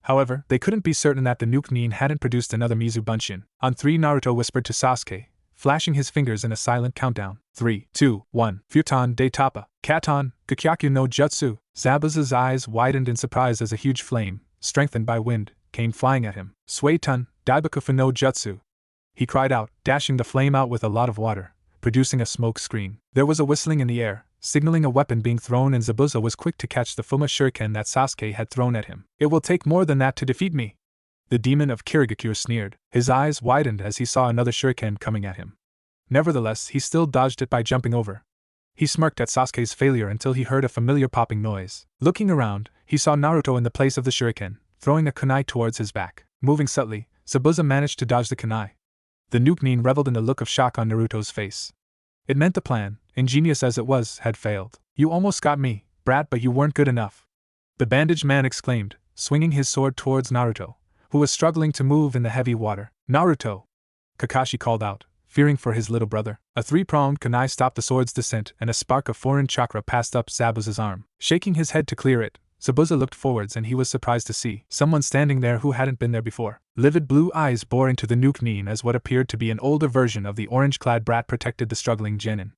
However, they couldn't be certain that the Nuke-Nin hadn't produced another Mizu Bunshin. On 3, Naruto whispered to Sasuke, flashing his fingers in a silent countdown. 3, 2, 1. Futon de Tapa. Katon, Gakyaku no Jutsu. Zabuza's eyes widened in surprise as a huge flame, strengthened by wind, came flying at him. Suetun, Daibakufu no Jutsu. He cried out, dashing the flame out with a lot of water, producing a smoke screen. There was a whistling in the air, signaling a weapon being thrown, and Zabuza was quick to catch the Fuma shuriken that Sasuke had thrown at him. It will take more than that to defeat me. The demon of Kirigakure sneered. His eyes widened as he saw another shuriken coming at him. Nevertheless, he still dodged it by jumping over. He smirked at Sasuke's failure until he heard a familiar popping noise. Looking around, he saw Naruto in the place of the shuriken, throwing a kunai towards his back. Moving subtly, Zabuza managed to dodge the kunai. The Nuke-Nin reveled in the look of shock on Naruto's face. It meant the plan, ingenious as it was, had failed. You almost got me, brat, but you weren't good enough. The bandaged man exclaimed, swinging his sword towards Naruto, who was struggling to move in the heavy water. Naruto! Kakashi called out, fearing for his little brother. A three-pronged kunai stopped the sword's descent and a spark of foreign chakra passed up Zabuza's arm. Shaking his head to clear it, Zabuza looked forwards and he was surprised to see someone standing there who hadn't been there before. Livid blue eyes bore into the nuke as what appeared to be an older version of the orange-clad brat protected the struggling genin.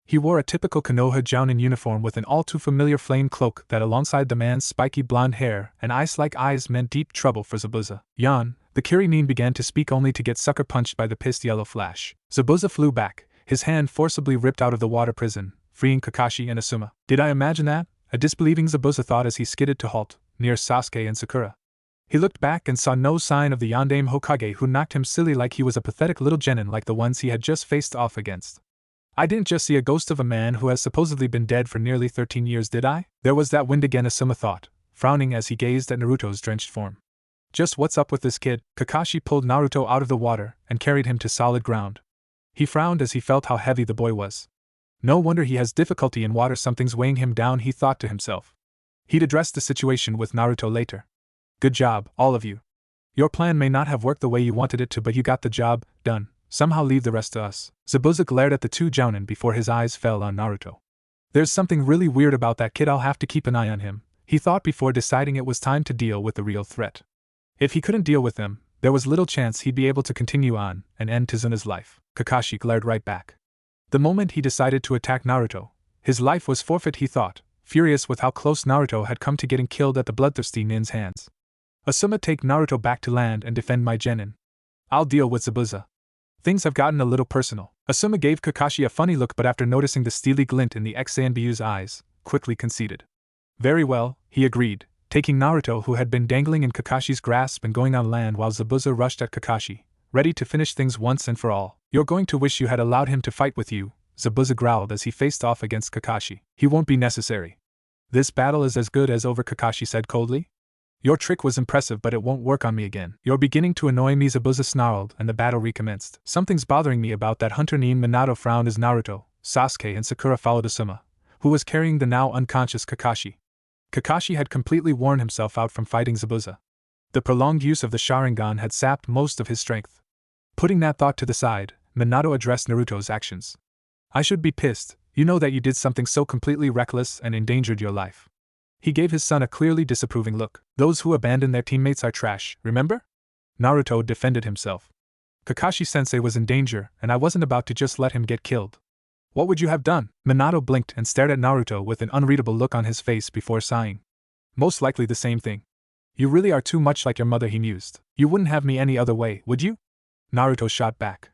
He wore a typical Konoha Jounin uniform with an all-too-familiar flame cloak that alongside the man's spiky blonde hair and ice-like eyes meant deep trouble for Zabuza. Yawn, the Kirinin began to speak only to get sucker-punched by the pissed yellow flash. Zabuza flew back, his hand forcibly ripped out of the water prison, freeing Kakashi and Asuma. Did I imagine that? A disbelieving Zabuza thought as he skidded to halt, near Sasuke and Sakura. He looked back and saw no sign of the Yondaime Hokage who knocked him silly like he was a pathetic little genin like the ones he had just faced off against. I didn't just see a ghost of a man who has supposedly been dead for nearly 13 years, did I? There was that wind again, Asuma thought, frowning as he gazed at Naruto's drenched form. Just what's up with this kid? Kakashi pulled Naruto out of the water and carried him to solid ground. He frowned as he felt how heavy the boy was. No wonder he has difficulty in water, something's weighing him down, he thought to himself. He'd address the situation with Naruto later. Good job, all of you. Your plan may not have worked the way you wanted it to, but you got the job done. Somehow leave the rest to us. Zabuza glared at the two jounin before his eyes fell on Naruto. There's something really weird about that kid, I'll have to keep an eye on him, he thought before deciding it was time to deal with the real threat. If he couldn't deal with them, there was little chance he'd be able to continue on and end Tizuna's life. Kakashi glared right back. The moment he decided to attack Naruto, his life was forfeit, he thought, furious with how close Naruto had come to getting killed at the bloodthirsty nin's hands. Asuma, take Naruto back to land and defend my genin. I'll deal with Zabuza. Things have gotten a little personal. Asuma gave Kakashi a funny look, but after noticing the steely glint in the ex-Zanbyu's eyes, quickly conceded. Very well, he agreed, taking Naruto, who had been dangling in Kakashi's grasp, and going on land while Zabuza rushed at Kakashi, ready to finish things once and for all. You're going to wish you had allowed him to fight with you, Zabuza growled as he faced off against Kakashi. He won't be necessary. This battle is as good as over, Kakashi said coldly. Your trick was impressive, but it won't work on me again. You're beginning to annoy me, Zabuza snarled, and the battle recommenced. Something's bothering me about that hunter named Minato frowned as Naruto, Sasuke and Sakura followed Asuma, who was carrying the now unconscious Kakashi. Kakashi had completely worn himself out from fighting Zabuza. The prolonged use of the Sharingan had sapped most of his strength. Putting that thought to the side, Minato addressed Naruto's actions. I should be pissed, you know that you did something so completely reckless and endangered your life. He gave his son a clearly disapproving look. Those who abandon their teammates are trash, remember? Naruto defended himself. Kakashi-sensei was in danger, and I wasn't about to just let him get killed. What would you have done? Minato blinked and stared at Naruto with an unreadable look on his face before sighing. Most likely the same thing. You really are too much like your mother, he mused. You wouldn't have me any other way, would you? Naruto shot back.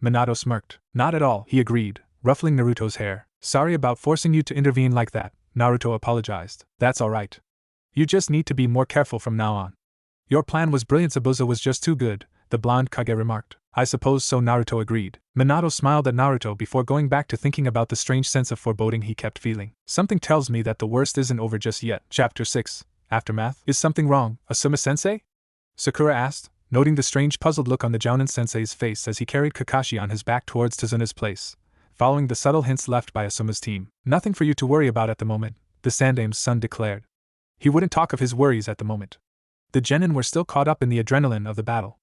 Minato smirked. Not at all, he agreed, ruffling Naruto's hair. Sorry about forcing you to intervene like that, Naruto apologized. That's alright. You just need to be more careful from now on. Your plan was brilliant, Zabuza was just too good, the blonde Kage remarked. I suppose so, Naruto agreed. Minato smiled at Naruto before going back to thinking about the strange sense of foreboding he kept feeling. Something tells me that the worst isn't over just yet. Chapter 6. Aftermath. Is something wrong, Asuma-sensei? Sakura asked, noting the strange puzzled look on the Jounin-sensei's face as he carried Kakashi on his back towards Tizuna's place, following the subtle hints left by Asuma's team. Nothing for you to worry about at the moment, the Sandaime's son declared. He wouldn't talk of his worries at the moment. The genin were still caught up in the adrenaline of the battle.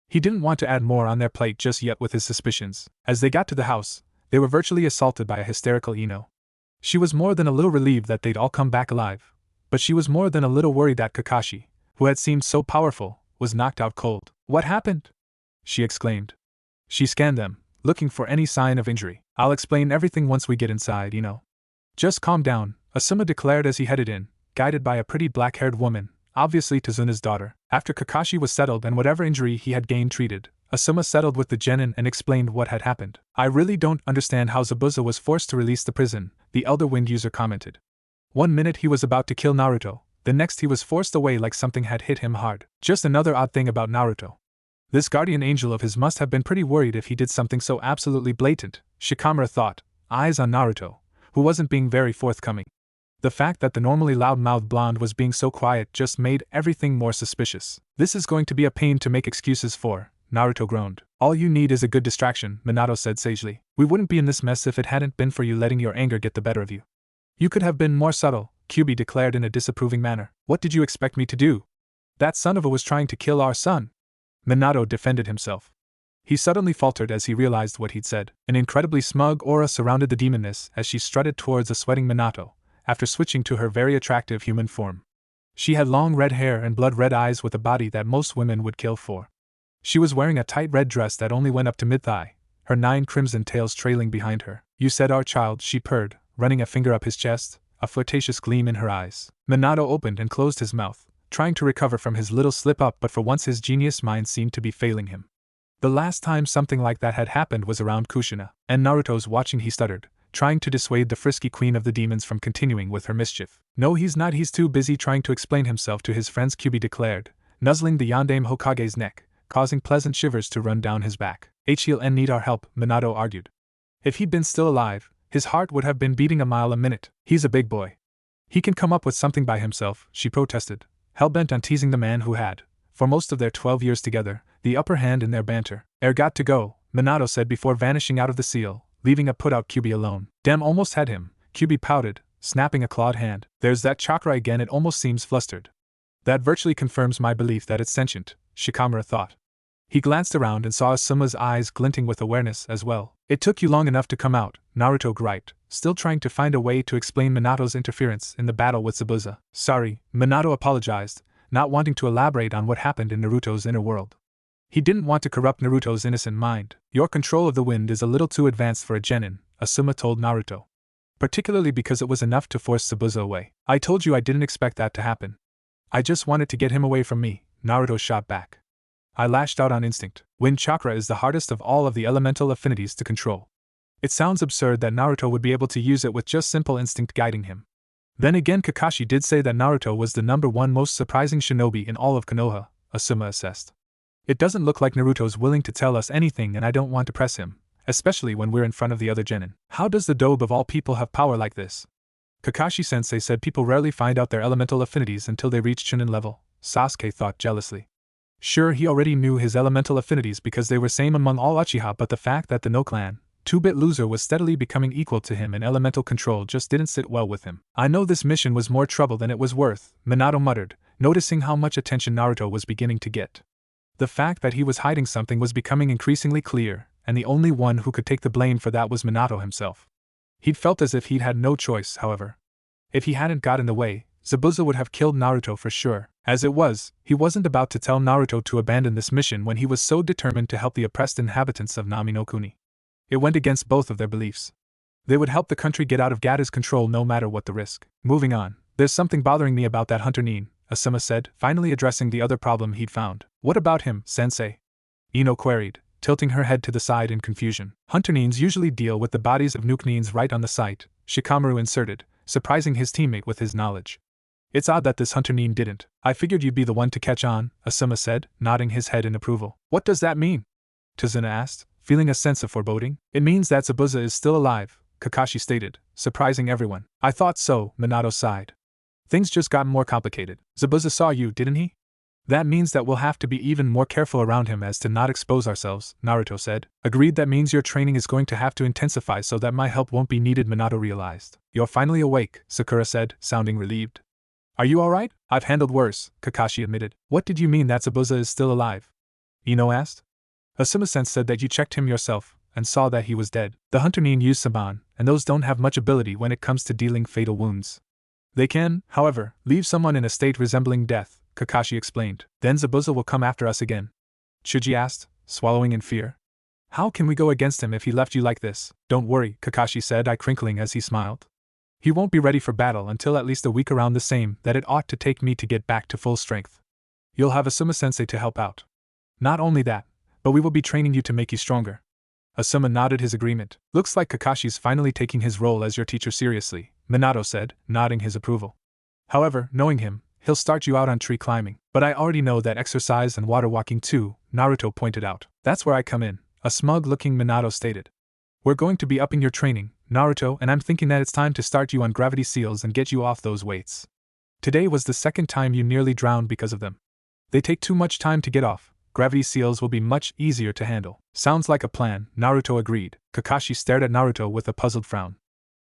He didn't want to add more on their plate just yet with his suspicions. As they got to the house, they were virtually assaulted by a hysterical Ino. She was more than a little relieved that they'd all come back alive, but she was more than a little worried that Kakashi, who had seemed so powerful, was knocked out cold. What happened? She exclaimed. She scanned them, looking for any sign of injury. I'll explain everything once we get inside, you know. Just calm down, Asuma declared as he headed in, guided by a pretty black-haired woman, obviously Tizuna's daughter. After Kakashi was settled and whatever injury he had gained treated, Asuma settled with the genin and explained what had happened. I really don't understand how Zabuza was forced to release the prison, the Elder Wind user commented. 1 minute he was about to kill Naruto, the next he was forced away like something had hit him hard. Just another odd thing about Naruto. This guardian angel of his must have been pretty worried if he did something so absolutely blatant, Shikamaru thought, eyes on Naruto, who wasn't being very forthcoming. The fact that the normally loud-mouthed blonde was being so quiet just made everything more suspicious. This is going to be a pain to make excuses for, Naruto groaned. All you need is a good distraction, Minato said sagely. We wouldn't be in this mess if it hadn't been for you letting your anger get the better of you. You could have been more subtle, Kyuubi declared in a disapproving manner. What did you expect me to do? That son of a was trying to kill our son. Minato defended himself. He suddenly faltered as he realized what he'd said. An incredibly smug aura surrounded the demoness as she strutted towards a sweating Minato, after switching to her very attractive human form. She had long red hair and blood-red eyes with a body that most women would kill for. She was wearing a tight red dress that only went up to mid-thigh, her 9 crimson tails trailing behind her. You said our child, she purred, running a finger up his chest, a flirtatious gleam in her eyes. Minato opened and closed his mouth, trying to recover from his little slip-up, but for once his genius mind seemed to be failing him. The last time something like that had happened was around Kushina, and Naruto's watching. He stuttered, trying to dissuade the frisky queen of the demons from continuing with her mischief. No, he's not, he's too busy trying to explain himself to his friends, Kyuubi declared, nuzzling the Yondaime Hokage's neck, causing pleasant shivers to run down his back. He'll need our help, Minato argued. If he'd been still alive, his heart would have been beating a mile a minute. He's a big boy. He can come up with something by himself, she protested, hell-bent on teasing the man who had, for most of their 12 years together, the upper hand in their banter. Got to go, Minato said before vanishing out of the seal, leaving a put-out Kyuubi alone. Damn, almost had him, Kyuubi pouted, snapping a clawed hand. There's that chakra again, it almost seems flustered. That virtually confirms my belief that it's sentient, Shikamaru thought. He glanced around and saw Asuma's eyes glinting with awareness as well. It took you long enough to come out, Naruto griped, still trying to find a way to explain Minato's interference in the battle with Zabuza. Sorry, Minato apologized, not wanting to elaborate on what happened in Naruto's inner world. He didn't want to corrupt Naruto's innocent mind. Your control of the wind is a little too advanced for a genin, Asuma told Naruto. Particularly because it was enough to force Zabuza away. I told you I didn't expect that to happen. I just wanted to get him away from me, Naruto shot back. I lashed out on instinct. Wind chakra is the hardest of all of the elemental affinities to control. It sounds absurd that Naruto would be able to use it with just simple instinct guiding him. Then again, Kakashi did say that Naruto was the #1 most surprising shinobi in all of Konoha, Asuma assessed. It doesn't look like Naruto's willing to tell us anything, and I don't want to press him, especially when we're in front of the other genin. How does the Dobe of all people have power like this? Kakashi-sensei said people rarely find out their elemental affinities until they reach Chunin level, Sasuke thought jealously. Sure, he already knew his elemental affinities because they were same among all Uchiha, but the fact that the No Clan, 2-bit loser, was steadily becoming equal to him in elemental control just didn't sit well with him. I know this mission was more trouble than it was worth, Minato muttered, noticing how much attention Naruto was beginning to get. The fact that he was hiding something was becoming increasingly clear, and the only one who could take the blame for that was Minato himself. He'd felt as if he'd had no choice, however. If he hadn't got in the way, Zabuza would have killed Naruto for sure. As it was, he wasn't about to tell Naruto to abandon this mission when he was so determined to help the oppressed inhabitants of Nami no Kuni. It went against both of their beliefs. They would help the country get out of Gada's control no matter what the risk. Moving on, there's something bothering me about that Hunter Nin, Asuma said, finally addressing the other problem he'd found. What about him, sensei? Ino queried, tilting her head to the side in confusion. Hunter Nins usually deal with the bodies of Nuke Nins right on the site, Shikamaru inserted, surprising his teammate with his knowledge. It's odd that this Hunter Nin didn't. I figured you'd be the one to catch on, Asuma said, nodding his head in approval. What does that mean? Tazuna asked, feeling a sense of foreboding. It means that Zabuza is still alive, Kakashi stated, surprising everyone. I thought so, Minato sighed. Things just got more complicated. Zabuza saw you, didn't he? That means that we'll have to be even more careful around him as to not expose ourselves, Naruto said. Agreed, that means your training is going to have to intensify so that my help won't be needed, Minato realized. You're finally awake, Sakura said, sounding relieved. Are you alright? I've handled worse, Kakashi admitted. What did you mean that Zabuza is still alive? Ino asked. Asuma-sen said that you checked him yourself, and saw that he was dead. The Hunter Nin use Saban, and those don't have much ability when it comes to dealing fatal wounds. They can, however, leave someone in a state resembling death, Kakashi explained. Then Zabuza will come after us again. Chuji asked, swallowing in fear. How can we go against him if he left you like this? Don't worry, Kakashi said, eye crinkling as he smiled. He won't be ready for battle until at least a week, around the same that it ought to take me to get back to full strength. You'll have Asuma-sensei to help out. Not only that, but we will be training you to make you stronger. Asuma nodded his agreement. Looks like Kakashi's finally taking his role as your teacher seriously, Minato said, nodding his approval. However, knowing him, he'll start you out on tree climbing. But I already know that exercise and water walking too, Naruto pointed out. That's where I come in, a smug-looking Minato stated. We're going to be upping your training, Naruto, and I'm thinking that it's time to start you on gravity seals and get you off those weights. Today was the second time you nearly drowned because of them. They take too much time to get off, gravity seals will be much easier to handle. Sounds like a plan, Naruto agreed. Kakashi stared at Naruto with a puzzled frown.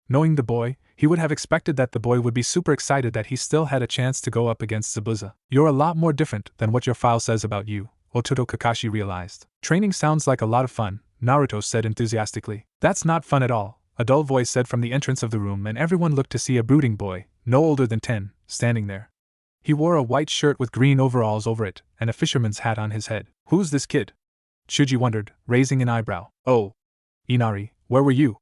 Knowing the boy, he would have expected that the boy would be super excited that he still had a chance to go up against Zabuza. You're a lot more different than what your file says about you, Ototo Kakashi realized. Training sounds like a lot of fun, Naruto said enthusiastically. That's not fun at all, a dull voice said from the entrance of the room, and everyone looked to see a brooding boy, no older than 10, standing there. He wore a white shirt with green overalls over it, and a fisherman's hat on his head. Who's this kid? Chuji wondered, raising an eyebrow. Oh. Inari, where were you?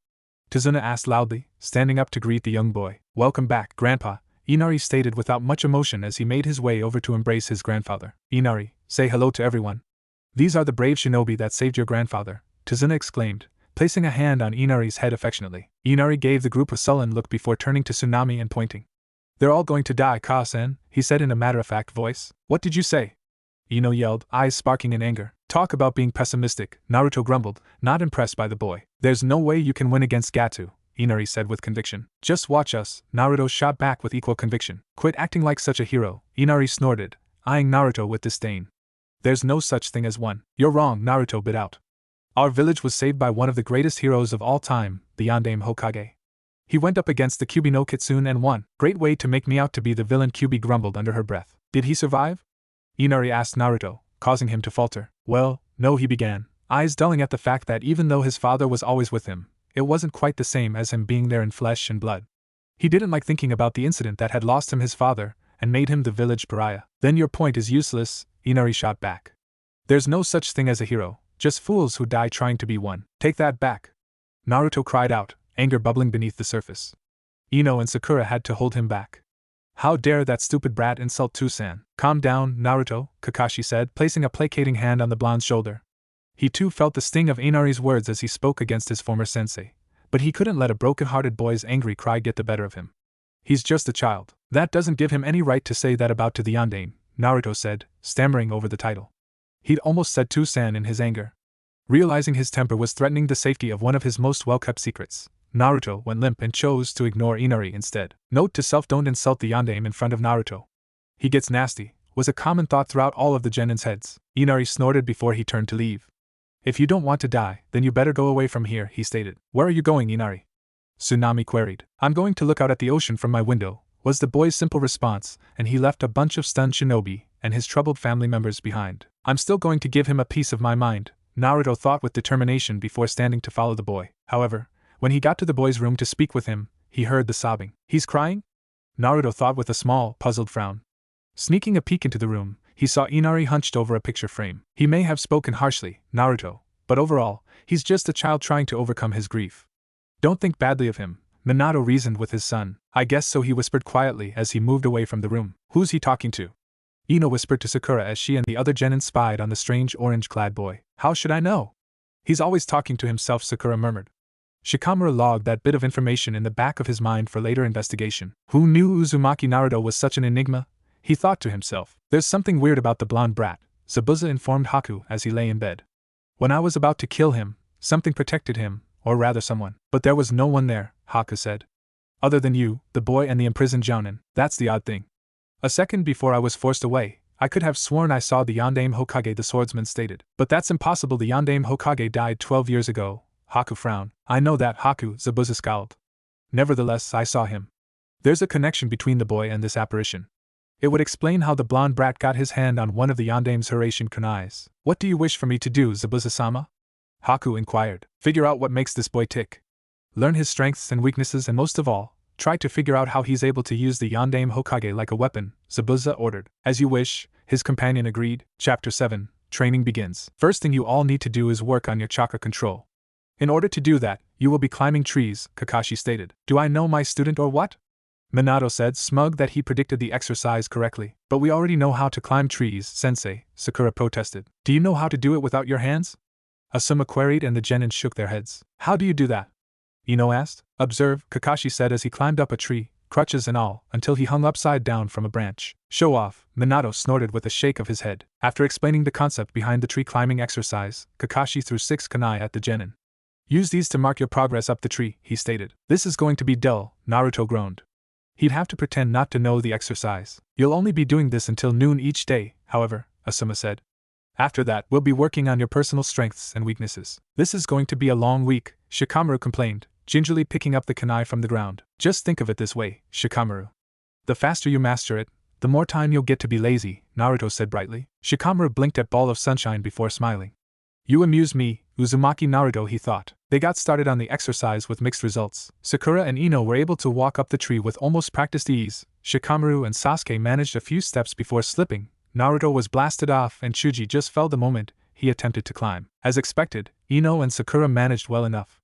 Tazuna asked loudly, standing up to greet the young boy. Welcome back, Grandpa, Inari stated without much emotion as he made his way over to embrace his grandfather. Inari, say hello to everyone. These are the brave shinobi that saved your grandfather, Tazuna exclaimed, placing a hand on Inari's head affectionately. Inari gave the group a sullen look before turning to Tsunami and pointing. They're all going to die, Ka-sen, he said in a matter-of-fact voice. What did you say? Ino yelled, eyes sparking in anger. Talk about being pessimistic, Naruto grumbled, not impressed by the boy. There's no way you can win against Gatu, Inari said with conviction. Just watch us, Naruto shot back with equal conviction. Quit acting like such a hero, Inari snorted, eyeing Naruto with disdain. There's no such thing as one. You're wrong, Naruto bit out. Our village was saved by one of the greatest heroes of all time, the Yondaime Hokage. He went up against the Kyuubi no Kitsune and won. Great way to make me out to be the villain, Kyuubi grumbled under her breath. Did he survive? Inari asked Naruto, causing him to falter. Well, no, he began, eyes dulling at the fact that even though his father was always with him, it wasn't quite the same as him being there in flesh and blood. He didn't like thinking about the incident that had lost him his father and made him the village pariah. Then your point is useless, Inari shot back. There's no such thing as a hero, just fools who die trying to be one. Take that back. Naruto cried out, anger bubbling beneath the surface. Ino and Sakura had to hold him back. How dare that stupid brat insult Tusan? Calm down, Naruto, Kakashi said, placing a placating hand on the blonde's shoulder. He too felt the sting of Inari's words as he spoke against his former sensei, but he couldn't let a broken-hearted boy's angry cry get the better of him. He's just a child. That doesn't give him any right to say that about to the Yondaime, Naruto said, stammering over the title. He'd almost said Tusan in his anger. Realizing his temper was threatening the safety of one of his most well-kept secrets, Naruto went limp and chose to ignore Inari instead. Note to self: don't insult the Yondaime in front of Naruto. He gets nasty, was a common thought throughout all of the genins' heads. Inari snorted before he turned to leave. If you don't want to die, then you better go away from here, he stated. Where are you going, Inari? Tsunami queried. I'm going to look out at the ocean from my window, was the boy's simple response, and he left a bunch of stunned shinobi and his troubled family members behind. I'm still going to give him a piece of my mind, Naruto thought with determination before standing to follow the boy. However, when he got to the boy's room to speak with him, he heard the sobbing. He's crying? Naruto thought with a small, puzzled frown. Sneaking a peek into the room, he saw Inari hunched over a picture frame. He may have spoken harshly, Naruto, but overall, he's just a child trying to overcome his grief. Don't think badly of him, Minato reasoned with his son. I guess so, he whispered quietly as he moved away from the room. Who's he talking to? Ino whispered to Sakura as she and the other genin spied on the strange orange-clad boy. How should I know? He's always talking to himself, Sakura murmured. Shikamura logged that bit of information in the back of his mind for later investigation. Who knew Uzumaki Naruto was such an enigma? He thought to himself. There's something weird about the blonde brat, Zabuza informed Haku as he lay in bed. When I was about to kill him, something protected him, or rather someone. But there was no one there, Haku said. Other than you, the boy, and the imprisoned jounin. That's the odd thing. A second before I was forced away, I could have sworn I saw the Yondaime Hokage, the swordsman stated. But that's impossible, the Yondaime Hokage died 12 years ago, Haku frowned. I know that, Haku, Zabuza scowled. Nevertheless, I saw him. There's a connection between the boy and this apparition. It would explain how the blonde brat got his hand on one of the Yondaime's Hiraishin kunais. What do you wish for me to do, Zabuza-sama? Haku inquired. Figure out what makes this boy tick. Learn his strengths and weaknesses, and most of all, try to figure out how he's able to use the Yondaime Hokage like a weapon, Zabuza ordered. As you wish, his companion agreed. Chapter 7. Training begins. First thing you all need to do is work on your chakra control. In order to do that, you will be climbing trees, Kakashi stated. Do I know my student or what? Minato said, smug that he predicted the exercise correctly. But we already know how to climb trees, sensei, Sakura protested. Do you know how to do it without your hands? Asuma queried, and the genin shook their heads. How do you do that? Ino asked. Observe, Kakashi said as he climbed up a tree, crutches and all, until he hung upside down from a branch. Show off, Minato snorted with a shake of his head. After explaining the concept behind the tree climbing exercise, Kakashi threw 6 kunai at the genin. Use these to mark your progress up the tree, he stated. This is going to be dull, Naruto groaned. He'd have to pretend not to know the exercise. You'll only be doing this until noon each day, however, Asuma said. After that, we'll be working on your personal strengths and weaknesses. This is going to be a long week, Shikamaru complained, gingerly picking up the kunai from the ground. Just think of it this way, Shikamaru. The faster you master it, the more time you'll get to be lazy, Naruto said brightly. Shikamaru blinked at Ball of Sunshine before smiling. You amuse me, Uzumaki Naruto, he thought. They got started on the exercise with mixed results. Sakura and Ino were able to walk up the tree with almost practiced ease. Shikamaru and Sasuke managed a few steps before slipping. Naruto was blasted off and Chuji just fell the moment he attempted to climb. As expected, Ino and Sakura managed well enough.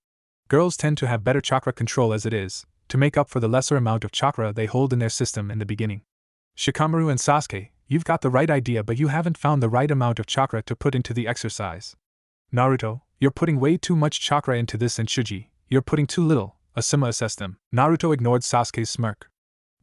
Girls tend to have better chakra control as it is, to make up for the lesser amount of chakra they hold in their system in the beginning. Shikamaru and Sasuke, you've got the right idea but you haven't found the right amount of chakra to put into the exercise. Naruto, you're putting way too much chakra into this and Chuji, you're putting too little, Asuma assessed them. Naruto ignored Sasuke's smirk.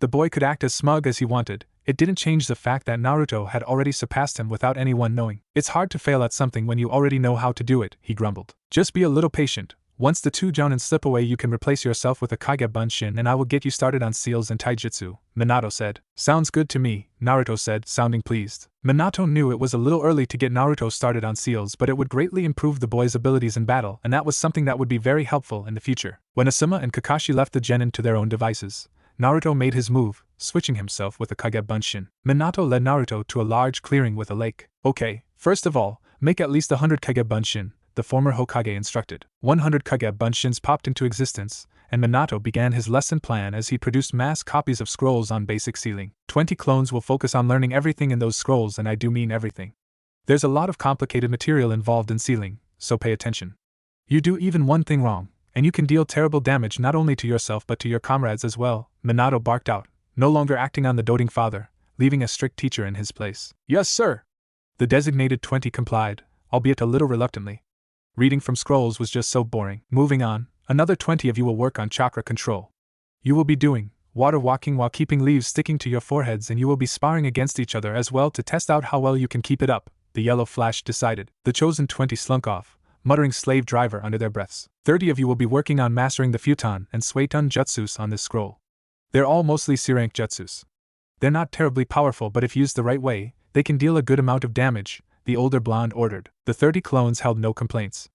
The boy could act as smug as he wanted, it didn't change the fact that Naruto had already surpassed him without anyone knowing. It's hard to fail at something when you already know how to do it, he grumbled. Just be a little patient. Once the two Jounin slip away you can replace yourself with a Kage Bunshin and I will get you started on seals and taijutsu, Minato said. Sounds good to me, Naruto said, sounding pleased. Minato knew it was a little early to get Naruto started on seals but it would greatly improve the boy's abilities in battle and that was something that would be very helpful in the future. When Asuma and Kakashi left the genin to their own devices, Naruto made his move, switching himself with a Kage Bunshin. Minato led Naruto to a large clearing with a lake. Okay, first of all, make at least 100 Kage Bunshin, the former Hokage instructed. 100 Kage Bunshins popped into existence, and Minato began his lesson plan as he produced mass copies of scrolls on basic sealing. 20 clones will focus on learning everything in those scrolls and I do mean everything. There's a lot of complicated material involved in sealing, so pay attention. You do even one thing wrong, and you can deal terrible damage not only to yourself but to your comrades as well, Minato barked out, no longer acting on the doting father, leaving a strict teacher in his place. Yes, sir! The designated 20 complied, albeit a little reluctantly. Reading from scrolls was just so boring. Moving on, another 20 of you will work on chakra control. You will be doing water walking while keeping leaves sticking to your foreheads and you will be sparring against each other as well to test out how well you can keep it up, the yellow flash decided. The chosen 20 slunk off, muttering slave driver under their breaths. 30 of you will be working on mastering the futon and suiton jutsus on this scroll. They're all mostly C-rank jutsus. They're not terribly powerful but if used the right way, they can deal a good amount of damage, the older blonde ordered. The 30 clones held no complaints.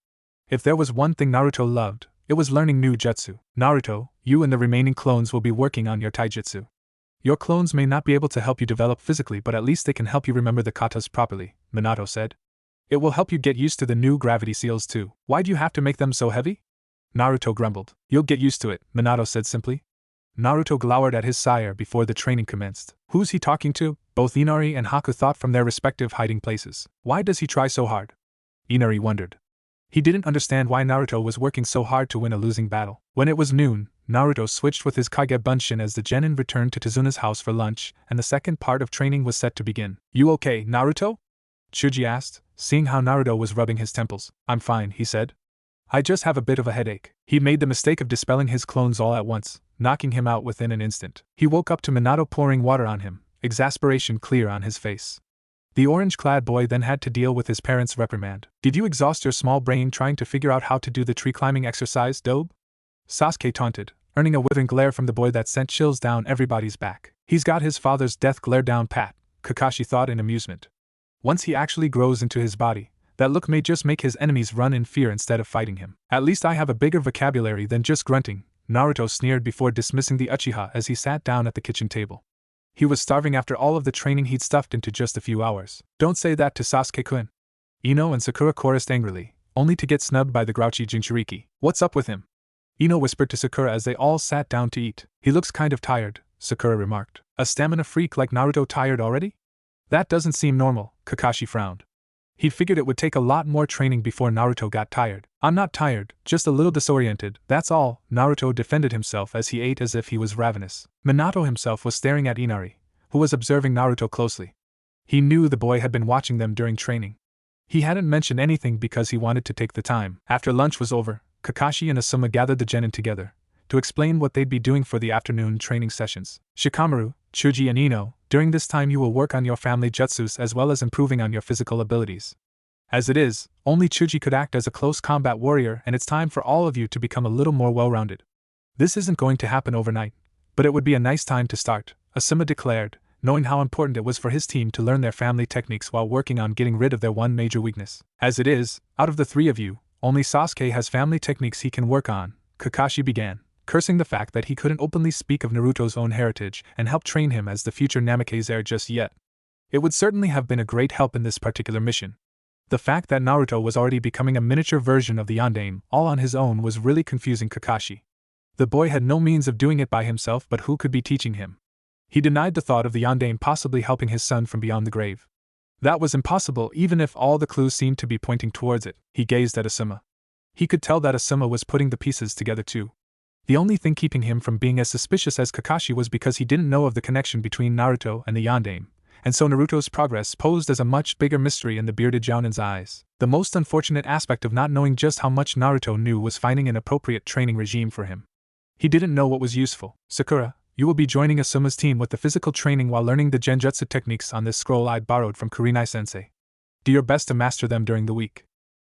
If there was one thing Naruto loved, it was learning new jutsu. Naruto, you and the remaining clones will be working on your taijutsu. Your clones may not be able to help you develop physically but at least they can help you remember the katas properly, Minato said. It will help you get used to the new gravity seals too. Why do you have to make them so heavy? Naruto grumbled. You'll get used to it, Minato said simply. Naruto glowered at his sire before the training commenced. Who's he talking to? Both Inari and Haku thought from their respective hiding places. Why does he try so hard? Inari wondered. He didn't understand why Naruto was working so hard to win a losing battle. When it was noon, Naruto switched with his Kage Bunshin as the genin returned to Tezuna's house for lunch, and the second part of training was set to begin. You okay, Naruto? Chuji asked, seeing how Naruto was rubbing his temples. I'm fine, he said. I just have a bit of a headache. He made the mistake of dispelling his clones all at once, knocking him out within an instant. He woke up to Minato pouring water on him, exasperation clear on his face. The orange-clad boy then had to deal with his parents' reprimand. Did you exhaust your small brain trying to figure out how to do the tree-climbing exercise, Dobe? Sasuke taunted, earning a withering glare from the boy that sent chills down everybody's back. He's got his father's death glare down pat, Kakashi thought in amusement. Once he actually grows into his body, that look may just make his enemies run in fear instead of fighting him. At least I have a bigger vocabulary than just grunting, Naruto sneered before dismissing the Uchiha as he sat down at the kitchen table. He was starving after all of the training he'd stuffed into just a few hours. Don't say that to Sasuke-kun. Ino and Sakura chorused angrily, only to get snubbed by the grouchy Jinchuriki. What's up with him? Ino whispered to Sakura as they all sat down to eat. He looks kind of tired, Sakura remarked. A stamina freak like Naruto tired already? That doesn't seem normal, Kakashi frowned. He'd figured it would take a lot more training before Naruto got tired. I'm not tired, just a little disoriented, that's all, Naruto defended himself as he ate as if he was ravenous. Minato himself was staring at Inari, who was observing Naruto closely. He knew the boy had been watching them during training. He hadn't mentioned anything because he wanted to take the time. After lunch was over, Kakashi and Asuma gathered the genin together to explain what they'd be doing for the afternoon training sessions. Shikamaru, Chuji and Ino, during this time you will work on your family jutsus as well as improving on your physical abilities. As it is, only Chuji could act as a close combat warrior and it's time for all of you to become a little more well-rounded. This isn't going to happen overnight, but it would be a nice time to start, Asuma declared, knowing how important it was for his team to learn their family techniques while working on getting rid of their one major weakness. As it is, out of the three of you, only Sasuke has family techniques he can work on, Kakashi began, cursing the fact that he couldn't openly speak of Naruto's own heritage and help train him as the future Namake's heir just yet. It would certainly have been a great help in this particular mission. The fact that Naruto was already becoming a miniature version of the Yondaime, all on his own, was really confusing Kakashi. The boy had no means of doing it by himself, but who could be teaching him? He denied the thought of the Yondaime possibly helping his son from beyond the grave. That was impossible, even if all the clues seemed to be pointing towards it. He gazed at Asuma. He could tell that Asuma was putting the pieces together too. The only thing keeping him from being as suspicious as Kakashi was because he didn't know of the connection between Naruto and the Yondaime, and so Naruto's progress posed as a much bigger mystery in the bearded Jounin's eyes. The most unfortunate aspect of not knowing just how much Naruto knew was finding an appropriate training regime for him. He didn't know what was useful. Sakura, you will be joining Asuma's team with the physical training while learning the genjutsu techniques on this scroll I borrowed from Kurenai-sensei. Do your best to master them during the week.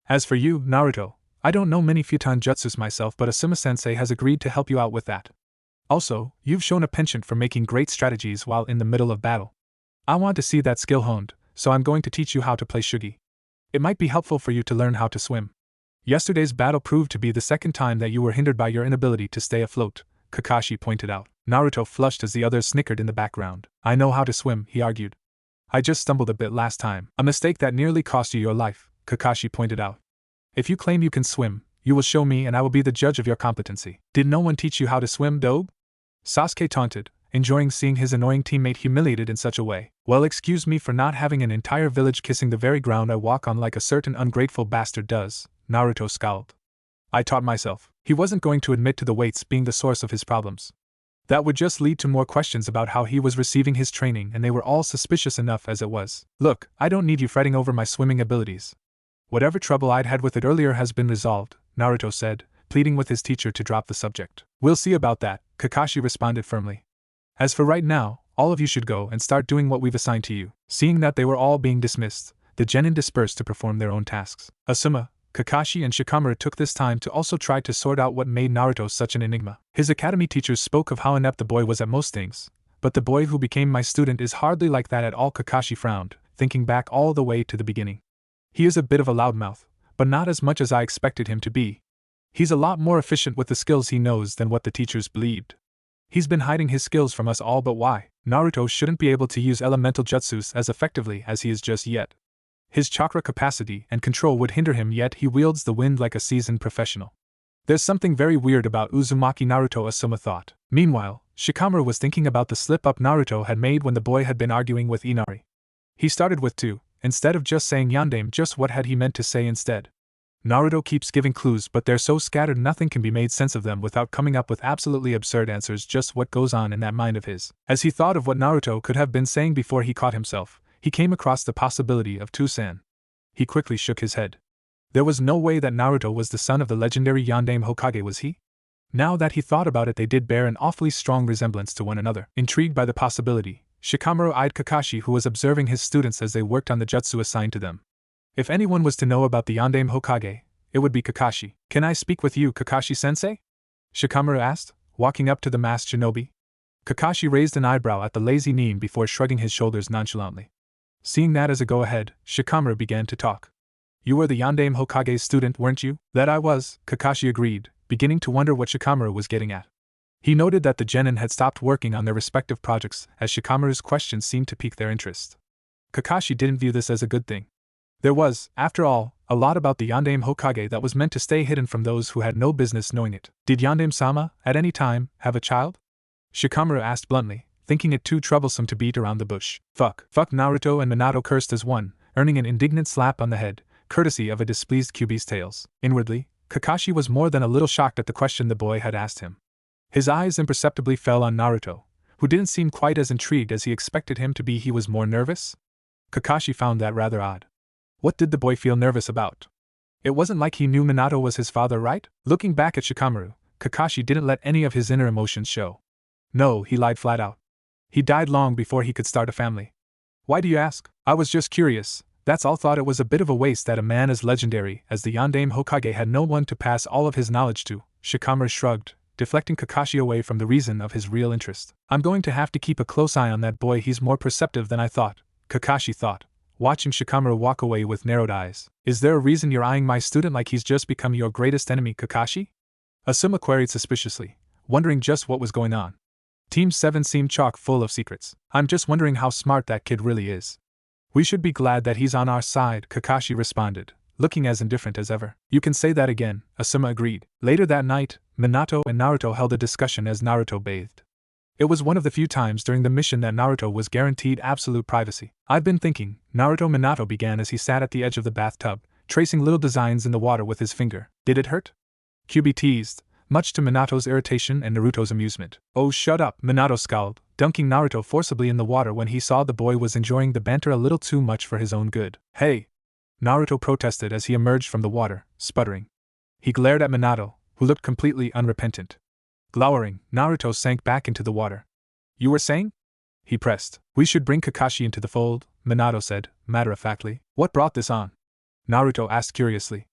As for you, Naruto, I don't know many futon jutsus myself, but Asuma-sensei has agreed to help you out with that. Also, you've shown a penchant for making great strategies while in the middle of battle. I want to see that skill honed, so I'm going to teach you how to play shugi. It might be helpful for you to learn how to swim. Yesterday's battle proved to be the second time that you were hindered by your inability to stay afloat, Kakashi pointed out. Naruto flushed as the others snickered in the background. I know how to swim, he argued. I just stumbled a bit last time. A mistake that nearly cost you your life, Kakashi pointed out. If you claim you can swim, you will show me and I will be the judge of your competency. Did no one teach you how to swim, Dobe? Sasuke taunted, enjoying seeing his annoying teammate humiliated in such a way. Well, excuse me for not having an entire village kissing the very ground I walk on like a certain ungrateful bastard does, Naruto scowled. I taught myself. He wasn't going to admit to the weights being the source of his problems. That would just lead to more questions about how he was receiving his training, and they were all suspicious enough as it was. Look, I don't need you fretting over my swimming abilities. Whatever trouble I'd had with it earlier has been resolved, Naruto said, pleading with his teacher to drop the subject. We'll see about that, Kakashi responded firmly. As for right now, all of you should go and start doing what we've assigned to you. Seeing that they were all being dismissed, the genin dispersed to perform their own tasks. Asuma, Kakashi and Shikamaru took this time to also try to sort out what made Naruto such an enigma. His academy teachers spoke of how inept the boy was at most things, but the boy who became my student is hardly like that at all. Kakashi frowned, thinking back all the way to the beginning. He is a bit of a loudmouth, but not as much as I expected him to be. He's a lot more efficient with the skills he knows than what the teachers believed. He's been hiding his skills from us all, but why? Naruto shouldn't be able to use elemental jutsus as effectively as he is just yet. His chakra capacity and control would hinder him, yet he wields the wind like a seasoned professional. There's something very weird about Uzumaki Naruto, Asuma thought. Meanwhile, Shikamaru was thinking about the slip-up Naruto had made when the boy had been arguing with Inari. He started with two, instead of just saying Yondaime. Just what had he meant to say instead? Naruto keeps giving clues, but they're so scattered nothing can be made sense of them without coming up with absolutely absurd answers. Just what goes on in that mind of his? As he thought of what Naruto could have been saying before he caught himself, he came across the possibility of Toussaint. He quickly shook his head. There was no way that Naruto was the son of the legendary Yondaime Hokage, was he? Now that he thought about it, they did bear an awfully strong resemblance to one another. Intrigued by the possibility, Shikamaru eyed Kakashi, who was observing his students as they worked on the jutsu assigned to them. If anyone was to know about the Yondaime Hokage, it would be Kakashi. Can I speak with you, Kakashi-sensei? Shikamaru asked, walking up to the masked shinobi. Kakashi raised an eyebrow at the lazy name before shrugging his shoulders nonchalantly. Seeing that as a go-ahead, Shikamaru began to talk. You were the Yondaime Hokage's student, weren't you? That I was, Kakashi agreed, beginning to wonder what Shikamaru was getting at. He noted that the genin had stopped working on their respective projects, as Shikamaru's questions seemed to pique their interest. Kakashi didn't view this as a good thing. There was, after all, a lot about the Yondaime Hokage that was meant to stay hidden from those who had no business knowing it. Did Yondaime-sama, at any time, have a child? Shikamaru asked bluntly, thinking it too troublesome to beat around the bush. Fuck, Naruto and Minato cursed as one, earning an indignant slap on the head, courtesy of a displeased Kyuubi's tails. Inwardly, Kakashi was more than a little shocked at the question the boy had asked him. His eyes imperceptibly fell on Naruto, who didn't seem quite as intrigued as he expected him to be. He was more nervous? Kakashi found that rather odd. What did the boy feel nervous about? It wasn't like he knew Minato was his father, right? Looking back at Shikamaru, Kakashi didn't let any of his inner emotions show. No, he lied flat out. He died long before he could start a family. Why do you ask? I was just curious, that's all. Thought it was a bit of a waste that a man as legendary as the Yondaime Hokage had no one to pass all of his knowledge to. Shikamaru shrugged, deflecting Kakashi away from the reason of his real interest. I'm going to have to keep a close eye on that boy, he's more perceptive than I thought, Kakashi thought, watching Shikamaru walk away with narrowed eyes. Is there a reason you're eyeing my student like he's just become your greatest enemy, Kakashi? Asuma queried suspiciously, wondering just what was going on. Team 7 seemed chock full of secrets. I'm just wondering how smart that kid really is. We should be glad that he's on our side, Kakashi responded, looking as indifferent as ever. You can say that again, Asuma agreed. Later that night, Minato and Naruto held a discussion as Naruto bathed. It was one of the few times during the mission that Naruto was guaranteed absolute privacy. I've been thinking, Minato began as he sat at the edge of the bathtub, tracing little designs in the water with his finger. Did it hurt? Kyubi teased, much to Minato's irritation and Naruto's amusement. Oh, shut up, Minato scowled, dunking Naruto forcibly in the water when he saw the boy was enjoying the banter a little too much for his own good. Hey! Naruto protested as he emerged from the water, sputtering. He glared at Minato, who looked completely unrepentant. Glowering, Naruto sank back into the water. You were saying? He pressed. We should bring Kakashi into the fold, Minato said, matter-of-factly. What brought this on? Naruto asked curiously.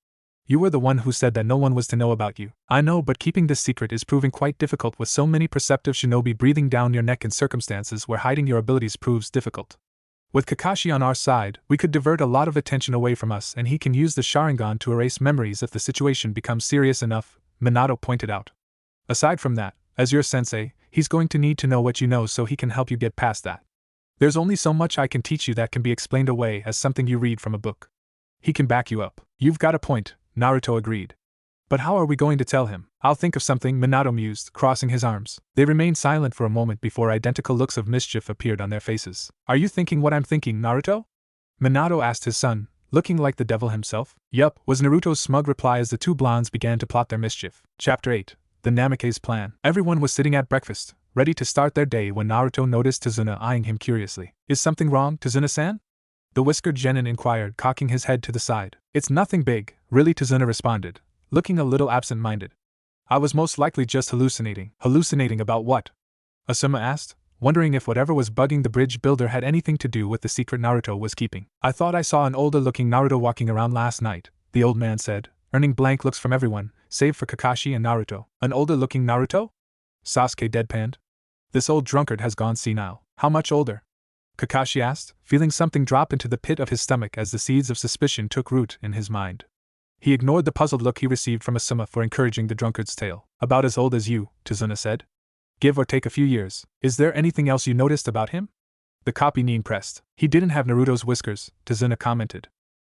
You were the one who said that no one was to know about you. I know, but keeping this secret is proving quite difficult with so many perceptive shinobi breathing down your neck in circumstances where hiding your abilities proves difficult. With Kakashi on our side, we could divert a lot of attention away from us and he can use the Sharingan to erase memories if the situation becomes serious enough, Minato pointed out. Aside from that, as your sensei, he's going to need to know what you know so he can help you get past that. There's only so much I can teach you that can be explained away as something you read from a book. He can back you up. You've got a point, Naruto agreed. But how are we going to tell him? I'll think of something, Minato mused, crossing his arms. They remained silent for a moment before identical looks of mischief appeared on their faces. Are you thinking what I'm thinking, Naruto? Minato asked his son, looking like the devil himself. Yup, was Naruto's smug reply as the two blondes began to plot their mischief. Chapter 8. The Namikaze Plan. Everyone was sitting at breakfast, ready to start their day when Naruto noticed Tazuna eyeing him curiously. Is something wrong, Tazuna-san? The whiskered genin inquired, cocking his head to the side. It's nothing big, really, Tazuna responded, looking a little absent-minded. I was most likely just hallucinating. Hallucinating about what? Asuma asked, wondering if whatever was bugging the bridge builder had anything to do with the secret Naruto was keeping. I thought I saw an older-looking Naruto walking around last night, the old man said, earning blank looks from everyone, save for Kakashi and Naruto. An older-looking Naruto? Sasuke deadpanned. This old drunkard has gone senile. How much older? Kakashi asked, feeling something drop into the pit of his stomach as the seeds of suspicion took root in his mind. He ignored the puzzled look he received from Asuma for encouraging the drunkard's tale. About as old as you, Tazuna said. Give or take a few years. Is there anything else you noticed about him? The copy Nin pressed. He didn't have Naruto's whiskers, Tazuna commented.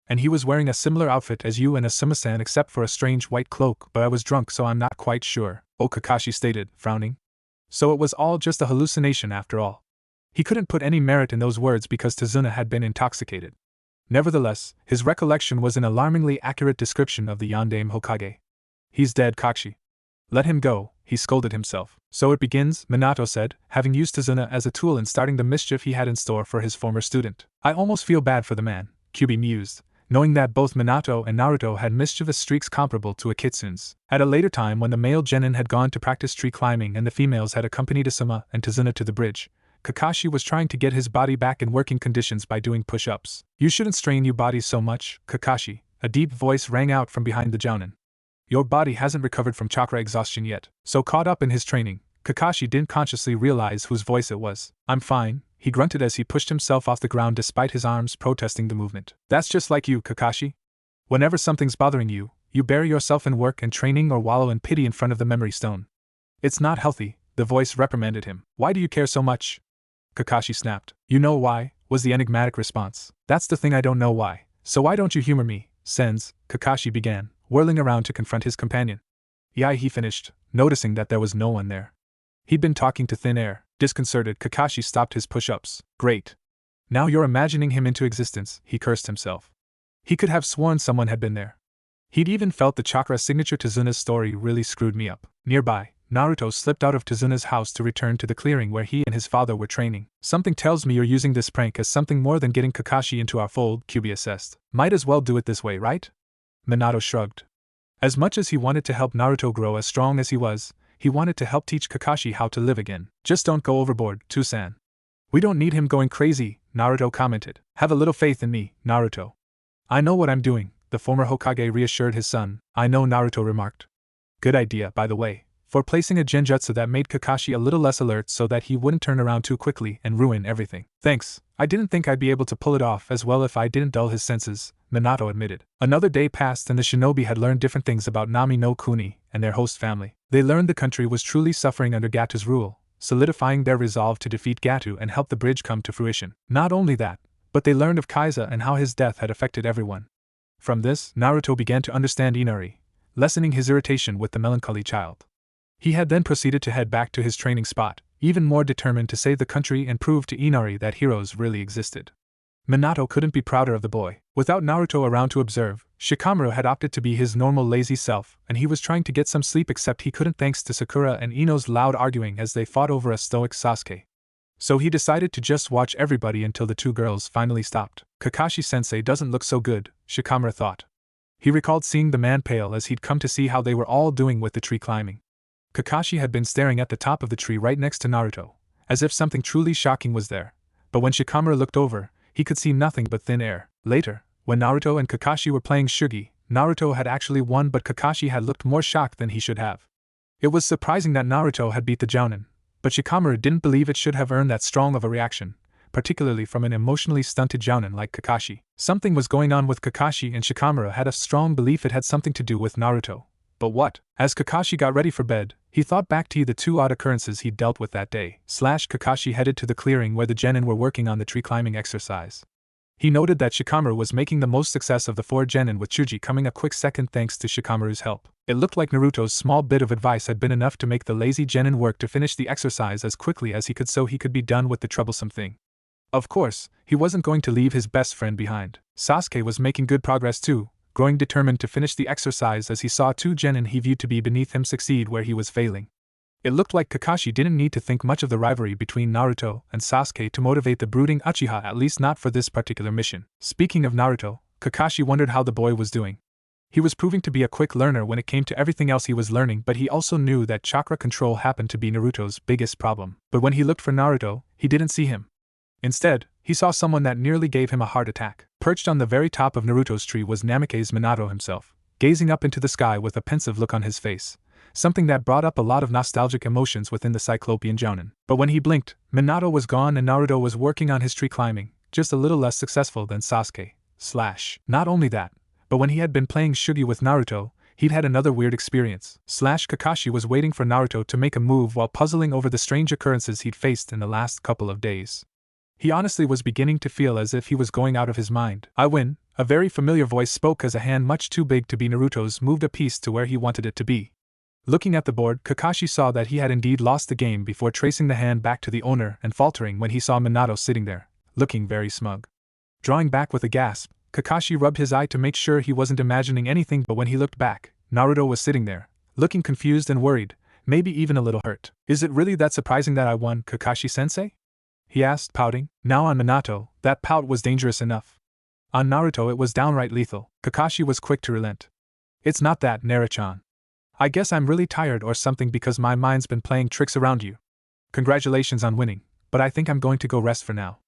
And he was wearing a similar outfit as you and Asuma-san except for a strange white cloak, but I was drunk so I'm not quite sure, Kakashi stated, frowning. So it was all just a hallucination after all. He couldn't put any merit in those words because Tazuna had been intoxicated. Nevertheless, his recollection was an alarmingly accurate description of the Yondaime Hokage. He's dead, Kakushi. Let him go, he scolded himself. So it begins, Minato said, having used Tazuna as a tool in starting the mischief he had in store for his former student. I almost feel bad for the man, Kyubi mused, knowing that both Minato and Naruto had mischievous streaks comparable to a kitsune's. At a later time when the male genin had gone to practice tree climbing and the females had accompanied Asuma and Tazuna to the bridge, Kakashi was trying to get his body back in working conditions by doing push-ups. You shouldn't strain your body so much, Kakashi, a deep voice rang out from behind the jounin. Your body hasn't recovered from chakra exhaustion yet. So caught up in his training, Kakashi didn't consciously realize whose voice it was. I'm fine, he grunted as he pushed himself off the ground despite his arms protesting the movement. That's just like you, Kakashi. Whenever something's bothering you, you bury yourself in work and training or wallow in pity in front of the memory stone. It's not healthy, the voice reprimanded him. Why do you care so much? Kakashi snapped. You know why, was the enigmatic response. That's the thing, I don't know why. So why don't you humor me, Sens? Kakashi began, whirling around to confront his companion. Yeah, he finished, noticing that there was no one there. He'd been talking to thin air. Disconcerted, Kakashi stopped his push-ups. Great. Now you're imagining him into existence, he cursed himself. He could have sworn someone had been there. He'd even felt the chakra signature. Tazuna's story really screwed me up. Nearby, Naruto slipped out of Tazuna's house to return to the clearing where he and his father were training. Something tells me you're using this prank as something more than getting Kakashi into our fold, Kyubi assessed. Might as well do it this way, right? Minato shrugged. As much as he wanted to help Naruto grow as strong as he was, he wanted to help teach Kakashi how to live again. Just don't go overboard, Tusan. We don't need him going crazy, Naruto commented. Have a little faith in me, Naruto. I know what I'm doing, the former Hokage reassured his son. I know, Naruto remarked. Good idea, by the way, for placing a genjutsu that made Kakashi a little less alert so that he wouldn't turn around too quickly and ruin everything. Thanks, I didn't think I'd be able to pull it off as well if I didn't dull his senses, Minato admitted. Another day passed and the shinobi had learned different things about Nami no Kuni and their host family. They learned the country was truly suffering under Gatu's rule, solidifying their resolve to defeat Gatu and help the bridge come to fruition. Not only that, but they learned of Kaiza and how his death had affected everyone. From this, Naruto began to understand Inari, lessening his irritation with the melancholy child. He had then proceeded to head back to his training spot, even more determined to save the country and prove to Inari that heroes really existed. Minato couldn't be prouder of the boy. Without Naruto around to observe, Shikamaru had opted to be his normal lazy self, and he was trying to get some sleep except he couldn't thanks to Sakura and Ino's loud arguing as they fought over a stoic Sasuke. So he decided to just watch everybody until the two girls finally stopped. Kakashi-sensei doesn't look so good, Shikamaru thought. He recalled seeing the man pale as he'd come to see how they were all doing with the tree climbing. Kakashi had been staring at the top of the tree right next to Naruto, as if something truly shocking was there, but when Shikamaru looked over, he could see nothing but thin air. Later, when Naruto and Kakashi were playing Shugi, Naruto had actually won but Kakashi had looked more shocked than he should have. It was surprising that Naruto had beat the Jounin, but Shikamaru didn't believe it should have earned that strong of a reaction, particularly from an emotionally stunted Jounin like Kakashi. Something was going on with Kakashi and Shikamaru had a strong belief it had something to do with Naruto. But what? As Kakashi got ready for bed, he thought back to the two odd occurrences he'd dealt with that day. Kakashi headed to the clearing where the genin were working on the tree climbing exercise. He noted that Shikamaru was making the most success of the four genin with Chuji coming a quick second thanks to Shikamaru's help. It looked like Naruto's small bit of advice had been enough to make the lazy genin work to finish the exercise as quickly as he could so he could be done with the troublesome thing. Of course, he wasn't going to leave his best friend behind. Sasuke was making good progress too, growing determined to finish the exercise as he saw two genin he viewed to be beneath him succeed where he was failing. It looked like Kakashi didn't need to think much of the rivalry between Naruto and Sasuke to motivate the brooding Uchiha, at least not for this particular mission. Speaking of Naruto, Kakashi wondered how the boy was doing. He was proving to be a quick learner when it came to everything else he was learning, but he also knew that chakra control happened to be Naruto's biggest problem. But when he looked for Naruto, he didn't see him. Instead, he saw someone that nearly gave him a heart attack. Perched on the very top of Naruto's tree was Namikaze Minato himself, gazing up into the sky with a pensive look on his face, something that brought up a lot of nostalgic emotions within the Cyclopean Jounin. But when he blinked, Minato was gone and Naruto was working on his tree climbing, just a little less successful than Sasuke. Not only that, but when he had been playing Shugi with Naruto, he'd had another weird experience. Kakashi was waiting for Naruto to make a move while puzzling over the strange occurrences he'd faced in the last couple of days. He honestly was beginning to feel as if he was going out of his mind. I win, a very familiar voice spoke as a hand much too big to be Naruto's moved a piece to where he wanted it to be. Looking at the board, Kakashi saw that he had indeed lost the game before tracing the hand back to the owner and faltering when he saw Minato sitting there, looking very smug. Drawing back with a gasp, Kakashi rubbed his eye to make sure he wasn't imagining anything, but when he looked back, Naruto was sitting there, looking confused and worried, maybe even a little hurt. Is it really that surprising that I won, Kakashi-sensei? He asked, pouting. Now on Minato, that pout was dangerous enough. On Naruto it was downright lethal. Kakashi was quick to relent. It's not that, Naruto-chan. I guess I'm really tired or something because my mind's been playing tricks around you. Congratulations on winning, but I think I'm going to go rest for now.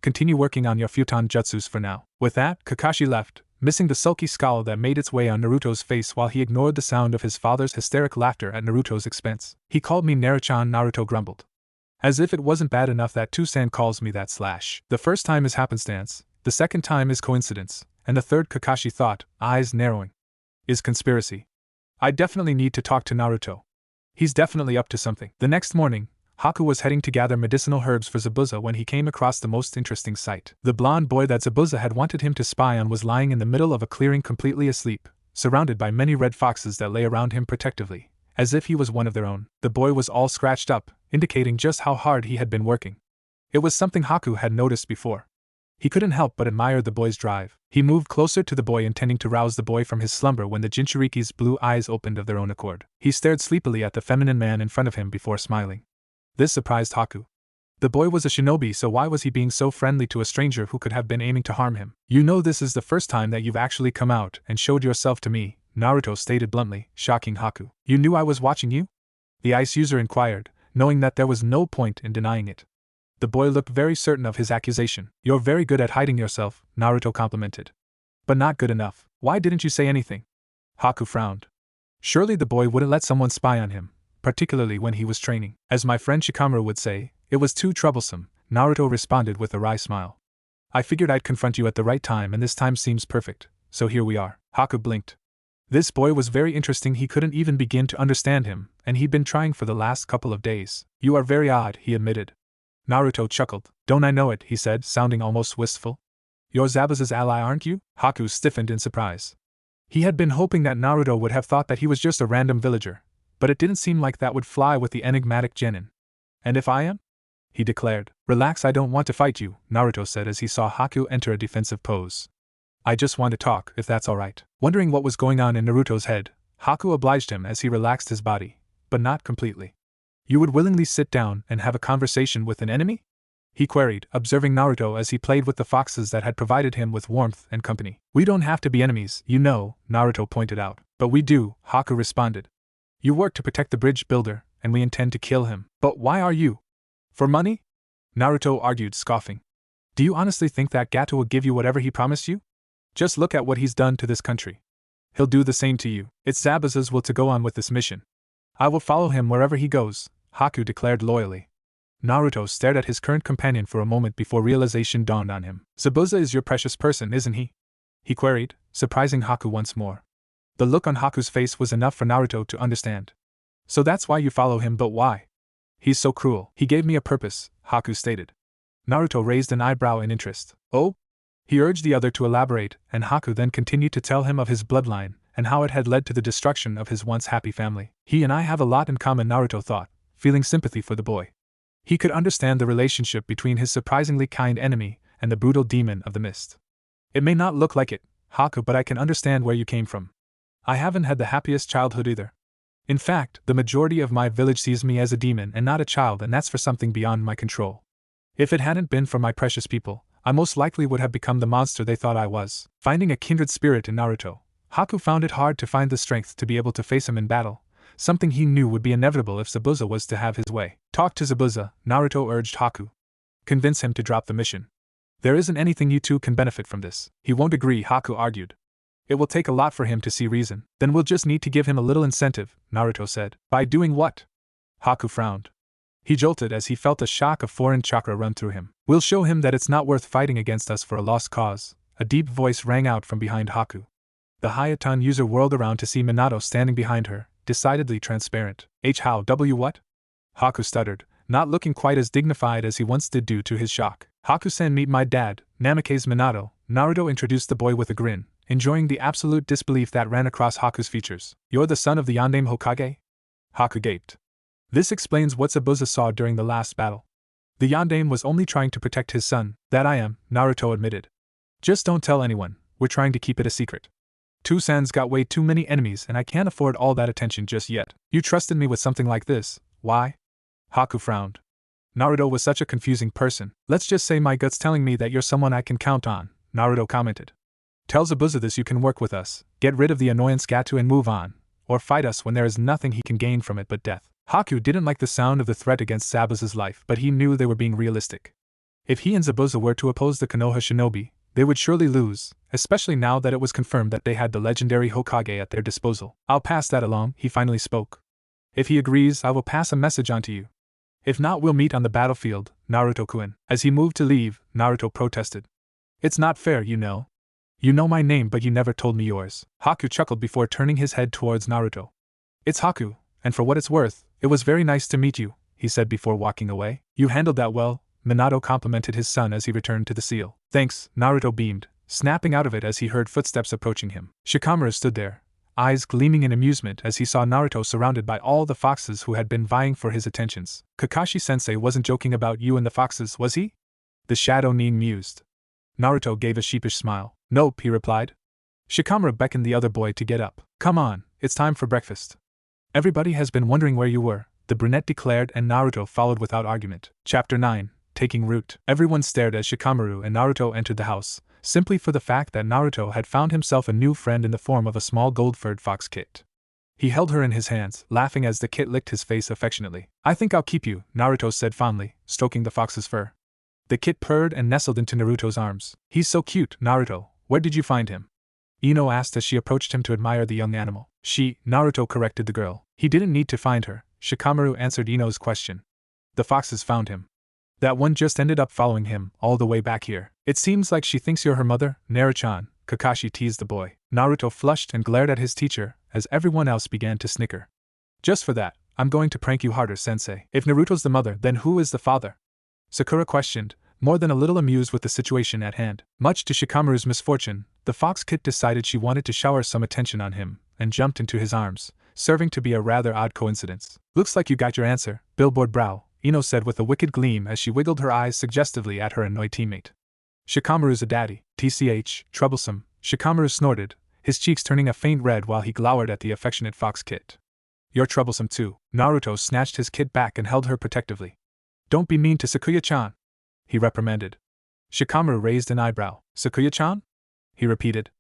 Continue working on your futon jutsus for now. With that, Kakashi left, missing the sulky scowl that made its way on Naruto's face while he ignored the sound of his father's hysteric laughter at Naruto's expense. He called me Naruto-chan, Naruto grumbled. As if it wasn't bad enough that Tusan calls me that / The first time is happenstance, the second time is coincidence, and the third, Kakashi thought, eyes narrowing, is conspiracy. I definitely need to talk to Naruto. He's definitely up to something. The next morning, Haku was heading to gather medicinal herbs for Zabuza when he came across the most interesting sight. The blonde boy that Zabuza had wanted him to spy on was lying in the middle of a clearing completely asleep, surrounded by many red foxes that lay around him protectively, as if he was one of their own. The boy was all scratched up, indicating just how hard he had been working. It was something Haku had noticed before. He couldn't help but admire the boy's drive. He moved closer to the boy, intending to rouse the boy from his slumber when the Jinchuriki's blue eyes opened of their own accord. He stared sleepily at the feminine man in front of him before smiling. This surprised Haku. The boy was a shinobi, so why was he being so friendly to a stranger who could have been aiming to harm him? You know, this is the first time that you've actually come out and showed yourself to me, Naruto stated bluntly, shocking Haku. You knew I was watching you? The ice user inquired, knowing that there was no point in denying it. The boy looked very certain of his accusation. You're very good at hiding yourself, Naruto complimented. But not good enough. Why didn't you say anything? Haku frowned. Surely the boy wouldn't let someone spy on him, particularly when he was training. As my friend Shikamaru would say, it was too troublesome, Naruto responded with a wry smile. I figured I'd confront you at the right time and this time seems perfect, so here we are. Haku blinked. This boy was very interesting, he couldn't even begin to understand him, and he'd been trying for the last couple of days. You are very odd, he admitted. Naruto chuckled. Don't I know it, he said, sounding almost wistful. You're Zabuza's ally, aren't you? Haku stiffened in surprise. He had been hoping that Naruto would have thought that he was just a random villager, but it didn't seem like that would fly with the enigmatic genin. And if I am? He declared. Relax, I don't want to fight you, Naruto said as he saw Haku enter a defensive pose. I just want to talk, if that's alright. Wondering what was going on in Naruto's head, Haku obliged him as he relaxed his body, but not completely. You would willingly sit down and have a conversation with an enemy? He queried, observing Naruto as he played with the foxes that had provided him with warmth and company. We don't have to be enemies, you know, Naruto pointed out. But we do, Haku responded. You work to protect the bridge builder, and we intend to kill him. But why are you? For money? Naruto argued, scoffing. Do you honestly think that Gato will give you whatever he promised you? Just look at what he's done to this country. He'll do the same to you. It's Zabuza's will to go on with this mission. I will follow him wherever he goes, Haku declared loyally. Naruto stared at his current companion for a moment before realization dawned on him. Zabuza is your precious person, isn't he? He queried, surprising Haku once more. The look on Haku's face was enough for Naruto to understand. So that's why you follow him, but why? He's so cruel. He gave me a purpose, Haku stated. Naruto raised an eyebrow in interest. Oh? He urged the other to elaborate, and Haku then continued to tell him of his bloodline, and how it had led to the destruction of his once happy family. He and I have a lot in common, Naruto thought, feeling sympathy for the boy. He could understand the relationship between his surprisingly kind enemy and the brutal demon of the mist. It may not look like it, Haku, but I can understand where you came from. I haven't had the happiest childhood either. In fact, the majority of my village sees me as a demon and not a child, and that's for something beyond my control. If it hadn't been for my precious people, I most likely would have become the monster they thought I was. Finding a kindred spirit in Naruto, Haku found it hard to find the strength to be able to face him in battle, something he knew would be inevitable if Zabuza was to have his way. Talk to Zabuza, Naruto urged Haku. Convince him to drop the mission. There isn't anything you two can benefit from this. He won't agree, Haku argued. It will take a lot for him to see reason. Then we'll just need to give him a little incentive, Naruto said. By doing what? Haku frowned. He jolted as he felt a shock of foreign chakra run through him. We'll show him that it's not worth fighting against us for a lost cause, a deep voice rang out from behind Haku. The Hayatan user whirled around to see Minato standing behind her, decidedly transparent. How W what? Haku stuttered, not looking quite as dignified as he once did due to his shock. Haku-san, meet my dad, Namake's Minato, Naruto introduced the boy with a grin, enjoying the absolute disbelief that ran across Haku's features. You're the son of the Yandame Hokage? Haku gaped. This explains what Zabuza saw during the last battle. The Yandame was only trying to protect his son. That I am, Naruto admitted. Just don't tell anyone, we're trying to keep it a secret. Two-san's got way too many enemies and I can't afford all that attention just yet. You trusted me with something like this, why? Haku frowned. Naruto was such a confusing person. Let's just say my gut's telling me that you're someone I can count on, Naruto commented. Tell Zabuza this, you can work with us, get rid of the annoyance Gato and move on, or fight us when there is nothing he can gain from it but death. Haku didn't like the sound of the threat against Zabuza's life, but he knew they were being realistic. If he and Zabuza were to oppose the Konoha shinobi, they would surely lose, especially now that it was confirmed that they had the legendary Hokage at their disposal. I'll pass that along, he finally spoke. If he agrees, I will pass a message on to you. If not, we'll meet on the battlefield, Naruto-kun. As he moved to leave, Naruto protested. It's not fair, you know. You know my name, but you never told me yours. Haku chuckled before turning his head towards Naruto. It's Haku, and for what it's worth, it was very nice to meet you, he said before walking away. You handled that well, Minato complimented his son as he returned to the seal. Thanks, Naruto beamed, snapping out of it as he heard footsteps approaching him. Shikamaru stood there, eyes gleaming in amusement as he saw Naruto surrounded by all the foxes who had been vying for his attentions. Kakashi-sensei wasn't joking about you and the foxes, was he? The shadow nin mused. Naruto gave a sheepish smile. Nope, he replied. Shikamaru beckoned the other boy to get up. Come on, it's time for breakfast. Everybody has been wondering where you were, the brunette declared, and Naruto followed without argument. Chapter 9. Taking root. Everyone stared as Shikamaru and Naruto entered the house, simply for the fact that Naruto had found himself a new friend in the form of a small gold-furred fox kit. He held her in his hands, laughing as the kit licked his face affectionately. I think I'll keep you, Naruto said fondly, stroking the fox's fur. The kit purred and nestled into Naruto's arms. He's so cute, Naruto. Where did you find him? Ino asked as she approached him to admire the young animal. Naruto corrected the girl. He didn't need to find her, Shikamaru answered Ino's question. The foxes found him. That one just ended up following him all the way back here. It seems like she thinks you're her mother, Naruto-chan, Kakashi teased the boy. Naruto flushed and glared at his teacher, as everyone else began to snicker. Just for that, I'm going to prank you harder, sensei. If Naruto's the mother, then who is the father? Sakura questioned, more than a little amused with the situation at hand. Much to Shikamaru's misfortune, the fox kid decided she wanted to shower some attention on him, and jumped into his arms, serving to be a rather odd coincidence. Looks like you got your answer, billboard brow, Ino said with a wicked gleam as she wiggled her eyes suggestively at her annoyed teammate. Shikamaru's a daddy, tch, troublesome, Shikamaru snorted, his cheeks turning a faint red while he glowered at the affectionate fox kid. You're troublesome too. Naruto snatched his kid back and held her protectively. Don't be mean to Sakuya-chan, he reprimanded. Shikamaru raised an eyebrow. Sakuya-chan? He repeated.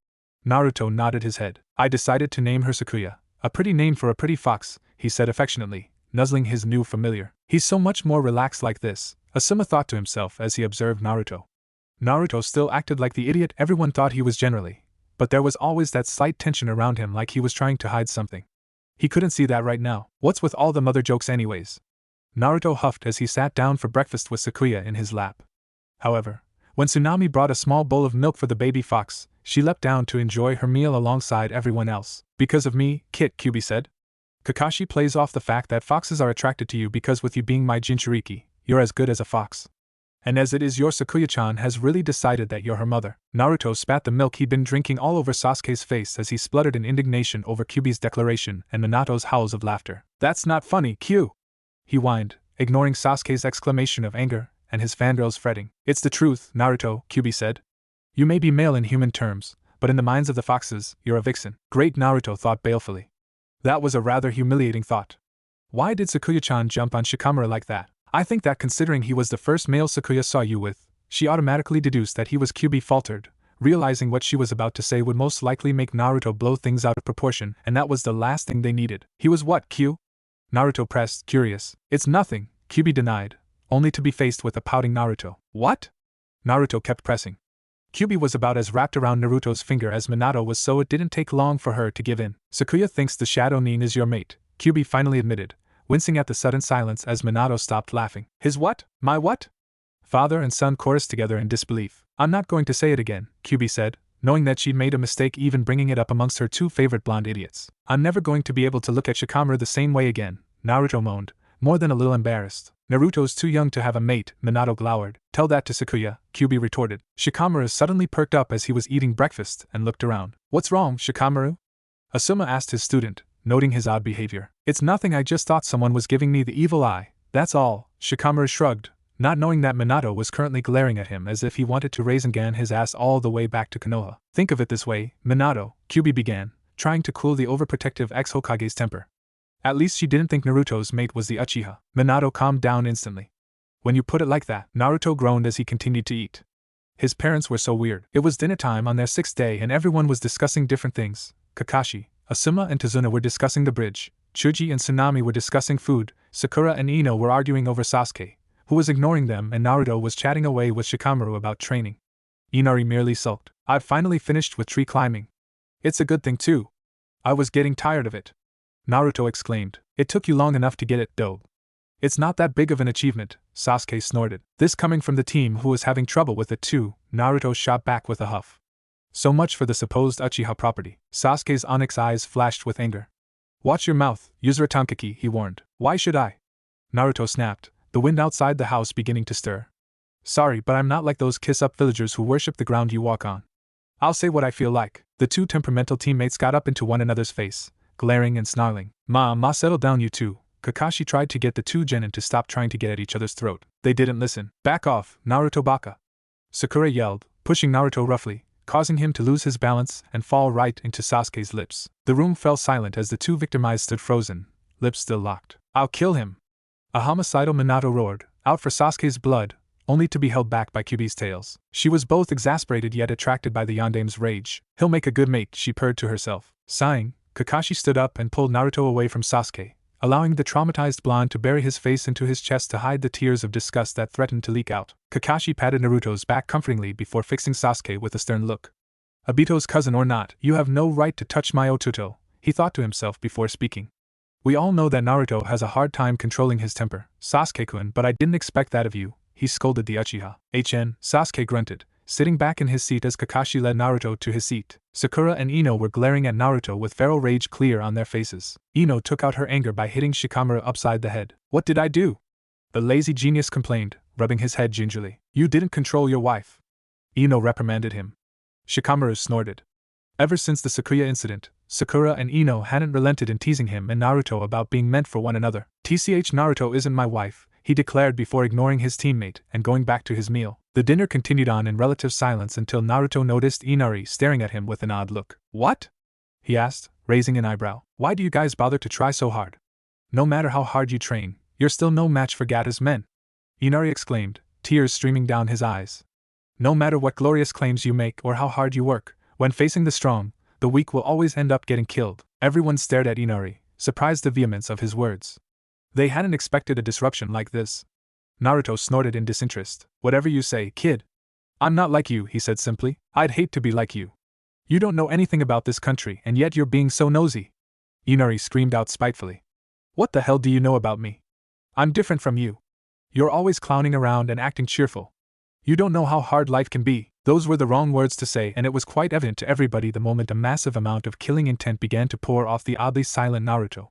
Naruto nodded his head. I decided to name her Sakuya, a pretty name for a pretty fox, he said affectionately, nuzzling his new familiar. He's so much more relaxed like this, Asuma thought to himself as he observed Naruto. Naruto still acted like the idiot everyone thought he was generally, but there was always that slight tension around him like he was trying to hide something. He couldn't see that right now. What's with all the mother jokes anyways? Naruto huffed as he sat down for breakfast with Sakuya in his lap. However, when Tsunami brought a small bowl of milk for the baby fox, she leapt down to enjoy her meal alongside everyone else. Because of me, Kit, Kyubi said. Kakashi plays off the fact that foxes are attracted to you because with you being my Jinchuriki, you're as good as a fox. And as it is your Sakuya-chan has really decided that you're her mother. Naruto spat the milk he'd been drinking all over Sasuke's face as he spluttered in indignation over Kyubi's declaration and Minato's howls of laughter. That's not funny, Kyu! He whined, ignoring Sasuke's exclamation of anger and his fangirls fretting. It's the truth, Naruto, Kyubi said. You may be male in human terms, but in the minds of the foxes, you're a vixen. Great, Naruto thought balefully. That was a rather humiliating thought. Why did Sakuya-chan jump on Shikamaru like that? I think that considering he was the first male Sakuya saw you with, she automatically deduced that he was. Kyubi faltered, realizing what she was about to say would most likely make Naruto blow things out of proportion, and that was the last thing they needed. He was what, Kyu? Naruto pressed, curious. It's nothing, Kyubi denied, only to be faced with a pouting Naruto. What? Naruto kept pressing. Kyubi was about as wrapped around Naruto's finger as Minato was, so it didn't take long for her to give in. Sakuya thinks the Shadow Nin is your mate, Kyubi finally admitted, wincing at the sudden silence as Minato stopped laughing. His what? My what? Father and son chorused together in disbelief. I'm not going to say it again, Kyubi said, knowing that she'd made a mistake even bringing it up amongst her two favorite blonde idiots. I'm never going to be able to look at Shikamaru the same way again, Naruto moaned, more than a little embarrassed. Naruto's too young to have a mate, Minato glowered. Tell that to Sakuya, Kyubi retorted. Shikamaru suddenly perked up as he was eating breakfast and looked around. What's wrong, Shikamaru? Asuma asked his student, noting his odd behavior. It's nothing, I just thought someone was giving me the evil eye, that's all, Shikamaru shrugged, not knowing that Minato was currently glaring at him as if he wanted to Rasengan his ass all the way back to Konoha. Think of it this way, Minato, Kyubi began, trying to cool the overprotective ex-Hokage's temper. At least she didn't think Naruto's mate was the Uchiha. Minato calmed down instantly. When you put it like that, Naruto groaned as he continued to eat. His parents were so weird. It was dinner time on their 6th day and everyone was discussing different things. Kakashi, Asuma and Tazuna were discussing the bridge, Chuji and Tsunami were discussing food, Sakura and Ino were arguing over Sasuke, who was ignoring them, and Naruto was chatting away with Shikamaru about training. Inari merely sulked. I've finally finished with tree climbing. It's a good thing too. I was getting tired of it. Naruto exclaimed. It took you long enough to get it, though. It's not that big of an achievement, Sasuke snorted. This coming from the team who was having trouble with it too, Naruto shot back with a huff. So much for the supposed Uchiha property. Sasuke's onyx eyes flashed with anger. Watch your mouth, Yuzuru Tankaki, he warned. Why should I? Naruto snapped, the wind outside the house beginning to stir. Sorry, but I'm not like those kiss-up villagers who worship the ground you walk on. I'll say what I feel like. The two temperamental teammates got up into one another's face, glaring and snarling. Ma, settle down you two. Kakashi tried to get the two genin to stop trying to get at each other's throat. They didn't listen. Back off, Naruto baka. Sakura yelled, pushing Naruto roughly, causing him to lose his balance and fall right into Sasuke's lips. The room fell silent as the two victimized stood frozen, lips still locked. I'll kill him! A homicidal Minato roared, out for Sasuke's blood, only to be held back by Kyubi's tails. She was both exasperated yet attracted by the yandame's rage. He'll make a good mate, she purred to herself. Sighing, Kakashi stood up and pulled Naruto away from Sasuke, allowing the traumatized blonde to bury his face into his chest to hide the tears of disgust that threatened to leak out. Kakashi patted Naruto's back comfortingly before fixing Sasuke with a stern look. Obito's cousin or not, you have no right to touch my Otuto, he thought to himself before speaking. We all know that Naruto has a hard time controlling his temper, Sasuke-kun, but I didn't expect that of you, he scolded the Uchiha. Sasuke grunted, sitting back in his seat as Kakashi led Naruto to his seat. Sakura and Ino were glaring at Naruto with feral rage clear on their faces. Ino took out her anger by hitting Shikamaru upside the head. What did I do? The lazy genius complained, rubbing his head gingerly. You didn't control your wife. Ino reprimanded him. Shikamaru snorted. Ever since the Sakuya incident, Sakura and Ino hadn't relented in teasing him and Naruto about being meant for one another. TCH Naruto isn't my wife, he declared before ignoring his teammate and going back to his meal. The dinner continued on in relative silence until Naruto noticed Inari staring at him with an odd look. What? He asked, raising an eyebrow. Why do you guys bother to try so hard? No matter how hard you train, you're still no match for Gatta's men. Inari exclaimed, tears streaming down his eyes. No matter what glorious claims you make or how hard you work, when facing the strong, the weak will always end up getting killed. Everyone stared at Inari, surprised the vehemence of his words. They hadn't expected a disruption like this. Naruto snorted in disinterest. Whatever you say, kid. I'm not like you, he said simply. I'd hate to be like you. You don't know anything about this country and yet you're being so nosy. Inari screamed out spitefully. What the hell do you know about me? I'm different from you. You're always clowning around and acting cheerful. You don't know how hard life can be. Those were the wrong words to say, and it was quite evident to everybody the moment a massive amount of killing intent began to pour off the oddly silent Naruto.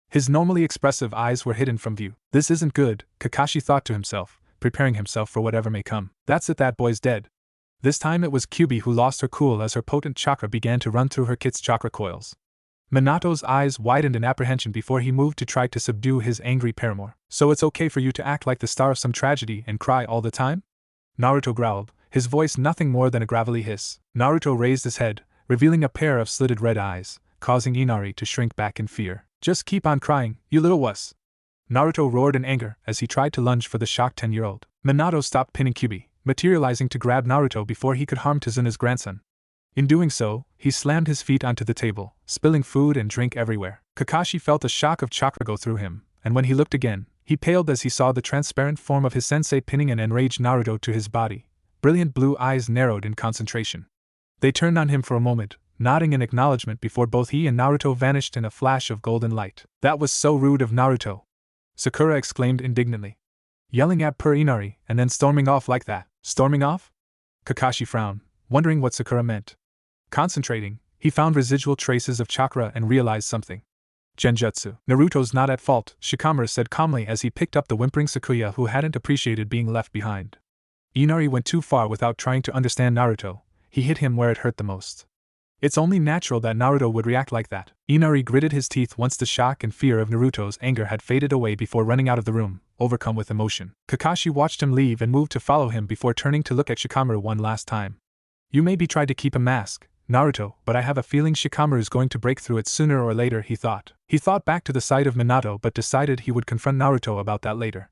His normally expressive eyes were hidden from view. This isn't good, Kakashi thought to himself, preparing himself for whatever may come. That's it, that boy's dead. This time it was Kyuubi who lost her cool as her potent chakra began to run through her kit's chakra coils. Minato's eyes widened in apprehension before he moved to try to subdue his angry paramour. So it's okay for you to act like the star of some tragedy and cry all the time? Naruto growled, his voice nothing more than a gravelly hiss. Naruto raised his head, revealing a pair of slitted red eyes, causing Inari to shrink back in fear. Just keep on crying, you little wuss. Naruto roared in anger as he tried to lunge for the shocked 10-year-old. Minato stopped pinning Kyuubi, materializing to grab Naruto before he could harm Tazuna's grandson. In doing so, he slammed his feet onto the table, spilling food and drink everywhere. Kakashi felt a shock of chakra go through him, and when he looked again, he paled as he saw the transparent form of his sensei pinning an enraged Naruto to his body. Brilliant blue eyes narrowed in concentration. They turned on him for a moment, nodding in acknowledgement before both he and Naruto vanished in a flash of golden light. That was so rude of Naruto! Sakura exclaimed indignantly. Yelling at poor Inari and then storming off like that. Storming off? Kakashi frowned, wondering what Sakura meant. Concentrating, he found residual traces of chakra and realized something. Genjutsu. Naruto's not at fault, Shikamaru said calmly as he picked up the whimpering Sakuya who hadn't appreciated being left behind. Inari went too far without trying to understand Naruto. He hit him where it hurt the most. It's only natural that Naruto would react like that. Inari gritted his teeth once the shock and fear of Naruto's anger had faded away before running out of the room, overcome with emotion. Kakashi watched him leave and moved to follow him before turning to look at Shikamaru one last time. You maybe tried to keep a mask, Naruto, but I have a feeling Shikamaru's going to break through it sooner or later, he thought. He thought back to the sight of Minato but decided he would confront Naruto about that later.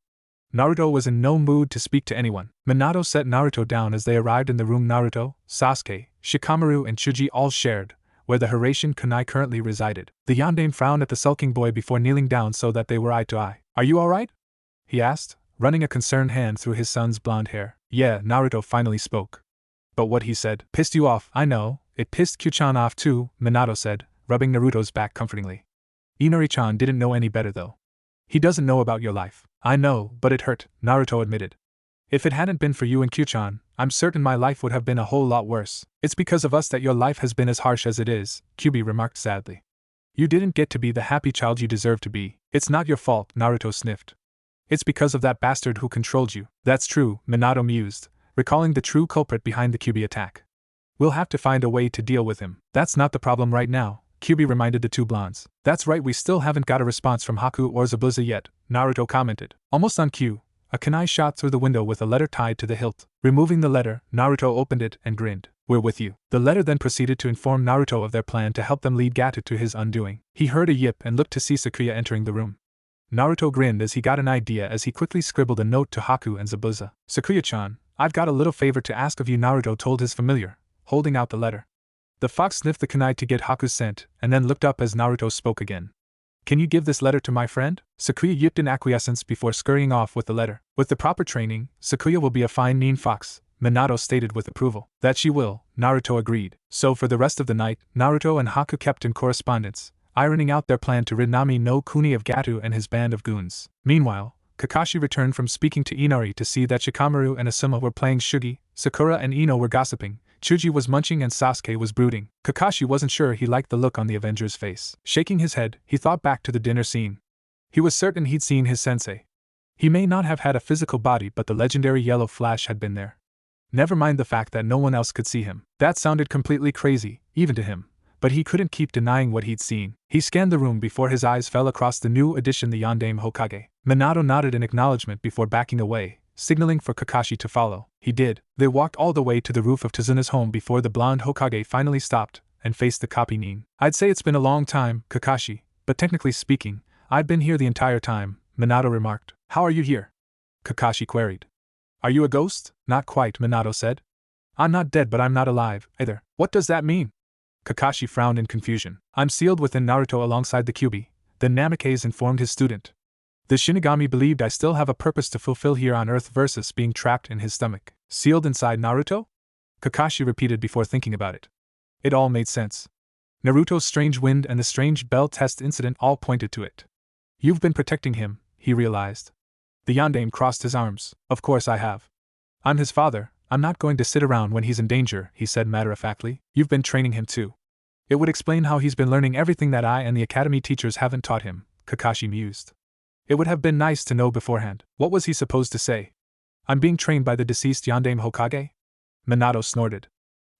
Naruto was in no mood to speak to anyone. Minato set Naruto down as they arrived in the room Naruto, Sasuke, Shikamaru and Chuji all shared, where the Hiraishin kunai currently resided. The yandere frowned at the sulking boy before kneeling down so that they were eye to eye. Are you alright? He asked, running a concerned hand through his son's blonde hair. Yeah, Naruto finally spoke. But what he said pissed you off. I know, it pissed Q-chan off too, Minato said, rubbing Naruto's back comfortingly. Inari-chan didn't know any better though. He doesn't know about your life. I know, but it hurt, Naruto admitted. If it hadn't been for you and Q-chan, I'm certain my life would have been a whole lot worse. It's because of us that your life has been as harsh as it is, Kyuubi remarked sadly. You didn't get to be the happy child you deserve to be. It's not your fault, Naruto sniffed. It's because of that bastard who controlled you. That's true, Minato mused, recalling the true culprit behind the Kyuubi attack. We'll have to find a way to deal with him. That's not the problem right now, Kyuubi reminded the two blondes. That's right, we still haven't got a response from Haku or Zabuza yet, Naruto commented. Almost on cue, a kunai shot through the window with a letter tied to the hilt. Removing the letter, Naruto opened it and grinned. We're with you. The letter then proceeded to inform Naruto of their plan to help them lead Gato to his undoing. He heard a yip and looked to see Sakuya entering the room. Naruto grinned as he got an idea as he quickly scribbled a note to Haku and Zabuza. Sakuya-chan, I've got a little favor to ask of you, Naruto told his familiar, holding out the letter. The fox sniffed the kunai to get Haku's scent, and then looked up as Naruto spoke again. Can you give this letter to my friend? Sakuya yipped in acquiescence before scurrying off with the letter. With the proper training, Sakuya will be a fine mean fox, Minato stated with approval. That she will, Naruto agreed. So for the rest of the night, Naruto and Haku kept in correspondence, ironing out their plan to rid Nami no Kuni of Gato and his band of goons. Meanwhile, Kakashi returned from speaking to Inari to see that Shikamaru and Asuma were playing Shugi, Sakura and Ino were gossiping, Chuji was munching and Sasuke was brooding. Kakashi wasn't sure he liked the look on the Avenger's face. Shaking his head, he thought back to the dinner scene. He was certain he'd seen his sensei. He may not have had a physical body, but the legendary yellow flash had been there. Never mind the fact that no one else could see him. That sounded completely crazy, even to him, but he couldn't keep denying what he'd seen. He scanned the room before his eyes fell across the new addition, the Yondaime Hokage. Minato nodded in acknowledgement before backing away, signaling for Kakashi to follow. He did. They walked all the way to the roof of Tazuna's home before the blonde Hokage finally stopped and faced the copy Nin. "I'd say it's been a long time, Kakashi, but technically speaking, I'd been here the entire time," Minato remarked. "How are you here?" Kakashi queried. "Are you a ghost?" "Not quite," Minato said. "I'm not dead, but I'm not alive, either." "What does that mean?" Kakashi frowned in confusion. "I'm sealed within Naruto alongside the Kyuubi," the Namikaze informed his student. "The Shinigami believed I still have a purpose to fulfill here on Earth versus being trapped in his stomach." "Sealed inside Naruto?" Kakashi repeated before thinking about it. It all made sense. Naruto's strange wind and the strange bell test incident all pointed to it. "You've been protecting him," he realized. The Yondaime crossed his arms. "Of course I have. I'm his father, I'm not going to sit around when he's in danger," he said matter-of-factly. "You've been training him too." "It would explain how he's been learning everything that I and the academy teachers haven't taught him," Kakashi mused. "It would have been nice to know beforehand." What was he supposed to say? "I'm being trained by the deceased Yondaime Hokage?" Minato snorted.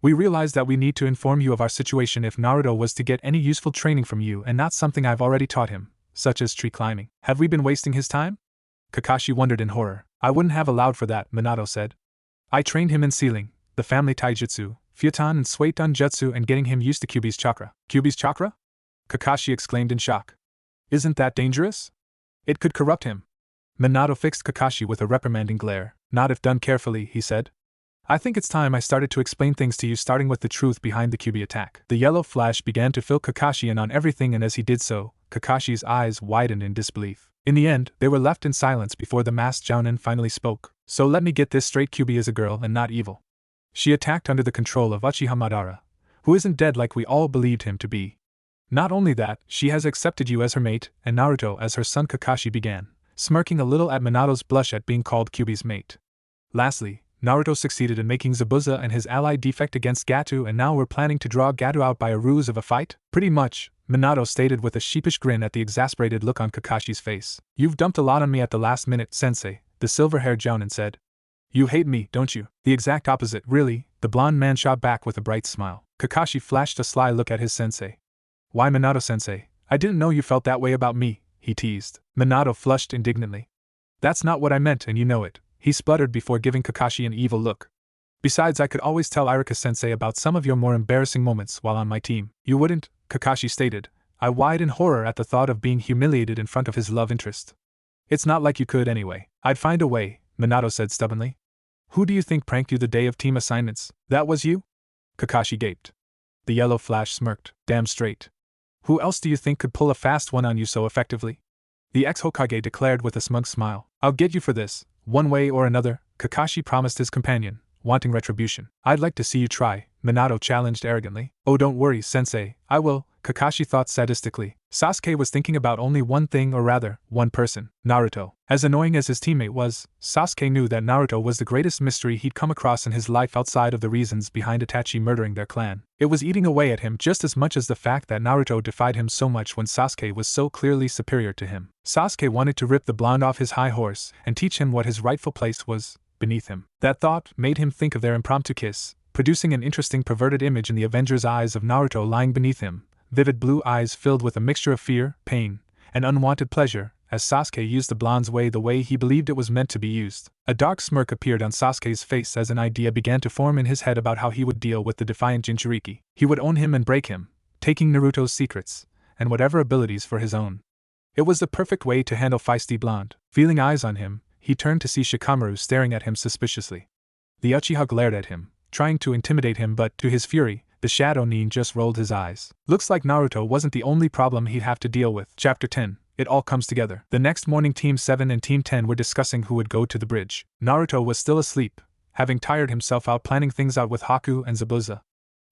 "We realize that we need to inform you of our situation if Naruto was to get any useful training from you and not something I've already taught him, such as tree climbing. Have we been wasting his time?" Kakashi wondered in horror. "I wouldn't have allowed for that," Minato said. "I trained him in sealing, the family taijutsu, Futon and Suiton jutsu, and getting him used to Kyuubi's chakra." "Kyuubi's chakra?" Kakashi exclaimed in shock. "Isn't that dangerous? It could corrupt him." Minato fixed Kakashi with a reprimanding glare. "Not if done carefully," he said. "I think it's time I started to explain things to you, starting with the truth behind the Kyuubi attack." The yellow flash began to fill Kakashi in on everything, and as he did so, Kakashi's eyes widened in disbelief. In the end, they were left in silence before the masked Jounin finally spoke. "So let me get this straight, Kyuubi is a girl and not evil. She attacked under the control of Uchiha Madara, who isn't dead like we all believed him to be. Not only that, she has accepted you as her mate, and Naruto as her son." Kakashi began, smirking a little at Minato's blush at being called Kyuubi's mate. "Lastly, Naruto succeeded in making Zabuza and his ally defect against Gato, and now we're planning to draw Gato out by a ruse of a fight?" "Pretty much," Minato stated with a sheepish grin at the exasperated look on Kakashi's face. "You've dumped a lot on me at the last minute, sensei," the silver-haired Jounin said. "You hate me, don't you?" "The exact opposite, really," the blonde man shot back with a bright smile. Kakashi flashed a sly look at his sensei. "Why, Minato-sensei, I didn't know you felt that way about me," he teased. Minato flushed indignantly. "That's not what I meant, and you know it," he spluttered before giving Kakashi an evil look. "Besides, I could always tell Irika-sensei about some of your more embarrassing moments while on my team." "You wouldn't," Kakashi stated, eye-wide in horror at the thought of being humiliated in front of his love interest. "It's not like you could anyway." "I'd find a way," Minato said stubbornly. "Who do you think pranked you the day of team assignments?" "That was you?" Kakashi gaped. The yellow flash smirked. "Damn straight. Who else do you think could pull a fast one on you so effectively?" The ex-Hokage declared with a smug smile. "I'll get you for this, one way or another," Kakashi promised his companion, wanting retribution. "I'd like to see you try," Minato challenged arrogantly. "Oh, don't worry, sensei, I will," Kakashi thought sadistically. Sasuke was thinking about only one thing, or rather, one person: Naruto. As annoying as his teammate was, Sasuke knew that Naruto was the greatest mystery he'd come across in his life outside of the reasons behind Itachi murdering their clan. It was eating away at him just as much as the fact that Naruto defied him so much when Sasuke was so clearly superior to him. Sasuke wanted to rip the blonde off his high horse and teach him what his rightful place was, beneath him. That thought made him think of their impromptu kiss, producing an interesting perverted image in the Avenger's eyes of Naruto lying beneath him, vivid blue eyes filled with a mixture of fear, pain, and unwanted pleasure, as Sasuke used the blonde's way the way he believed it was meant to be used. A dark smirk appeared on Sasuke's face as an idea began to form in his head about how he would deal with the defiant Jinchuriki. He would own him and break him, taking Naruto's secrets, and whatever abilities for his own. It was the perfect way to handle feisty blonde. Feeling eyes on him, he turned to see Shikamaru staring at him suspiciously. The Uchiha glared at him, trying to intimidate him, but, to his fury, the Shadow Nin just rolled his eyes. Looks like Naruto wasn't the only problem he'd have to deal with. Chapter 10. It all comes together. The next morning, Team 7 and Team 10 were discussing who would go to the bridge. Naruto was still asleep, having tired himself out planning things out with Haku and Zabuza.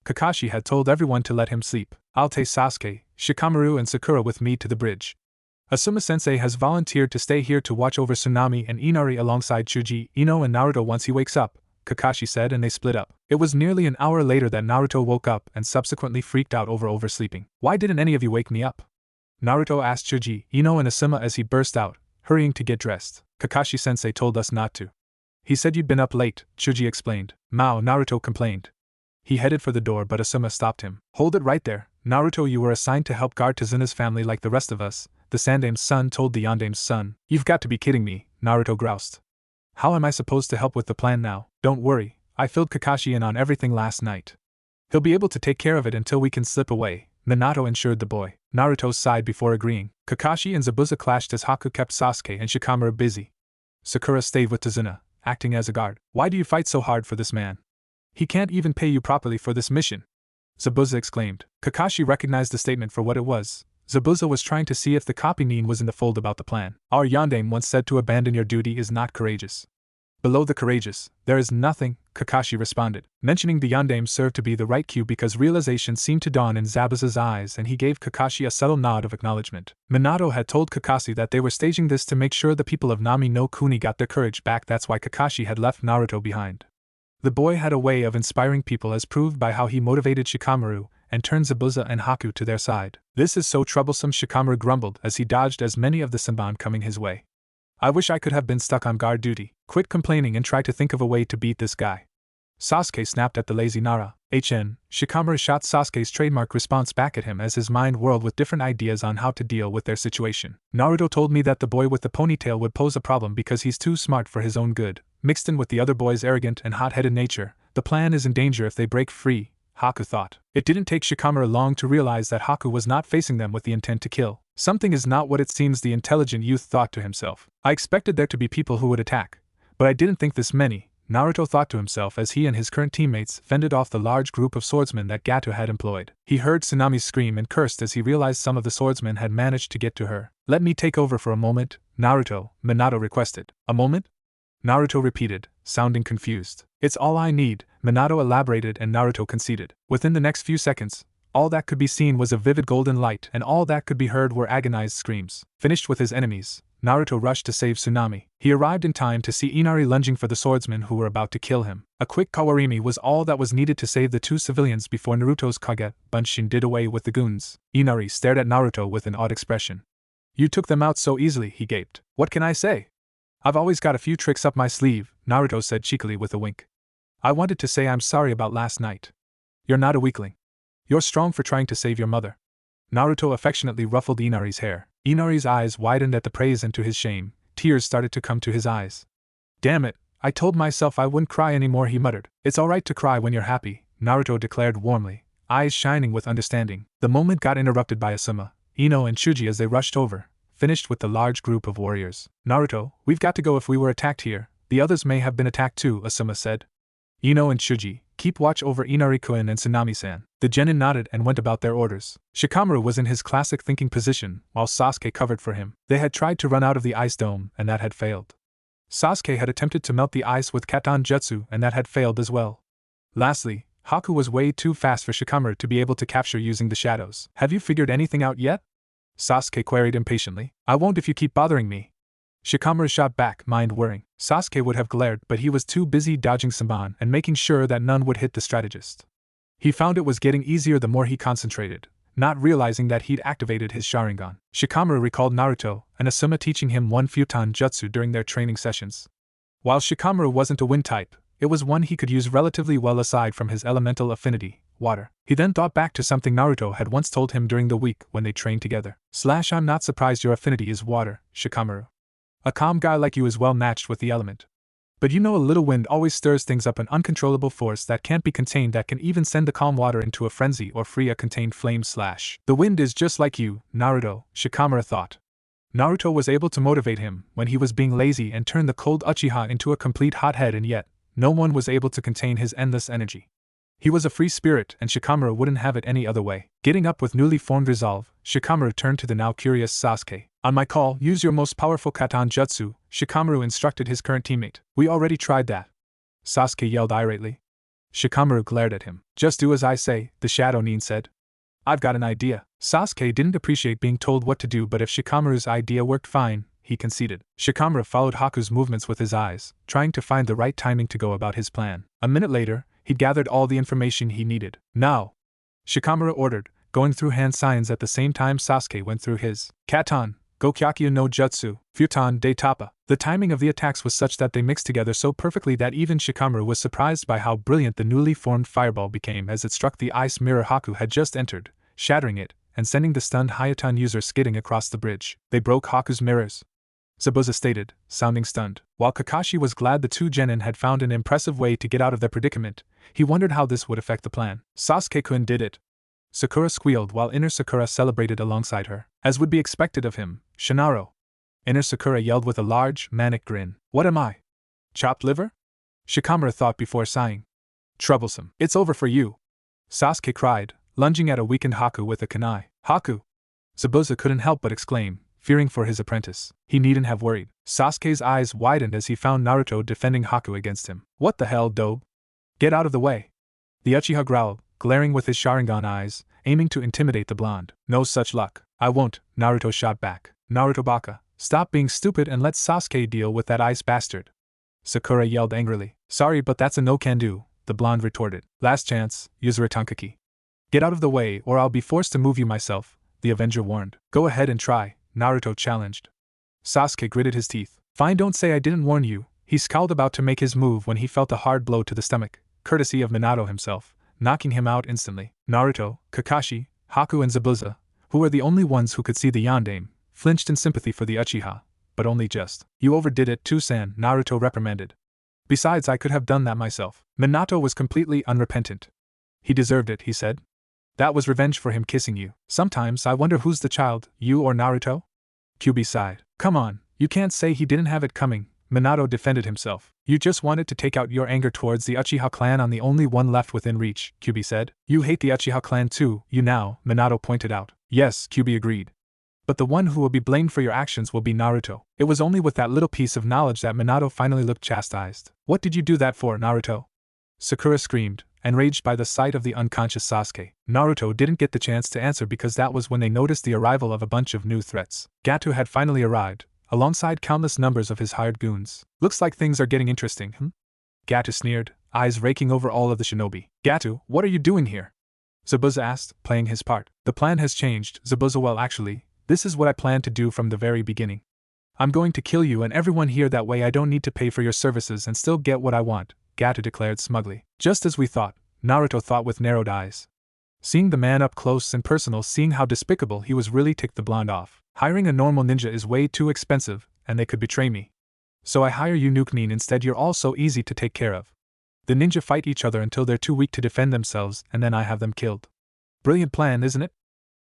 Kakashi had told everyone to let him sleep. I'll take Sasuke, Shikamaru and Sakura with me to the bridge. Asuma-sensei has volunteered to stay here to watch over Tsunami and Inari alongside Chuji, Ino and Naruto once he wakes up, Kakashi said, and they split up. It was nearly an hour later that Naruto woke up and subsequently freaked out over oversleeping. Why didn't any of you wake me up? Naruto asked Chuji, Ino and Asuma as he burst out, hurrying to get dressed. Kakashi-sensei told us not to. He said you'd been up late, Chuji explained. Mao, Naruto complained. He headed for the door but Asuma stopped him. Hold it right there, Naruto, you were assigned to help guard Tazuna's family like the rest of us, the Sandame's son told the Yandame's son. You've got to be kidding me, Naruto groused. How am I supposed to help with the plan now? Don't worry, I filled Kakashi in on everything last night. He'll be able to take care of it until we can slip away, Minato assured the boy. Naruto sighed before agreeing. Kakashi and Zabuza clashed as Haku kept Sasuke and Shikamaru busy. Sakura stayed with Tazuna, acting as a guard. Why do you fight so hard for this man? He can't even pay you properly for this mission, Zabuza exclaimed. Kakashi recognized the statement for what it was. Zabuza was trying to see if the copy Nin was in the fold about the plan. Our Yandame once said to abandon your duty is not courageous. Below the courageous, there is nothing, Kakashi responded. Mentioning the Yandame served to be the right cue because realization seemed to dawn in Zabuza's eyes and he gave Kakashi a subtle nod of acknowledgement. Minato had told Kakashi that they were staging this to make sure the people of Nami no Kuni got their courage back. That's why Kakashi had left Naruto behind. The boy had a way of inspiring people as proved by how he motivated Shikamaru and turned Zabuza and Haku to their side. This is so troublesome, Shikamaru grumbled as he dodged as many of the Senbon coming his way. I wish I could have been stuck on guard duty. Quit complaining and try to think of a way to beat this guy. Sasuke snapped at the lazy Nara. Shikamaru shot Sasuke's trademark response back at him as his mind whirled with different ideas on how to deal with their situation. Naruto told me that the boy with the ponytail would pose a problem because he's too smart for his own good. Mixed in with the other boy's arrogant and hot-headed nature, the plan is in danger if they break free, Haku thought. It didn't take Shikamaru long to realize that Haku was not facing them with the intent to kill. Something is not what it seems, the intelligent youth thought to himself. I expected there to be people who would attack, but I didn't think this many, Naruto thought to himself as he and his current teammates fended off the large group of swordsmen that Gato had employed. He heard Tsunami scream and cursed as he realized some of the swordsmen had managed to get to her. Let me take over for a moment, Naruto, Minato requested. A moment? Naruto repeated, sounding confused. It's all I need, Minato elaborated and Naruto conceded. Within the next few seconds, all that could be seen was a vivid golden light and all that could be heard were agonized screams. Finished with his enemies, Naruto rushed to save Tsunami. He arrived in time to see Inari lunging for the swordsmen who were about to kill him. A quick kawarimi was all that was needed to save the two civilians before Naruto's Kage Bunshin did away with the goons. Inari stared at Naruto with an odd expression. You took them out so easily, he gaped. What can I say? I've always got a few tricks up my sleeve, Naruto said cheekily with a wink. I wanted to say I'm sorry about last night. You're not a weakling. You're strong for trying to save your mother. Naruto affectionately ruffled Inari's hair. Inari's eyes widened at the praise and to his shame, tears started to come to his eyes. Damn it, I told myself I wouldn't cry anymore, he muttered. It's alright to cry when you're happy, Naruto declared warmly, eyes shining with understanding. The moment got interrupted by Asuma, Ino and Chuji as they rushed over, finished with the large group of warriors. Naruto, we've got to go. If we were attacked here, the others may have been attacked too, Asuma said. Ino and Chuji, keep watch over Inari-kun and Tsunami-san. The genin nodded and went about their orders. Shikamaru was in his classic thinking position, while Sasuke covered for him. They had tried to run out of the ice dome, and that had failed. Sasuke had attempted to melt the ice with Katan Jutsu, and that had failed as well. Lastly, Haku was way too fast for Shikamaru to be able to capture using the shadows. Have you figured anything out yet? Sasuke queried impatiently. I won't if you keep bothering me. Shikamaru shot back, mind whirring. Sasuke would have glared, but he was too busy dodging Senbon and making sure that none would hit the strategist. He found it was getting easier the more he concentrated, not realizing that he'd activated his Sharingan. Shikamaru recalled Naruto and Asuma teaching him one Futon Jutsu during their training sessions. While Shikamaru wasn't a wind type, it was one he could use relatively well aside from his elemental affinity, water. He then thought back to something Naruto had once told him during the week when they trained together. I'm not surprised your affinity is water, Shikamaru. A calm guy like you is well matched with the element. But you know, a little wind always stirs things up, an uncontrollable force that can't be contained that can even send the calm water into a frenzy or free a contained flame. The wind is just like you, Naruto, Shikamaru thought. Naruto was able to motivate him when he was being lazy and turn the cold Uchiha into a complete hothead, and yet, no one was able to contain his endless energy. He was a free spirit and Shikamaru wouldn't have it any other way. Getting up with newly formed resolve, Shikamaru turned to the now curious Sasuke. On my call, use your most powerful Katan Jutsu, Shikamaru instructed his current teammate. We already tried that, Sasuke yelled irately. Shikamaru glared at him. Just do as I say, the Shadow Nin said. I've got an idea. Sasuke didn't appreciate being told what to do, but if Shikamaru's idea worked fine, he conceded. Shikamaru followed Haku's movements with his eyes, trying to find the right timing to go about his plan. A minute later, he'd gathered all the information he needed. Now! Shikamaru ordered, going through hand signs at the same time Sasuke went through his Katan, Gokyaku no Jutsu, Futon de Tapa. The timing of the attacks was such that they mixed together so perfectly that even Shikamaru was surprised by how brilliant the newly formed fireball became as it struck the ice mirror Haku had just entered, shattering it, and sending the stunned Hayatan user skidding across the bridge. They broke Haku's mirrors, Zabuza stated, sounding stunned. While Kakashi was glad the two genin had found an impressive way to get out of their predicament, he wondered how this would affect the plan. Sasuke-kun did it. Sakura squealed while inner Sakura celebrated alongside her. As would be expected of him, Shinaro. Inner Sakura yelled with a large, manic grin. What am I? Chopped liver? Shikamaru thought before sighing. Troublesome. It's over for you. Sasuke cried, lunging at a weakened Haku with a kunai. Haku! Zabuza couldn't help but exclaim, fearing for his apprentice. He needn't have worried. Sasuke's eyes widened as he found Naruto defending Haku against him. What the hell, Dobe? Get out of the way! The Uchiha growled, glaring with his Sharingan eyes, aiming to intimidate the blonde. No such luck. I won't, Naruto shot back. Naruto Baka, stop being stupid and let Sasuke deal with that ice bastard. Sakura yelled angrily. Sorry, but that's a no-can-do, the blonde retorted. Last chance, Yuzuru Tankaki. Get out of the way or I'll be forced to move you myself, the Avenger warned. Go ahead and try, Naruto challenged. Sasuke gritted his teeth. Fine, don't say I didn't warn you. He scowled about to make his move when he felt a hard blow to the stomach, courtesy of Minato himself, knocking him out instantly. Naruto, Kakashi, Haku and Zabuza, who were the only ones who could see the yondaime, flinched in sympathy for the Uchiha, but only just. You overdid it too, San, Naruto reprimanded. Besides, I could have done that myself. Minato was completely unrepentant. He deserved it, he said. That was revenge for him kissing you. Sometimes I wonder who's the child, you or Naruto? Kyuubi sighed. Come on, you can't say he didn't have it coming, Minato defended himself. You just wanted to take out your anger towards the Uchiha clan on the only one left within reach, Kyuubi said. You hate the Uchiha clan too, you now, Minato pointed out. Yes, Kyuubi agreed. But the one who will be blamed for your actions will be Naruto. It was only with that little piece of knowledge that Minato finally looked chastised. What did you do that for, Naruto? Sakura screamed, enraged by the sight of the unconscious Sasuke. Naruto didn't get the chance to answer because that was when they noticed the arrival of a bunch of new threats. Gato had finally arrived, alongside countless numbers of his hired goons. Looks like things are getting interesting, Gato sneered, eyes raking over all of the shinobi. Gato, what are you doing here? Zabuza asked, playing his part. The plan has changed, Zabuza. Well, actually, this is what I planned to do from the very beginning. I'm going to kill you and everyone here, that way I don't need to pay for your services and still get what I want, Gato declared smugly. Just as we thought, Naruto thought with narrowed eyes. Seeing the man up close and personal, seeing how despicable he was, really ticked the blonde off. Hiring a normal ninja is way too expensive, and they could betray me. So I hire you, Nuke-nin, instead. You're all so easy to take care of. The ninja fight each other until they're too weak to defend themselves, and then I have them killed. Brilliant plan, isn't it?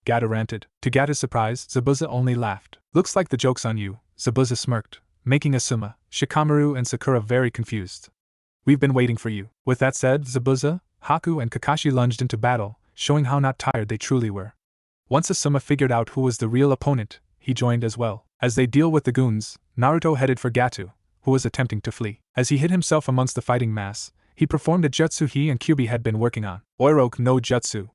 Gato ranted. To Gato's surprise, Zabuza only laughed. Looks like the joke's on you, Zabuza smirked, making Asuma, Shikamaru and Sakura very confused. We've been waiting for you. With that said, Zabuza, Haku and Kakashi lunged into battle, showing how not tired they truly were. Once Asuma figured out who was the real opponent, he joined as well. As they deal with the goons, Naruto headed for Gato, who was attempting to flee. As he hid himself amongst the fighting mass, he performed a jutsu he and Kyuubi had been working on. Oiroke no Jutsu.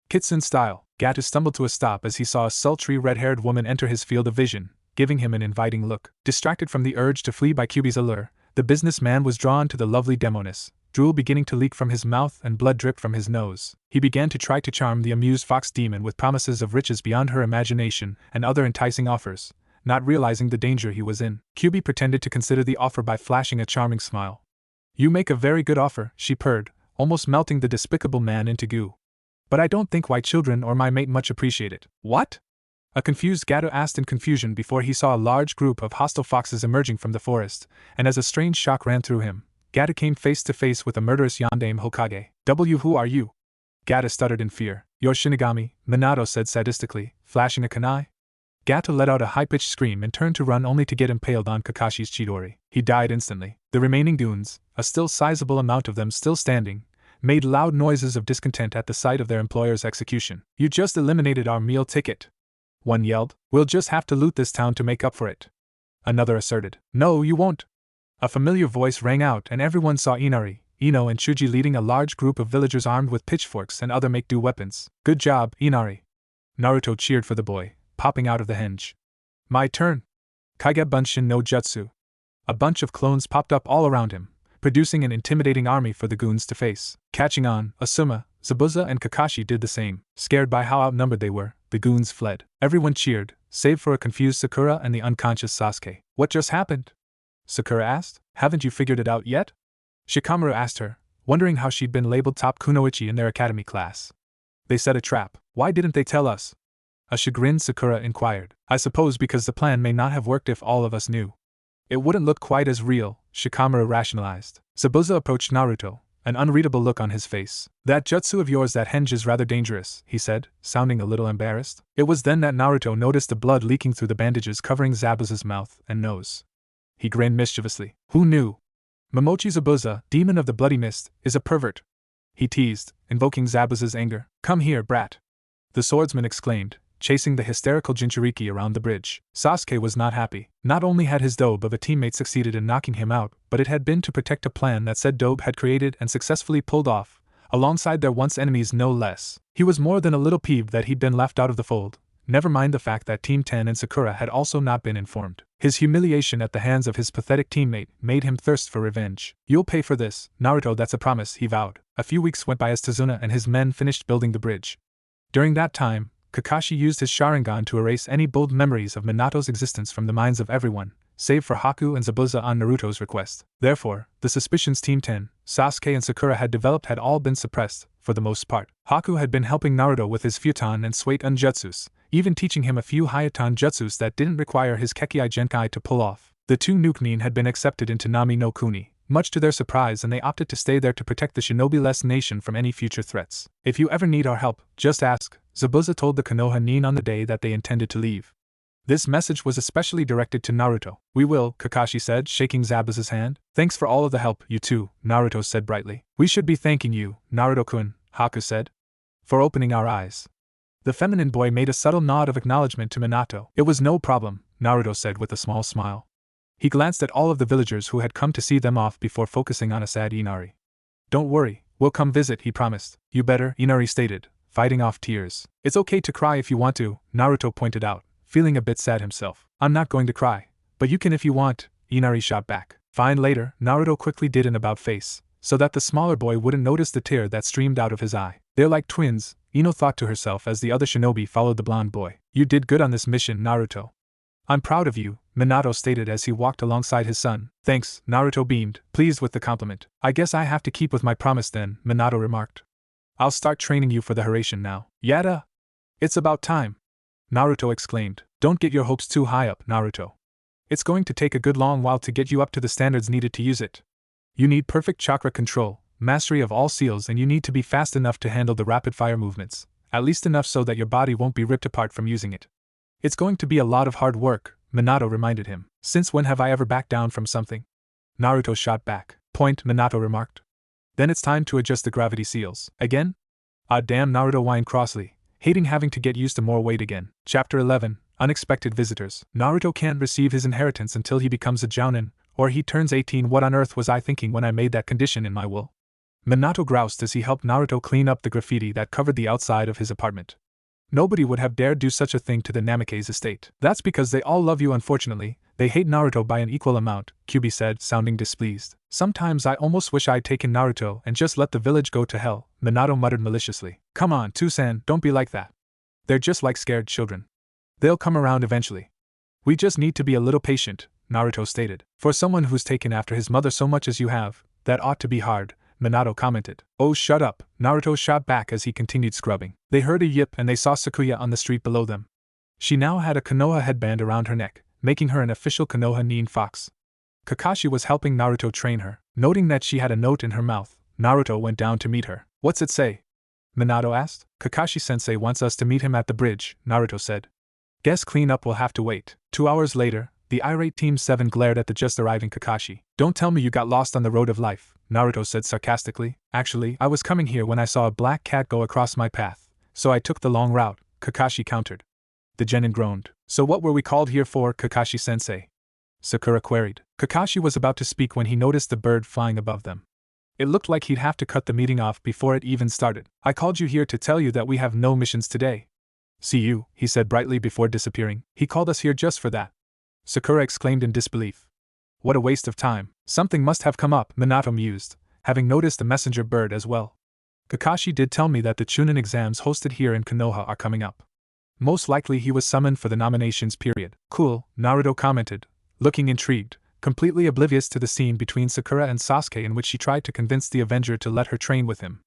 Kitsune style. Gato stumbled to a stop as he saw a sultry red-haired woman enter his field of vision, giving him an inviting look. Distracted from the urge to flee by Kyuubi's allure, the businessman was drawn to the lovely demoness, drool beginning to leak from his mouth and blood dripped from his nose. He began to try to charm the amused fox demon with promises of riches beyond her imagination and other enticing offers, not realizing the danger he was in. Kyuubi pretended to consider the offer by flashing a charming smile. You make a very good offer, she purred, almost melting the despicable man into goo. But I don't think white children or my mate much appreciate it. What? A confused Gato asked in confusion before he saw a large group of hostile foxes emerging from the forest, and as a strange shock ran through him, Gato came face to face with a murderous yondaime Hokage. Who are you? Gato stuttered in fear. Your Shinigami, Minato said sadistically, flashing a kunai. Gato let out a high-pitched scream and turned to run only to get impaled on Kakashi's Chidori. He died instantly. The remaining goons, a still sizable amount of them still standing, made loud noises of discontent at the sight of their employer's execution. You just eliminated our meal ticket. One yelled. We'll just have to loot this town to make up for it. Another asserted. No, you won't. A familiar voice rang out and everyone saw Inari, Ino and Chuji leading a large group of villagers armed with pitchforks and other make-do weapons. Good job, Inari. Naruto cheered for the boy, popping out of the henge. My turn. Kaige Bunshin no Jutsu. A bunch of clones popped up all around him, producing an intimidating army for the goons to face. Catching on, Asuma, Zabuza and Kakashi did the same. Scared by how outnumbered they were, the goons fled. Everyone cheered, save for a confused Sakura and the unconscious Sasuke. What just happened? Sakura asked. Haven't you figured it out yet? Shikamaru asked her, wondering how she'd been labeled top kunoichi in their academy class. They set a trap. Why didn't they tell us? A chagrined Sakura inquired. I suppose because the plan may not have worked if all of us knew. It wouldn't look quite as real, Shikamaru rationalized. Zabuza approached Naruto, an unreadable look on his face. That jutsu of yours, that henge, is rather dangerous, he said, sounding a little embarrassed. It was then that Naruto noticed the blood leaking through the bandages covering Zabuza's mouth and nose. He grinned mischievously. Who knew? Momochi Zabuza, demon of the bloody mist, is a pervert, he teased, invoking Zabuza's anger. Come here, brat. The swordsman exclaimed, chasing the hysterical Jinchuriki around the bridge. Sasuke was not happy. Not only had his dobe of a teammate succeeded in knocking him out, but it had been to protect a plan that said dobe had created and successfully pulled off, alongside their once enemies no less. He was more than a little peeved that he'd been left out of the fold, never mind the fact that Team 10 and Sakura had also not been informed. His humiliation at the hands of his pathetic teammate made him thirst for revenge. You'll pay for this, Naruto, that's a promise, he vowed. A few weeks went by as Tazuna and his men finished building the bridge. During that time, Kakashi used his Sharingan to erase any bold memories of Minato's existence from the minds of everyone, save for Haku and Zabuza on Naruto's request. Therefore, the suspicions Team 10, Sasuke and Sakura had developed had all been suppressed, for the most part. Haku had been helping Naruto with his Futon and Suiton jutsus, even teaching him a few Hayaton jutsus that didn't require his Kekkei Genkai to pull off. The two Nukenin had been accepted into Nami no Kuni, much to their surprise, and they opted to stay there to protect the shinobi-less nation from any future threats. If you ever need our help, just ask, Zabuza told the Konoha Nin on the day that they intended to leave. This message was especially directed to Naruto. We will, Kakashi said, shaking Zabuza's hand. Thanks for all of the help, you too, Naruto said brightly. We should be thanking you, Naruto-kun, Haku said, for opening our eyes. The feminine boy made a subtle nod of acknowledgement to Minato. It was no problem, Naruto said with a small smile. He glanced at all of the villagers who had come to see them off before focusing on a sad Inari. Don't worry, we'll come visit, he promised. You better, Inari stated, fighting off tears. It's okay to cry if you want to, Naruto pointed out, feeling a bit sad himself. I'm not going to cry, but you can if you want, Inari shot back. Fine, later, Naruto quickly did an about face, so that the smaller boy wouldn't notice the tear that streamed out of his eye. They're like twins, Ino thought to herself as the other shinobi followed the blonde boy. You did good on this mission, Naruto. I'm proud of you, Minato stated as he walked alongside his son. Thanks, Naruto beamed, pleased with the compliment. I guess I have to keep with my promise then, Minato remarked. I'll start training you for the Hiraishin now. Yada! It's about time, Naruto exclaimed. Don't get your hopes too high up, Naruto. It's going to take a good long while to get you up to the standards needed to use it. You need perfect chakra control, mastery of all seals, and you need to be fast enough to handle the rapid-fire movements, at least enough so that your body won't be ripped apart from using it. It's going to be a lot of hard work, Minato reminded him. Since when have I ever backed down from something? Naruto shot back. Point, Minato remarked. Then it's time to adjust the gravity seals. Again? Ah damn, Naruto whined crossly, hating having to get used to more weight again. Chapter 11, Unexpected Visitors. Naruto can't receive his inheritance until he becomes a jounin, or he turns 18. What on earth was I thinking when I made that condition in my will? Minato groused as he helped Naruto clean up the graffiti that covered the outside of his apartment. Nobody would have dared do such a thing to the Namikaze estate. That's because they all love you. Unfortunately, they hate Naruto by an equal amount, Kyubi said, sounding displeased. Sometimes I almost wish I'd taken Naruto and just let the village go to hell, Minato muttered maliciously. Come on, Tusan, don't be like that. They're just like scared children. They'll come around eventually. We just need to be a little patient, Naruto stated. For someone who's taken after his mother so much as you have, that ought to be hard, Minato commented. Oh, shut up, Naruto shot back as he continued scrubbing. They heard a yip and they saw Sakuya on the street below them. She now had a Konoha headband around her neck, making her an official Konoha Nin fox. Kakashi was helping Naruto train her. Noting that she had a note in her mouth, Naruto went down to meet her. What's it say? Minato asked. Kakashi-sensei wants us to meet him at the bridge, Naruto said. Guess cleanup will have to wait. 2 hours later, the irate Team 7 glared at the just arriving Kakashi. Don't tell me you got lost on the road of life, Naruto said sarcastically. Actually, I was coming here when I saw a black cat go across my path, so I took the long route, Kakashi countered. The genin groaned. So what were we called here for, Kakashi-sensei? Sakura queried. Kakashi was about to speak when he noticed the bird flying above them. It looked like he'd have to cut the meeting off before it even started. I called you here to tell you that we have no missions today. See you, he said brightly before disappearing. He called us here just for that. Sakura exclaimed in disbelief. What a waste of time. Something must have come up, Minato mused, having noticed the messenger bird as well. Kakashi did tell me that the Chunin exams hosted here in Konoha are coming up. Most likely he was summoned for the nominations period. Cool, Naruto commented, looking intrigued, completely oblivious to the scene between Sakura and Sasuke in which she tried to convince the Avenger to let her train with him.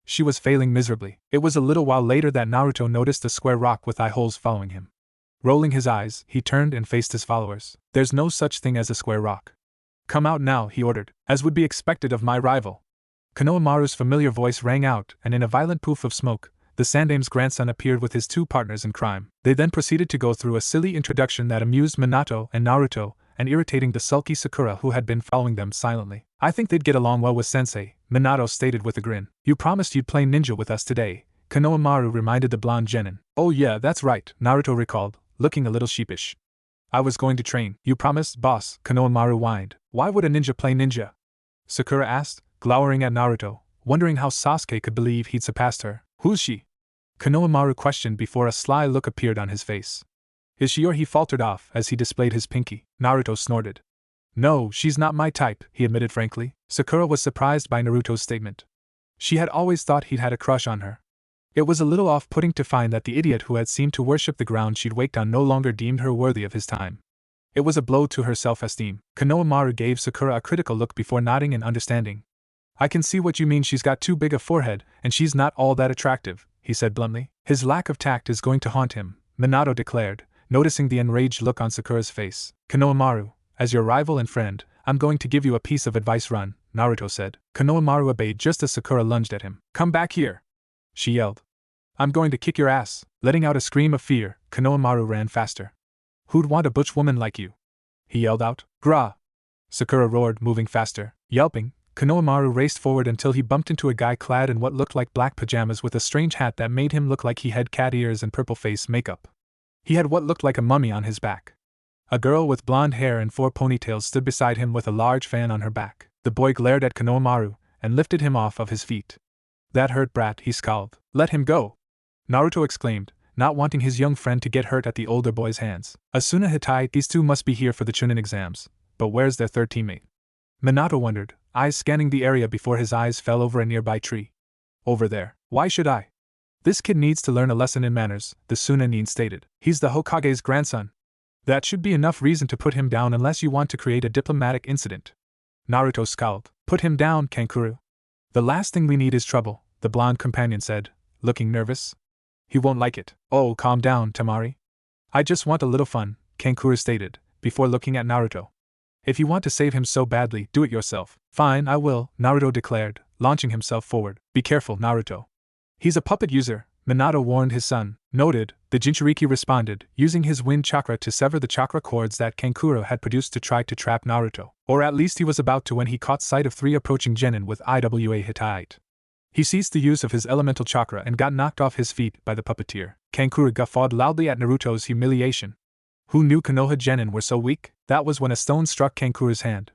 She was failing miserably. It was a little while later that Naruto noticed a square rock with eye holes following him. Rolling his eyes, he turned and faced his followers. There's no such thing as a square rock. Come out now, he ordered, as would be expected of my rival. Konohamaru's familiar voice rang out, and in a violent poof of smoke, the Sandame's grandson appeared with his two partners in crime. They then proceeded to go through a silly introduction that amused Minato and Naruto, and irritating the sulky Sakura who had been following them silently. I think they'd get along well with Sensei, Minato stated with a grin. You promised you'd play ninja with us today, Konohamaru reminded the blonde genin. Oh yeah, that's right, Naruto recalled, looking a little sheepish. I was going to train. You promised, boss, Konohamaru whined. Why would a ninja play ninja? Sakura asked, glowering at Naruto, wondering how Sasuke could believe he'd surpassed her. Who's she? Konohamaru questioned before a sly look appeared on his face. Is she or he faltered off as he displayed his pinky. Naruto snorted. No, she's not my type, he admitted frankly. Sakura was surprised by Naruto's statement. She had always thought he'd had a crush on her. It was a little off-putting to find that the idiot who had seemed to worship the ground she'd waked on no longer deemed her worthy of his time. It was a blow to her self-esteem. Konohamaru gave Sakura a critical look before nodding in understanding. I can see what you mean, she's got too big a forehead, and she's not all that attractive, he said bluntly. His lack of tact is going to haunt him, Minato declared, noticing the enraged look on Sakura's face. Konohamaru, as your rival and friend, I'm going to give you a piece of advice. Run, Naruto said. Konohamaru obeyed just as Sakura lunged at him. Come back here! She yelled. I'm going to kick your ass. Letting out a scream of fear, Konohamaru ran faster. Who'd want a butch woman like you? He yelled out. Grah! Sakura roared, moving faster. Yelping, Konohamaru raced forward until he bumped into a guy clad in what looked like black pajamas with a strange hat that made him look like he had cat ears and purple face makeup. He had what looked like a mummy on his back. A girl with blonde hair and 4 ponytails stood beside him with a large fan on her back. The boy glared at Konohamaru and lifted him off of his feet. That hurt, brat, he scowled. Let him go! Naruto exclaimed, not wanting his young friend to get hurt at the older boy's hands. Asuna Hitai, these two must be here for the Chunin exams. But where's their third teammate? Minato wondered, eyes scanning the area before his eyes fell over a nearby tree. Over there. Why should I? This kid needs to learn a lesson in manners, the Sunanin stated. He's the Hokage's grandson. That should be enough reason to put him down unless you want to create a diplomatic incident. Naruto scowled. Put him down, Kankuro. The last thing we need is trouble, the blonde companion said, looking nervous. He won't like it. Oh, calm down, Temari. I just want a little fun, Kankuro stated, before looking at Naruto. If you want to save him so badly, do it yourself. Fine, I will, Naruto declared, launching himself forward. Be careful, Naruto. He's a puppet user, Minato warned his son. Noted, the Jinchuriki responded, using his wind chakra to sever the chakra cords that Kankuro had produced to try to trap Naruto. Or at least he was about to when he caught sight of 3 approaching genin with IWA Hittite. He ceased the use of his elemental chakra and got knocked off his feet by the puppeteer. Kankuro guffawed loudly at Naruto's humiliation. Who knew Konoha genin were so weak? That was when a stone struck Kankuro's hand.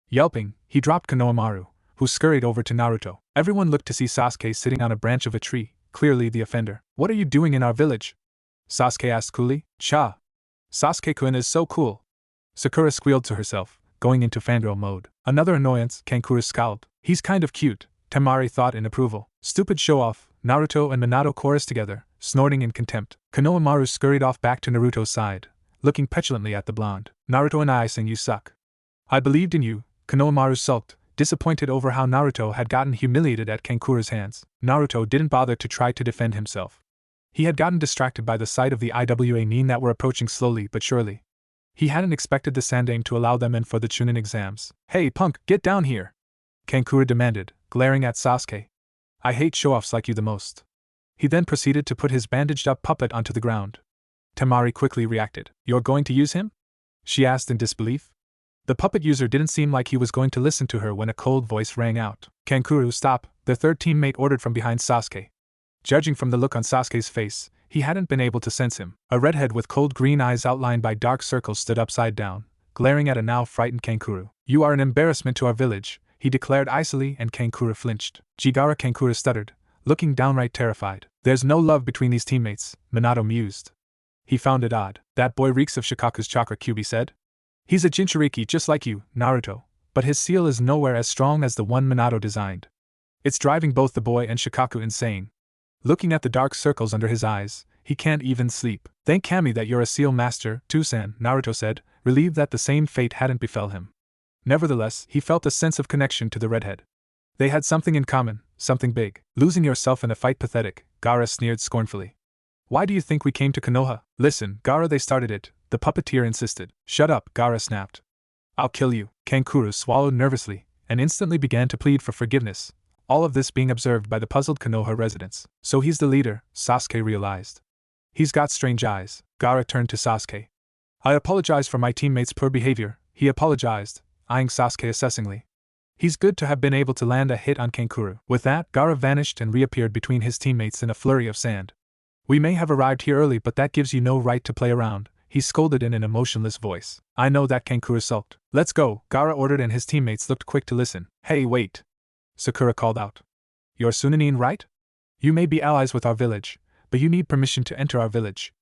Yelping, he dropped Konohamaru, who scurried over to Naruto. Everyone looked to see Sasuke sitting on a branch of a tree, clearly the offender. What are you doing in our village? Sasuke asked coolly. Cha! Sasuke-kun is so cool. Sakura squealed to herself, going into fangirl mode. Another annoyance, Kankuro scowled. He's kind of cute, Temari thought in approval. Stupid show-off, Naruto and Minato chorused together, snorting in contempt. Konohamaru scurried off back to Naruto's side, looking petulantly at the blonde. Naruto and I saying you suck. I believed in you, Konohamaru sulked, disappointed over how Naruto had gotten humiliated at Kankuro's hands. Naruto didn't bother to try to defend himself. He had gotten distracted by the sight of the IWA nin that were approaching slowly but surely. He hadn't expected the Sandame to allow them in for the Chunin exams. Hey punk, get down here! Kankuro demanded, glaring at Sasuke. I hate show-offs like you the most. He then proceeded to put his bandaged-up puppet onto the ground. Temari quickly reacted. You're going to use him? She asked in disbelief. The puppet user didn't seem like he was going to listen to her when a cold voice rang out. Kankuro, stop, the third teammate ordered from behind Sasuke. Judging from the look on Sasuke's face, he hadn't been able to sense him. A redhead with cold green eyes outlined by dark circles stood upside down, glaring at a now frightened Kankuro. You are an embarrassment to our village, he declared icily, and Kankura flinched. Jigara Kankura stuttered, looking downright terrified. There's no love between these teammates, Minato mused. He found it odd. That boy reeks of Shikaku's chakra, Kyuubi said. He's a Jinchuriki just like you, Naruto, but his seal is nowhere as strong as the one Minato designed. It's driving both the boy and Shikaku insane. Looking at the dark circles under his eyes, he can't even sleep. Thank Kami that you're a seal master, Tusan, Naruto said, relieved that the same fate hadn't befell him. Nevertheless, he felt a sense of connection to the redhead. They had something in common, something big. Losing yourself in a fight pathetic, Gaara sneered scornfully. Why do you think we came to Konoha? Listen, Gaara, they started it, the puppeteer insisted. Shut up, Gaara snapped. I'll kill you. Kankura swallowed nervously, and instantly began to plead for forgiveness, all of this being observed by the puzzled Konoha residents. So he's the leader, Sasuke realized. He's got strange eyes. Gaara turned to Sasuke. I apologize for my teammate's poor behavior, he apologized, eyeing Sasuke assessingly. He's good to have been able to land a hit on Kankura. With that, Gaara vanished and reappeared between his teammates in a flurry of sand. We may have arrived here early, but that gives you no right to play around, he scolded in an emotionless voice. I know that, Kankura sulked. Let's go, Gaara ordered, and his teammates looked quick to listen. Hey, wait! Sakura called out. You're Sunanin, right? You may be allies with our village, but you need permission to enter our village.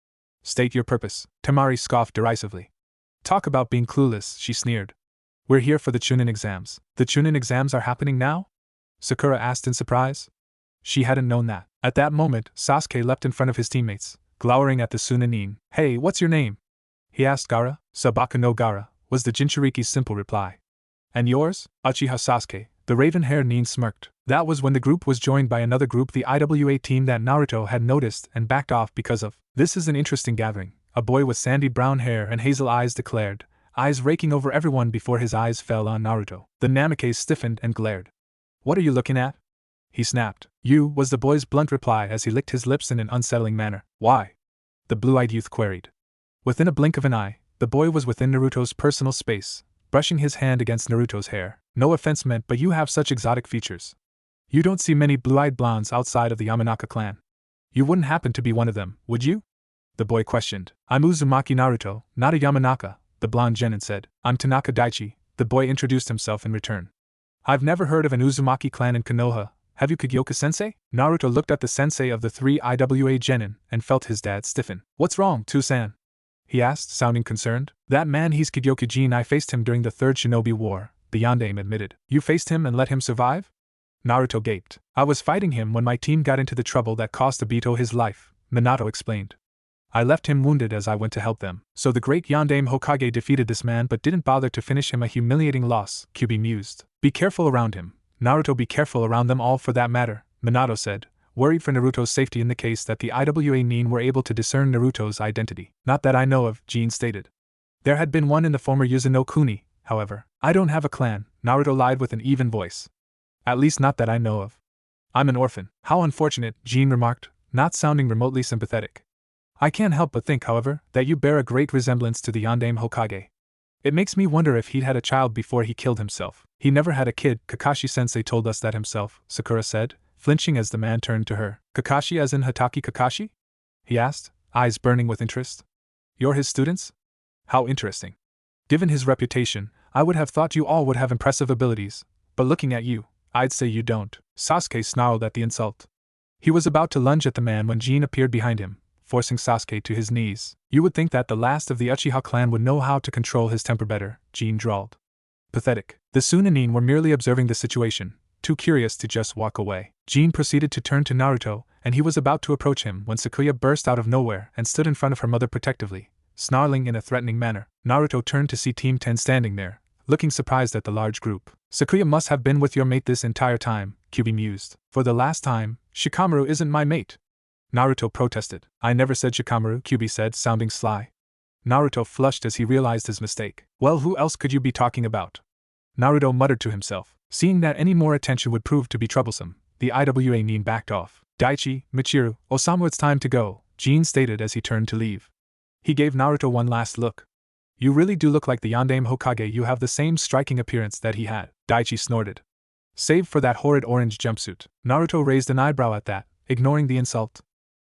State your purpose, Temari scoffed derisively. Talk about being clueless, she sneered. We're here for the Chunin exams. The Chunin exams are happening now? Sakura asked in surprise. She hadn't known that. At that moment, Sasuke leapt in front of his teammates, glowering at the Sunanin. Hey, what's your name? He asked Gaara. Sabaka no Gaara, was the Jinchuriki's simple reply. And yours? Uchiha Sasuke. The raven-haired nin smirked. That was when the group was joined by another group, the IWA team that Naruto had noticed and backed off because of. This is an interesting gathering, a boy with sandy brown hair and hazel eyes declared, eyes raking over everyone before his eyes fell on Naruto. The Namikaze stiffened and glared. What are you looking at? He snapped. You, was the boy's blunt reply as he licked his lips in an unsettling manner. Why? The blue-eyed youth queried. Within a blink of an eye, the boy was within Naruto's personal space, brushing his hand against Naruto's hair. No offense meant, but you have such exotic features. You don't see many blue-eyed blondes outside of the Yamanaka clan. You wouldn't happen to be one of them, would you? The boy questioned. I'm Uzumaki Naruto, not a Yamanaka, the blonde genin said. I'm Tanaka Daichi, the boy introduced himself in return. I've never heard of an Uzumaki clan in Konoha. Have you, Kagyoka-sensei? Naruto looked at the sensei of the three IWA genin and felt his dad stiffen. What's wrong, Tusan? He asked, sounding concerned. That man, he's Kagyoka-jin. I faced him during the Third Shinobi War, the Yondaime admitted. You faced him and let him survive? Naruto gaped. I was fighting him when my team got into the trouble that cost Obito his life, Minato explained. I left him wounded as I went to help them. So the great Yondaime Hokage defeated this man but didn't bother to finish him, a humiliating loss, Kyuubi mused. Be careful around him. Naruto, be careful around them all for that matter, Minato said, worried for Naruto's safety in the case that the IWA nin were able to discern Naruto's identity. Not that I know of, Jin stated. There had been one in the former Yuzuno Kuni, however. I don't have a clan, Naruto lied with an even voice. At least not that I know of. I'm an orphan. How unfortunate, Jin remarked, not sounding remotely sympathetic. I can't help but think, however, that you bear a great resemblance to the Yondaime Hokage. It makes me wonder if he'd had a child before he killed himself. He never had a kid, Kakashi-sensei told us that himself, Sakura said, flinching as the man turned to her. Kakashi as in Hatake Kakashi? He asked, eyes burning with interest. You're his students? How interesting. Given his reputation, I would have thought you all would have impressive abilities, but looking at you, I'd say you don't. Sasuke snarled at the insult. He was about to lunge at the man when Jin appeared behind him, forcing Sasuke to his knees. You would think that the last of the Uchiha clan would know how to control his temper better, Jin drawled. Pathetic. The Sunanin were merely observing the situation, too curious to just walk away. Jin proceeded to turn to Naruto, and he was about to approach him when Sakuya burst out of nowhere and stood in front of her mother protectively, snarling in a threatening manner. Naruto turned to see Team 10 standing there, looking surprised at the large group. Sakuya must have been with your mate this entire time, Kyuubi mused. For the last time, Shikamaru isn't my mate. Naruto protested. I never said Shikamaru, Kyuubi said, sounding sly. Naruto flushed as he realized his mistake. Well, who else could you be talking about? Naruto muttered to himself. Seeing that any more attention would prove to be troublesome, the IWA nin backed off. Daichi, Michiru, Osamu, it's time to go, Jin stated as he turned to leave. He gave Naruto one last look. You really do look like the Yondaime Hokage. You have the same striking appearance that he had, Daichi snorted. Save for that horrid orange jumpsuit. Naruto raised an eyebrow at that, ignoring the insult.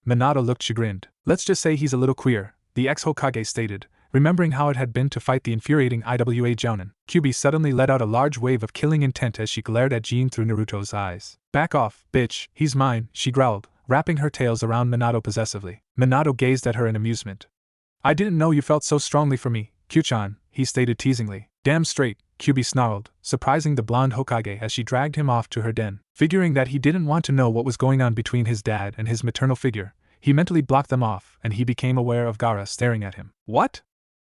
Minato looked chagrined. Let's just say he's a little queer, the ex-Hokage stated, Remembering how it had been to fight the infuriating IWA Jounin, Kyubi suddenly let out a large wave of killing intent as she glared at Jean through Naruto's eyes. "Back off, bitch, he's mine," she growled, wrapping her tails around Minato possessively. Minato gazed at her in amusement. "I didn't know you felt so strongly for me, Kyu-chan," he stated teasingly. "Damn straight," Kyubi snarled, surprising the blonde Hokage as she dragged him off to her den. Figuring that he didn't want to know what was going on between his dad and his maternal figure, he mentally blocked them off and he became aware of Gaara staring at him. "What?"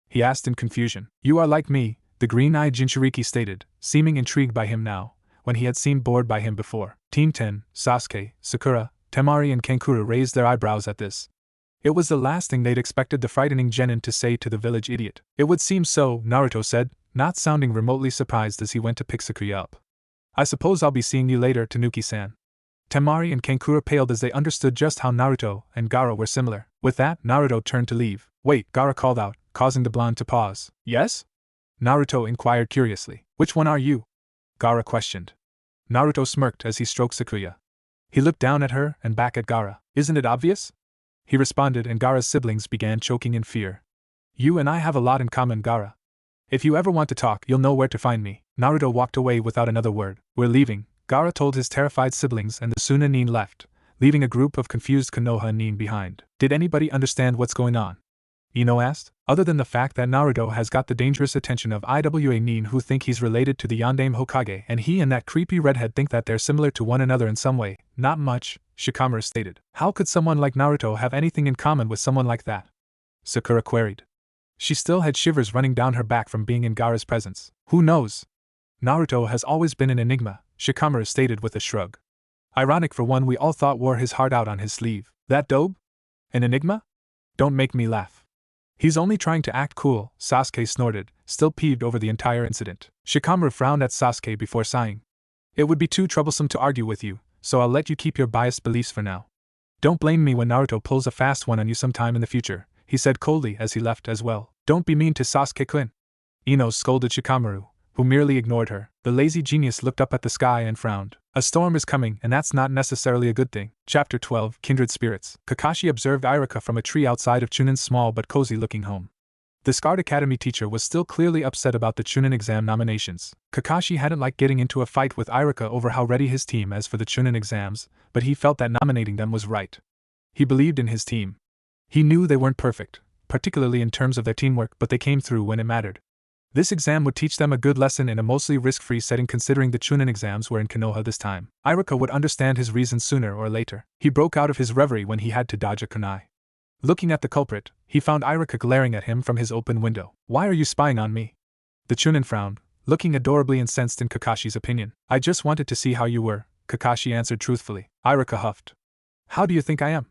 he asked in confusion. "You are like me," the green-eyed Jinchuriki stated, seeming intrigued by him now, when he had seemed bored by him before. Team 10, Sasuke, Sakura, Temari and Kankuro raised their eyebrows at this. It was the last thing they'd expected the frightening genin to say to the village idiot. "It would seem so," Naruto said, not sounding remotely surprised as he went to pick Sakuya up. "I suppose I'll be seeing you later, Tanuki-san." Temari and Kankuro paled as they understood just how Naruto and Gaara were similar. With that, Naruto turned to leave. "Wait," Gaara called out, causing the blonde to pause. "Yes?" Naruto inquired curiously. "Which one are you?" Gaara questioned. Naruto smirked as he stroked Sakuya. He looked down at her and back at Gaara. "Isn't it obvious?" he responded, and Gaara's siblings began choking in fear. "You and I have a lot in common, Gaara. If you ever want to talk, you'll know where to find me." Naruto walked away without another word. "We're leaving," Gaara told his terrified siblings, and the Suna Nin left, leaving a group of confused Konoha Nin behind. "Did anybody understand what's going on?" Ino asked. "Other than the fact that Naruto has got the dangerous attention of IWA Nin who think he's related to the Yondaime Hokage, and he and that creepy redhead think that they're similar to one another in some way, not much," Shikamaru stated. "How could someone like Naruto have anything in common with someone like that?" Sakura queried. She still had shivers running down her back from being in Gaara's presence. "Who knows? Naruto has always been an enigma," Shikamaru stated with a shrug. "Ironic for one we all thought wore his heart out on his sleeve. That dope? An enigma? Don't make me laugh." "He's only trying to act cool," Sasuke snorted, still peeved over the entire incident. Shikamaru frowned at Sasuke before sighing. "It would be too troublesome to argue with you, so I'll let you keep your biased beliefs for now. Don't blame me when Naruto pulls a fast one on you sometime in the future," he said coldly as he left as well. "Don't be mean to Sasuke-kun," Ino scolded Shikamaru, who merely ignored her. The lazy genius looked up at the sky and frowned. "A storm is coming, and that's not necessarily a good thing." Chapter 12, Kindred Spirits. Kakashi observed Irika from a tree outside of Chunin's small but cozy-looking home. The scarred academy teacher was still clearly upset about the Chunin exam nominations. Kakashi hadn't liked getting into a fight with Irika over how ready his team is for the Chunin exams, but he felt that nominating them was right. He believed in his team. He knew they weren't perfect, particularly in terms of their teamwork, but they came through when it mattered. This exam would teach them a good lesson in a mostly risk-free setting, considering the Chunin exams were in Konoha this time. Irika would understand his reasons sooner or later. He broke out of his reverie when he had to dodge a kunai. Looking at the culprit, he found Irika glaring at him from his open window. "Why are you spying on me?" The Chunin frowned, looking adorably incensed in Kakashi's opinion. "I just wanted to see how you were," Kakashi answered truthfully. Irika huffed. "How do you think I am?"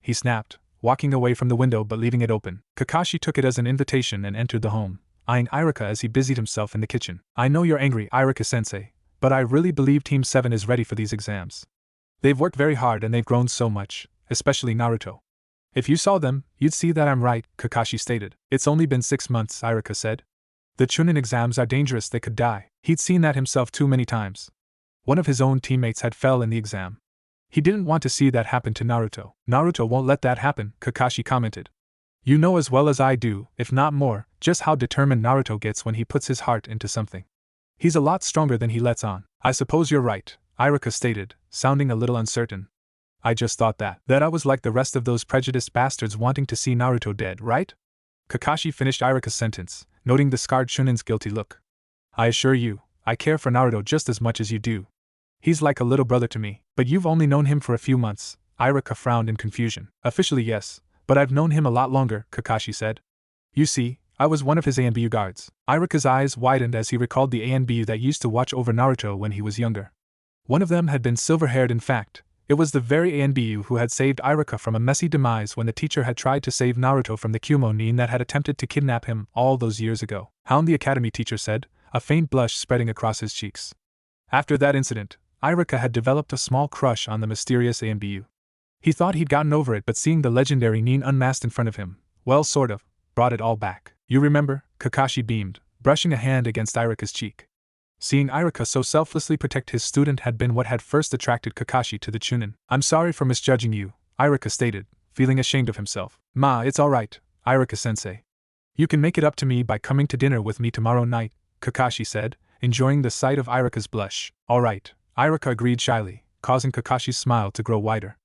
he snapped, walking away from the window but leaving it open. Kakashi took it as an invitation and entered the home, eyeing Irika as he busied himself in the kitchen. "I know you're angry, Irika-sensei, but I really believe Team 7 is ready for these exams. They've worked very hard and they've grown so much, especially Naruto." "If you saw them, you'd see that I'm right," Kakashi stated. "It's only been 6 months," Irika said. "The Chunin exams are dangerous, they could die." He'd seen that himself too many times. One of his own teammates had fell in the exam. He didn't want to see that happen to Naruto. "Naruto won't let that happen," Kakashi commented. "You know as well as I do, if not more, just how determined Naruto gets when he puts his heart into something. He's a lot stronger than he lets on." "I suppose you're right," Irika stated, sounding a little uncertain. "I just thought that I was like the rest of those prejudiced bastards wanting to see Naruto dead, right?" Kakashi finished Irika's sentence, noting the scarred Chunin's guilty look. "I assure you, I care for Naruto just as much as you do. He's like a little brother to me." "But you've only known him for a few months," Irika frowned in confusion. "Officially yes, but I've known him a lot longer," Kakashi said. "You see, I was one of his ANBU guards." Irika's eyes widened as he recalled the ANBU that used to watch over Naruto when he was younger. One of them had been silver-haired. In fact, it was the very ANBU who had saved Irika from a messy demise when the teacher had tried to save Naruto from the Kumo Nin that had attempted to kidnap him all those years ago. "Hound," the academy teacher said, a faint blush spreading across his cheeks. After that incident, Irika had developed a small crush on the mysterious ANBU. He thought he'd gotten over it, but seeing the legendary Nin unmasked in front of him, well, sort of, brought it all back. "You remember?" Kakashi beamed, brushing a hand against Irika's cheek. Seeing Irika so selflessly protect his student had been what had first attracted Kakashi to the Chunin. "I'm sorry for misjudging you," Irika stated, feeling ashamed of himself. "Ma, it's alright, Irika-sensei. You can make it up to me by coming to dinner with me tomorrow night, Kakashi said, enjoying the sight of Iruka's blush. All right, Iruka agreed shyly, causing Kakashi's smile to grow wider.